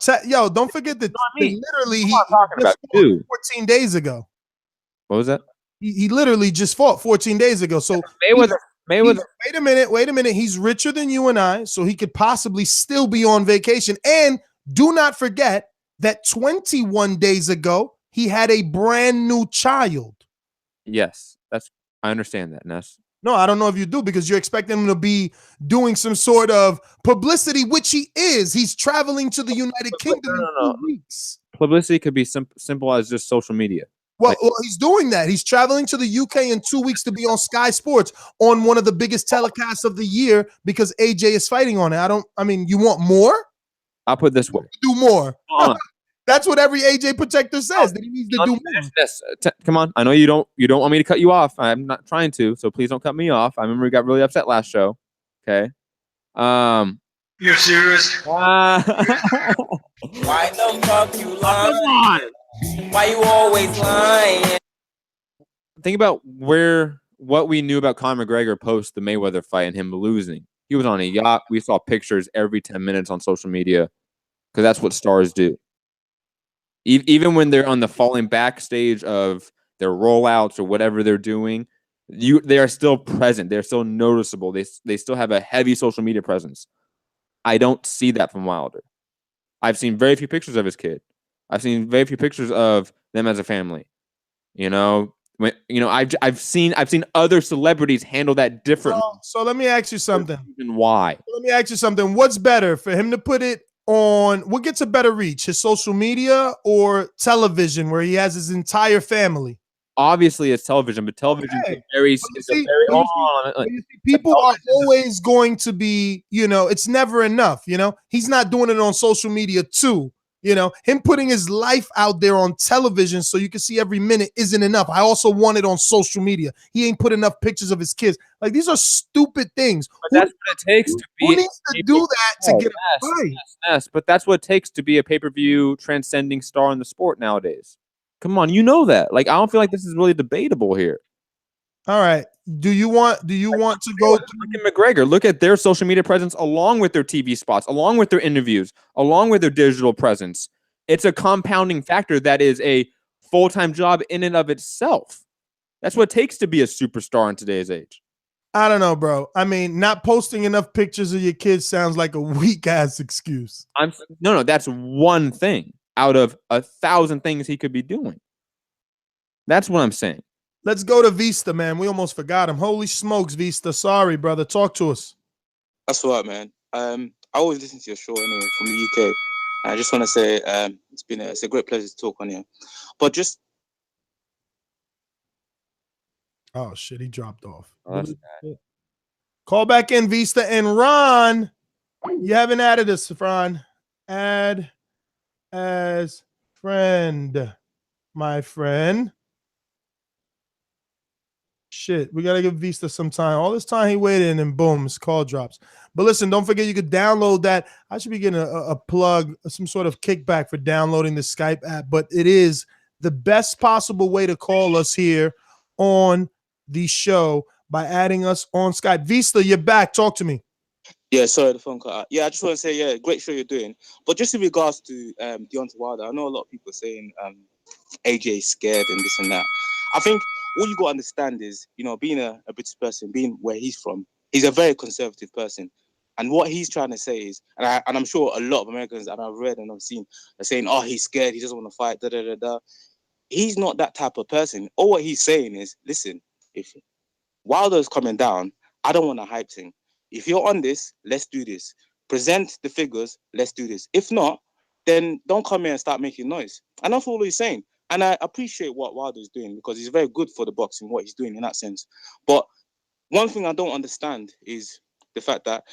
don't forget that literally he talking about 14 days ago. What was that? He literally just fought 14 days ago. So Mayweather. Wait a minute. He's richer than you and I, so he could possibly still be on vacation. And do not forget that 21 days ago, he had a brand new child. Yes, I understand that, Ness. No, I don't know if you do, because you're expecting him to be doing some sort of publicity, which he is. He's traveling to the United Kingdom in 2 weeks. Publicity could be simple as just social media. Well, he's doing that. He's traveling to the UK in 2 weeks to be on Sky Sports on one of the biggest telecasts of the year because AJ is fighting on it. I mean, you want more? I'll put it this way. Do more. That's what every AJ protector says, that he needs to do more. Come on. I know you don't want me to cut you off. I'm not trying to, so please don't cut me off. I remember you got really upset last show. Okay. You're serious? Why the fuck you lying? Why you always lying? Think about what we knew about Conor McGregor post the Mayweather fight and him losing. He was on a yacht. We saw pictures every 10 minutes on social media because that's what stars do. Even when they're on the falling back stage of their rollouts or whatever they're doing, they are still present. They're still noticeable. They still have a heavy social media presence. I don't see that from Wilder. I've seen very few pictures of his kid. I've seen very few pictures of them as a family. You know, I've seen other celebrities handle that differently. So let me ask you something. And why? Let me ask you something. What's better for him to put it on? What gets a better reach, his social media or television, where he has his entire family? Obviously, it's television, but television is People are always going to be, it's never enough. He's not doing it on social media too. Him putting his life out there on television so you can see every minute isn't enough. I also want it on social media. He ain't put enough pictures of his kids. Like, these are stupid things. But that's what it takes to be. Who needs to do that to get a fight? Yes, but that's what it takes to be a pay-per-view transcending star in the sport nowadays. Come on, you know that. Like, I don't feel like this is really debatable here. All right. Do you want to go? Look at McGregor. Look at their social media presence along with their TV spots, along with their interviews, along with their digital presence. It's a compounding factor that is a full-time job in and of itself. That's what it takes to be a superstar in today's age. I don't know, bro. I mean, not posting enough pictures of your kids sounds like a weak-ass excuse. No, that's one thing out of 1,000 things he could be doing. That's what I'm saying. Let's go to Vista, man. We almost forgot him. Holy smokes, Vista. Sorry, brother. Talk to us. That's all right, man. I always listen to your show anyway from the UK. And I just want to say it's a great pleasure to talk on here. But just... Oh, shit. He dropped off. Call back in, Vista. And Ron, you haven't added us, Ron. Add as friend, my friend. Shit, we gotta give Vista some time. All this time he waited, and then boom, his call drops. But listen, don't forget you could download that. I should be getting a plug, some sort of kickback for downloading the Skype app, but it is the best possible way to call us here on the show by adding us on Skype. Vista, you're back. Talk to me. Yeah, sorry, the phone cut out. Yeah, I just want to say, yeah, great show you're doing. But just in regards to Deontay Wilder, I know a lot of people are saying AJ is scared and this and that. I think what you got to understand is, being a British person, being where he's from, he's a very conservative person. And what he's trying to say is, and I'm sure a lot of Americans, and I've read and I've seen, are saying, oh, he's scared, he doesn't want to fight, da-da-da-da. He's not that type of person. All what he's saying is, listen, if Wilder's coming down, I don't want a hype thing. If you're on this, let's do this. Present the figures, let's do this. If not, then don't come here and start making noise. And that's all he's saying. And I appreciate what Wilder's doing because he's very good for the boxing, what he's doing in that sense. But one thing I don't understand is the fact that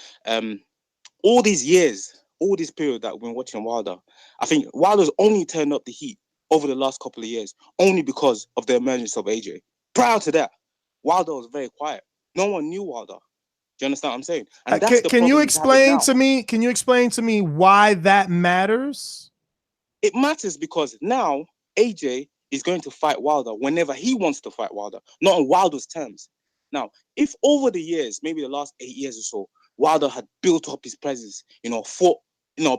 all these years, all this period that we've been watching Wilder, I think Wilder's only turned up the heat over the last couple of years, only because of the emergence of AJ. Prior to that, Wilder was very quiet. No one knew Wilder. Do you understand what I'm saying? And that's the can you problem explain to me? Can you explain to me why that matters? It matters because now AJ is going to fight Wilder whenever he wants to fight Wilder, not on Wilder's terms. Now, if over the years, maybe the last 8 years or so, Wilder had built up his presence, fought,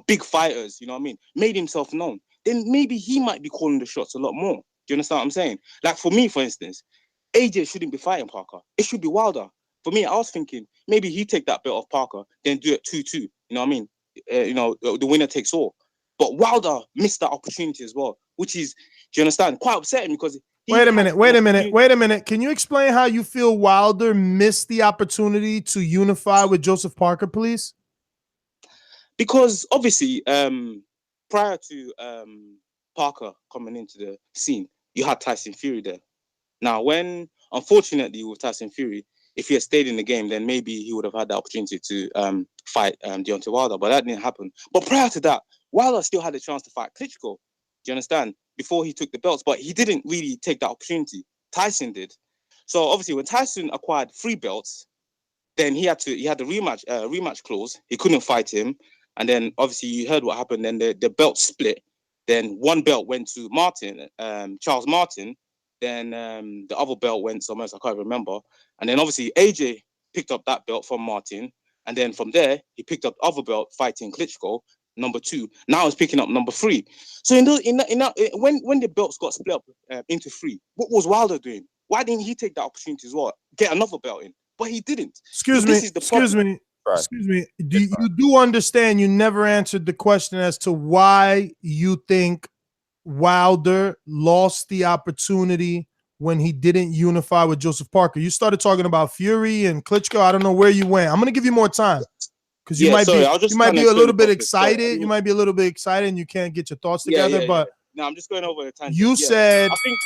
big fighters, you know what I mean, made himself known, then maybe he might be calling the shots a lot more. Do you understand what I'm saying? Like for me, for instance, AJ shouldn't be fighting Parker. It should be Wilder. For me, I was thinking maybe he take that belt off Parker, then do it 2-2. You know what I mean? The winner takes all. But Wilder missed that opportunity as well, which is, do you understand, quite upsetting because... Wait a minute. Can you explain how you feel Wilder missed the opportunity to unify with Joseph Parker, please? Because obviously, prior to Parker coming into the scene, you had Tyson Fury there. Now, unfortunately, with Tyson Fury, if he had stayed in the game, then maybe he would have had the opportunity to fight Deontay Wilder, but that didn't happen. But prior to that, Wilder still had a chance to fight Klitschko. Do you understand? Before he took the belts, but he didn't really take that opportunity. Tyson did. So obviously, when Tyson acquired 3 belts, then he had the rematch clause. He couldn't fight him, and then obviously you heard what happened. Then the belt split. Then one belt went to Charles Martin. Then the other belt went somewhere else, I can't remember. And then obviously AJ picked up that belt from Martin. And then from there, he picked up the other belt fighting Klitschko, number 2. Now he's picking up number 3. So when the belts got split up into 3, what was Wilder doing? Why didn't he take that opportunity as well? Get another belt in. But he didn't. Excuse me. You do understand you never answered the question as to why you think Wilder lost the opportunity when he didn't unify with Joseph Parker? You started talking about Fury and Klitschko. I don't know where you went. I'm going to give you more time because you might be a little bit excited. You might be a little bit excited and you can't get your thoughts together. But no, I'm just going over the tangent. you said I think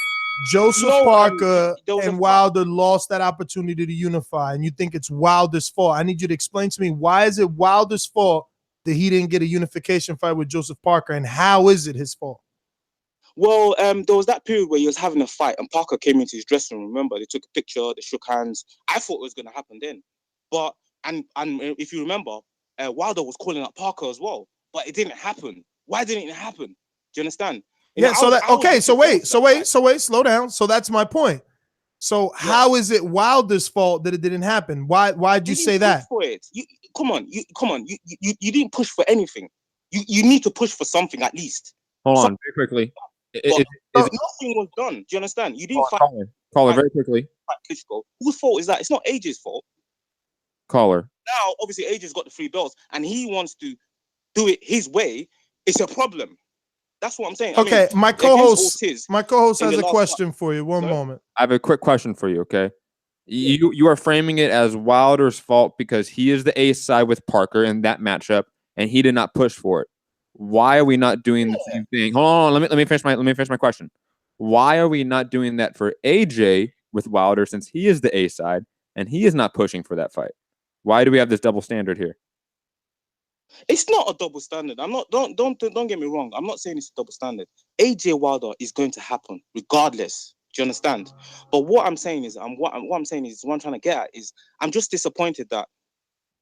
Joseph Parker and Wilder lost that opportunity to unify, and you think it's Wilder's fault. I need you to explain to me, why is it Wilder's fault that he didn't get a unification fight with Joseph Parker, and how is it his fault? Well, there was that period where he was having a fight and Parker came into his dressing room. Remember, they took a picture, they shook hands. I thought it was going to happen then. But, and if you remember, Wilder was calling out Parker as well, but it didn't happen. Why didn't it happen? Do you understand? Yeah, so wait, slow down. So that's my point. So how is it Wilder's fault that it didn't happen? Why'd you say that? For it. Come on. You didn't push for anything. You need to push for something at least. Hold on, very quickly. Nothing was done. Do you understand? You didn't fight. Caller, very quickly. Klitschko. Whose fault is that? It's not AJ's fault. Caller. Now, obviously, AJ's got the 3 belts, and he wants to do it his way. It's a problem. That's what I'm saying. Okay, my co-host has a question for you. One moment. I have a quick question for you. Okay, you are framing it as Wilder's fault because he is the ace side with Parker in that matchup, and he did not push for it. Why are we not doing the same thing? Hold on, let me finish my question. Why are we not doing that for AJ with Wilder since he is the A side and he is not pushing for that fight? Why do we have this double standard here? It's not a double standard. I'm not. Don't get me wrong. I'm not saying it's a double standard. AJ Wilder is going to happen regardless. Do you understand? But what I'm saying is, what I'm trying to get at is, I'm just disappointed that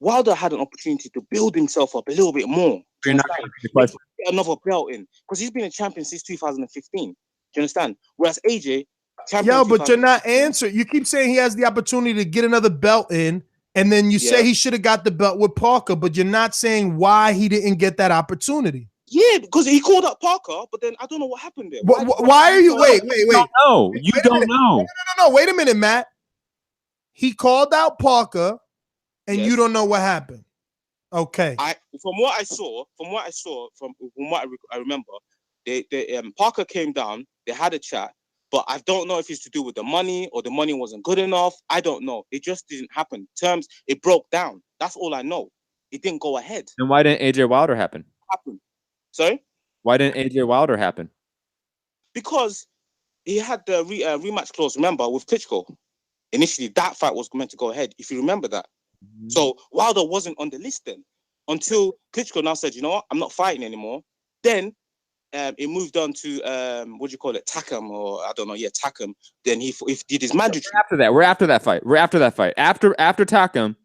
Wilder had an opportunity to build himself up a little bit more. You're not the question. Get another belt in, because he's been a champion since 2015. Do you understand? Whereas AJ, but you're not answering. You keep saying he has the opportunity to get another belt in, and then you say he should have got the belt with Parker, but you're not saying why he didn't get that opportunity. Yeah, because he called up Parker, but then I don't know what happened there. Why are you? Wait. No, you don't know. No. Wait a minute, Matt. He called out Parker, and you don't know what happened. Okay. From what I remember, Parker came down. They had a chat, but I don't know if it's to do with the money or the money wasn't good enough. I don't know. It just didn't happen. It broke down. That's all I know. It didn't go ahead. Then why didn't AJ Wilder happen? Sorry? Why didn't AJ Wilder happen? Because he had the rematch clause, remember, with Klitschko. Initially, that fight was meant to go ahead, if you remember that. Mm-hmm. So Wilder wasn't on the list then, until Klitschko now said, you know what, I'm not fighting anymore. Then it moved on to, Takam, or I don't know, Takam. Then he did his mandatory. We're after that fight. After Takam,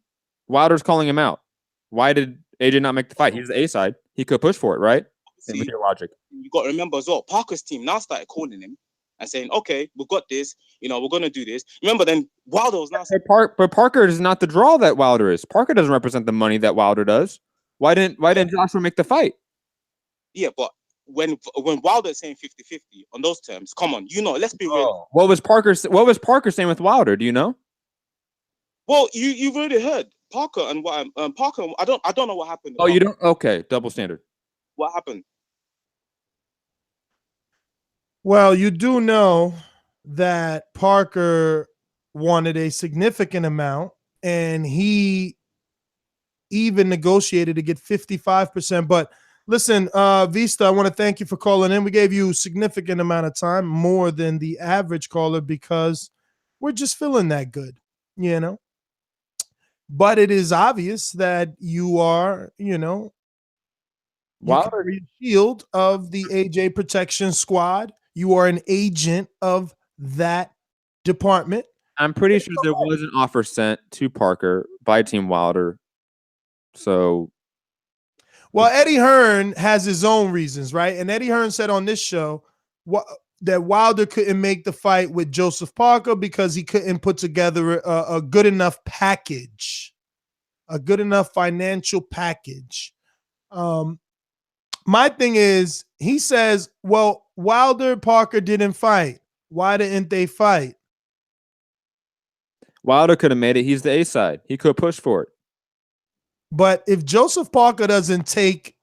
Wilder's calling him out. Why did AJ not make the fight? He's the A side. He could push for it, right? With your logic. You got to remember as well, Parker's team now started calling him and saying, okay, we've got this, we're going to do this. Remember, then Wilder was now saying, but Parker is not the draw that Wilder is. Parker doesn't represent the money that Wilder does. Why didn't Joshua make the fight? Yeah, but when Wilder is saying 50-50 on those terms, come on, let's be real. What was Parker saying with Wilder? Do you know? Well, you've already heard Parker and what Parker. I don't know what happened. Oh, you don't? Okay, double standard. What happened? Well, you do know that Parker wanted a significant amount, and he even negotiated to get 55%. But listen, Vista, I want to thank you for calling in. We gave you a significant amount of time, more than the average caller, because we're just feeling that good, But it is obvious that you are, Wilder, shield of the AJ protection squad. You are an agent of that department. I'm pretty sure there was an offer sent to Parker by Team Wilder. So, well, Eddie Hearn has his own reasons, right? And Eddie Hearn said on this show that Wilder couldn't make the fight with Joseph Parker because he couldn't put together a good enough package, a good enough financial package. My thing is, he says, well, Wilder, Parker didn't fight. Why didn't they fight? Wilder could have made it. He's the A side. He could push for it. But if Joseph Parker doesn't take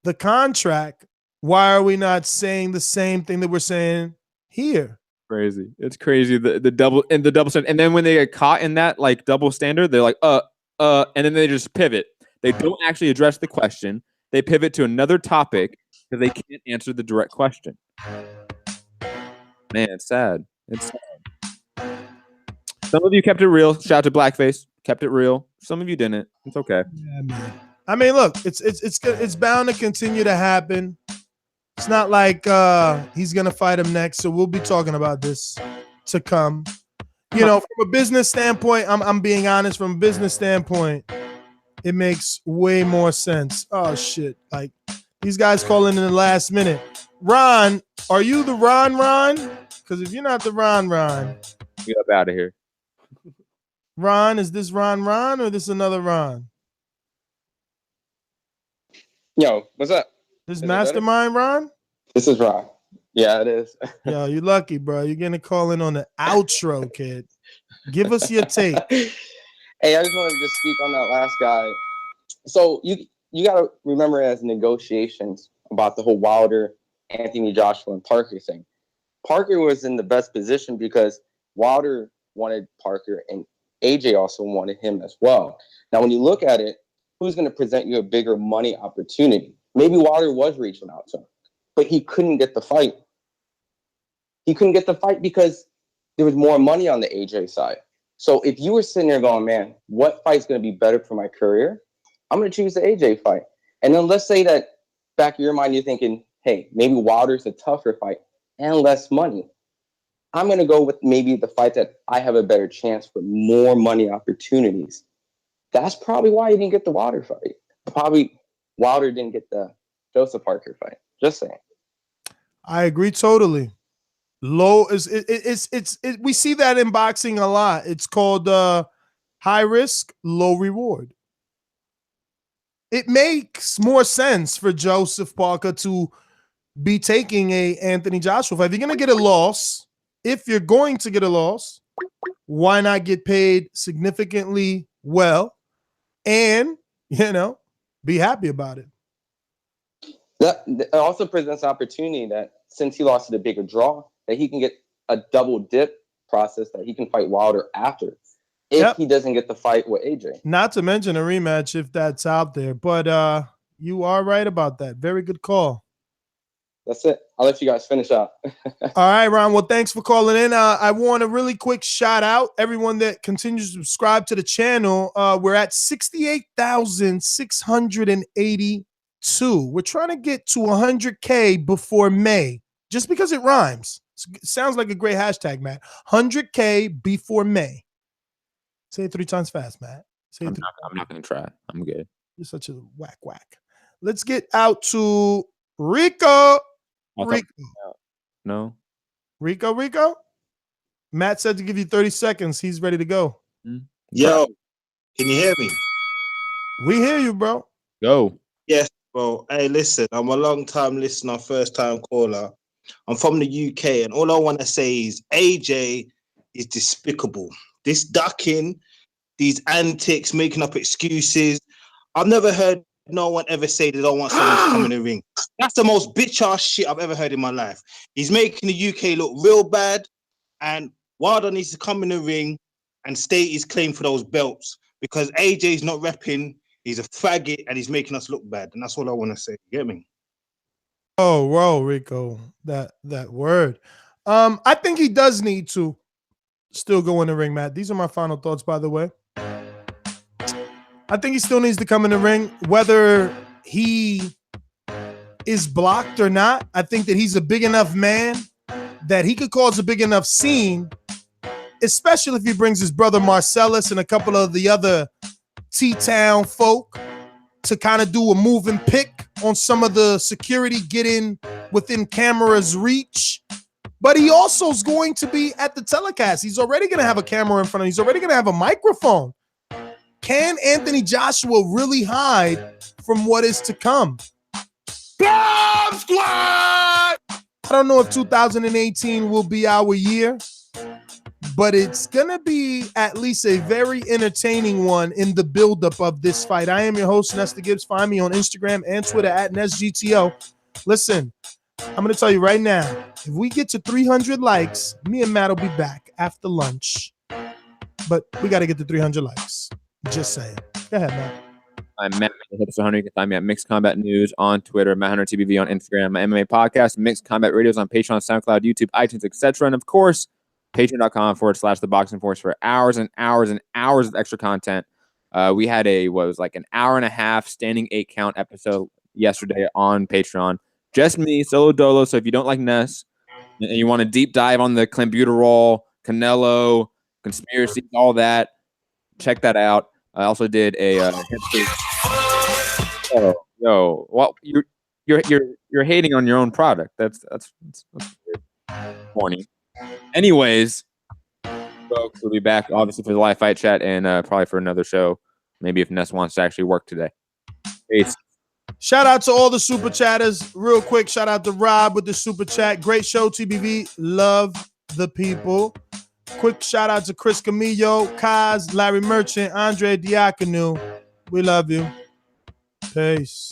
the contract, Why are we not saying the same thing that we're saying here? Crazy. It's crazy. The double standard. And then when they get caught in that like double standard, they're like, and then they just pivot. They don't actually address the question. They pivot to another topic because they can't answer the direct question. Man, it's sad. It's sad. Some of you kept it real. Shout out to Blackface. Kept it real. Some of you didn't. It's okay. Yeah, man. I mean, look, it's bound to continue to happen. It's not like he's gonna fight him next, so we'll be talking about this to come. You know, from a business standpoint, I'm being honest. From a business standpoint, it makes way more sense. Oh shit! Like these guys calling in the last minute. Ron, are you the Ron? Because if you're not the Ron, get up out of here. Ron, is this Ron or this another Ron? Yo, what's up? This Mastermind Ron? This is Ron. Yeah, it is. Yo, you lucky, bro. You're gonna call in on the outro, kid. Give us your take. Hey, I just wanted to speak on that last guy. So you gotta remember as negotiations about the whole Wilder, Anthony Joshua, and Parker thing. Parker was in the best position because Wilder wanted Parker and AJ also wanted him as well. Now, when you look at it, who's going to present you a bigger money opportunity? Maybe Wilder was reaching out to him, but he couldn't get the fight. He couldn't get the fight because there was more money on the AJ side. So if you were sitting there going, man, what fight's going to be better for my career? I'm going to choose the AJ fight. And then let's say that back of your mind, you're thinking, hey, maybe Wilder's a tougher fight and less money. I'm going to go with maybe the fight that I have a better chance for more money opportunities. That's probably why he didn't get the Wilder fight. Probably Wilder didn't get the Joseph Parker fight. Just saying. I agree totally. Low is we see that in boxing a lot. It's called high risk, low reward. It makes more sense for Joseph Parker to be taking a Anthony Joshua fight. If you're going to get a loss, why not get paid significantly well and, be happy about it? That also presents opportunity that since he lost to the bigger draw, that he can get a double dip process that he can fight Wilder after if he doesn't get the fight with AJ. Not to mention a rematch if that's out there. But you are right about that. Very good call. That's it. I'll let you guys finish out. All right, Ron. Well, thanks for calling in. I want a really quick shout out everyone that continues to subscribe to the channel. We're at 68,682. We're trying to get to 100K before May, just because it rhymes. It sounds like a great hashtag, Matt. 100K before May. Say it 3 times fast, Matt. Say it I'm not going to try. I'm good. You're such a whack. Let's get out to Rico. No. Rico? Matt said to give you 30 seconds. He's ready to go. Yo, can you hear me? We hear you, bro. Go. Yes, bro. Hey, listen, I'm a long-time listener, first-time caller. I'm from the UK, and all I want to say is AJ is despicable. This ducking, these antics, making up excuses. I've never heard no one ever say they don't want someone to come in the ring. That's the most bitch-ass shit I've ever heard in my life. He's making the UK look real bad, and Wilder needs to come in the ring and state his claim for those belts because AJ's not repping. He's a faggot, and he's making us look bad, and that's all I want to say. You get me? Oh, whoa, Rico, that word. I think he does need to still go in the ring, Matt. These are my final thoughts, by the way. I think he still needs to come in the ring, whether he is blocked or not. I think that he's a big enough man that he could cause a big enough scene, especially if he brings his brother Marcellus and a couple of the other T-Town folk to kind of do a move and pick on some of the security, get in within camera's reach. But he also is going to be at the telecast. He's already going to have a camera in front of him. He's already going to have a microphone. Can Anthony Joshua really hide from what is to come? Bomb Squad! I don't know if 2018 will be our year, but it's going to be at least a very entertaining one in the buildup of this fight. I am your host, Nestor Gibbs. Find me on Instagram and Twitter at NesGTO. Listen, I'm going to tell you right now, if we get to 300 likes, me and Matt will be back after lunch. But we got to get to 300 likes. Just saying. Go ahead, Matt. I'm Matt Hipster Hunter. You can find me at Mixed Combat News on Twitter, Matt Hunter TBV on Instagram, my MMA podcast, Mixed Combat Radios on Patreon, SoundCloud, YouTube, iTunes, etc. And of course, patreon.com/ThaBoxingVoice for hours and hours and hours of extra content. We had an hour and a half standing 8 count episode yesterday on Patreon. Just me, solo dolo. So if you don't like Ness and you want to deep dive on the clenbuterol, Canelo, conspiracies, all that, check that out. I also did a hipster. Well, you're hating on your own product. That's corny. Anyways, folks, we'll be back obviously for the live fight chat and probably for another show. Maybe if Ness wants to actually work today. Peace. Shout out to all the super chatters. Real quick, shout out to Rob with the super chat. Great show, TBV. Love the people. Quick shout out to Chris Camillo, Kaz, Larry Merchant, Andre Diakonu. We love you. Peace.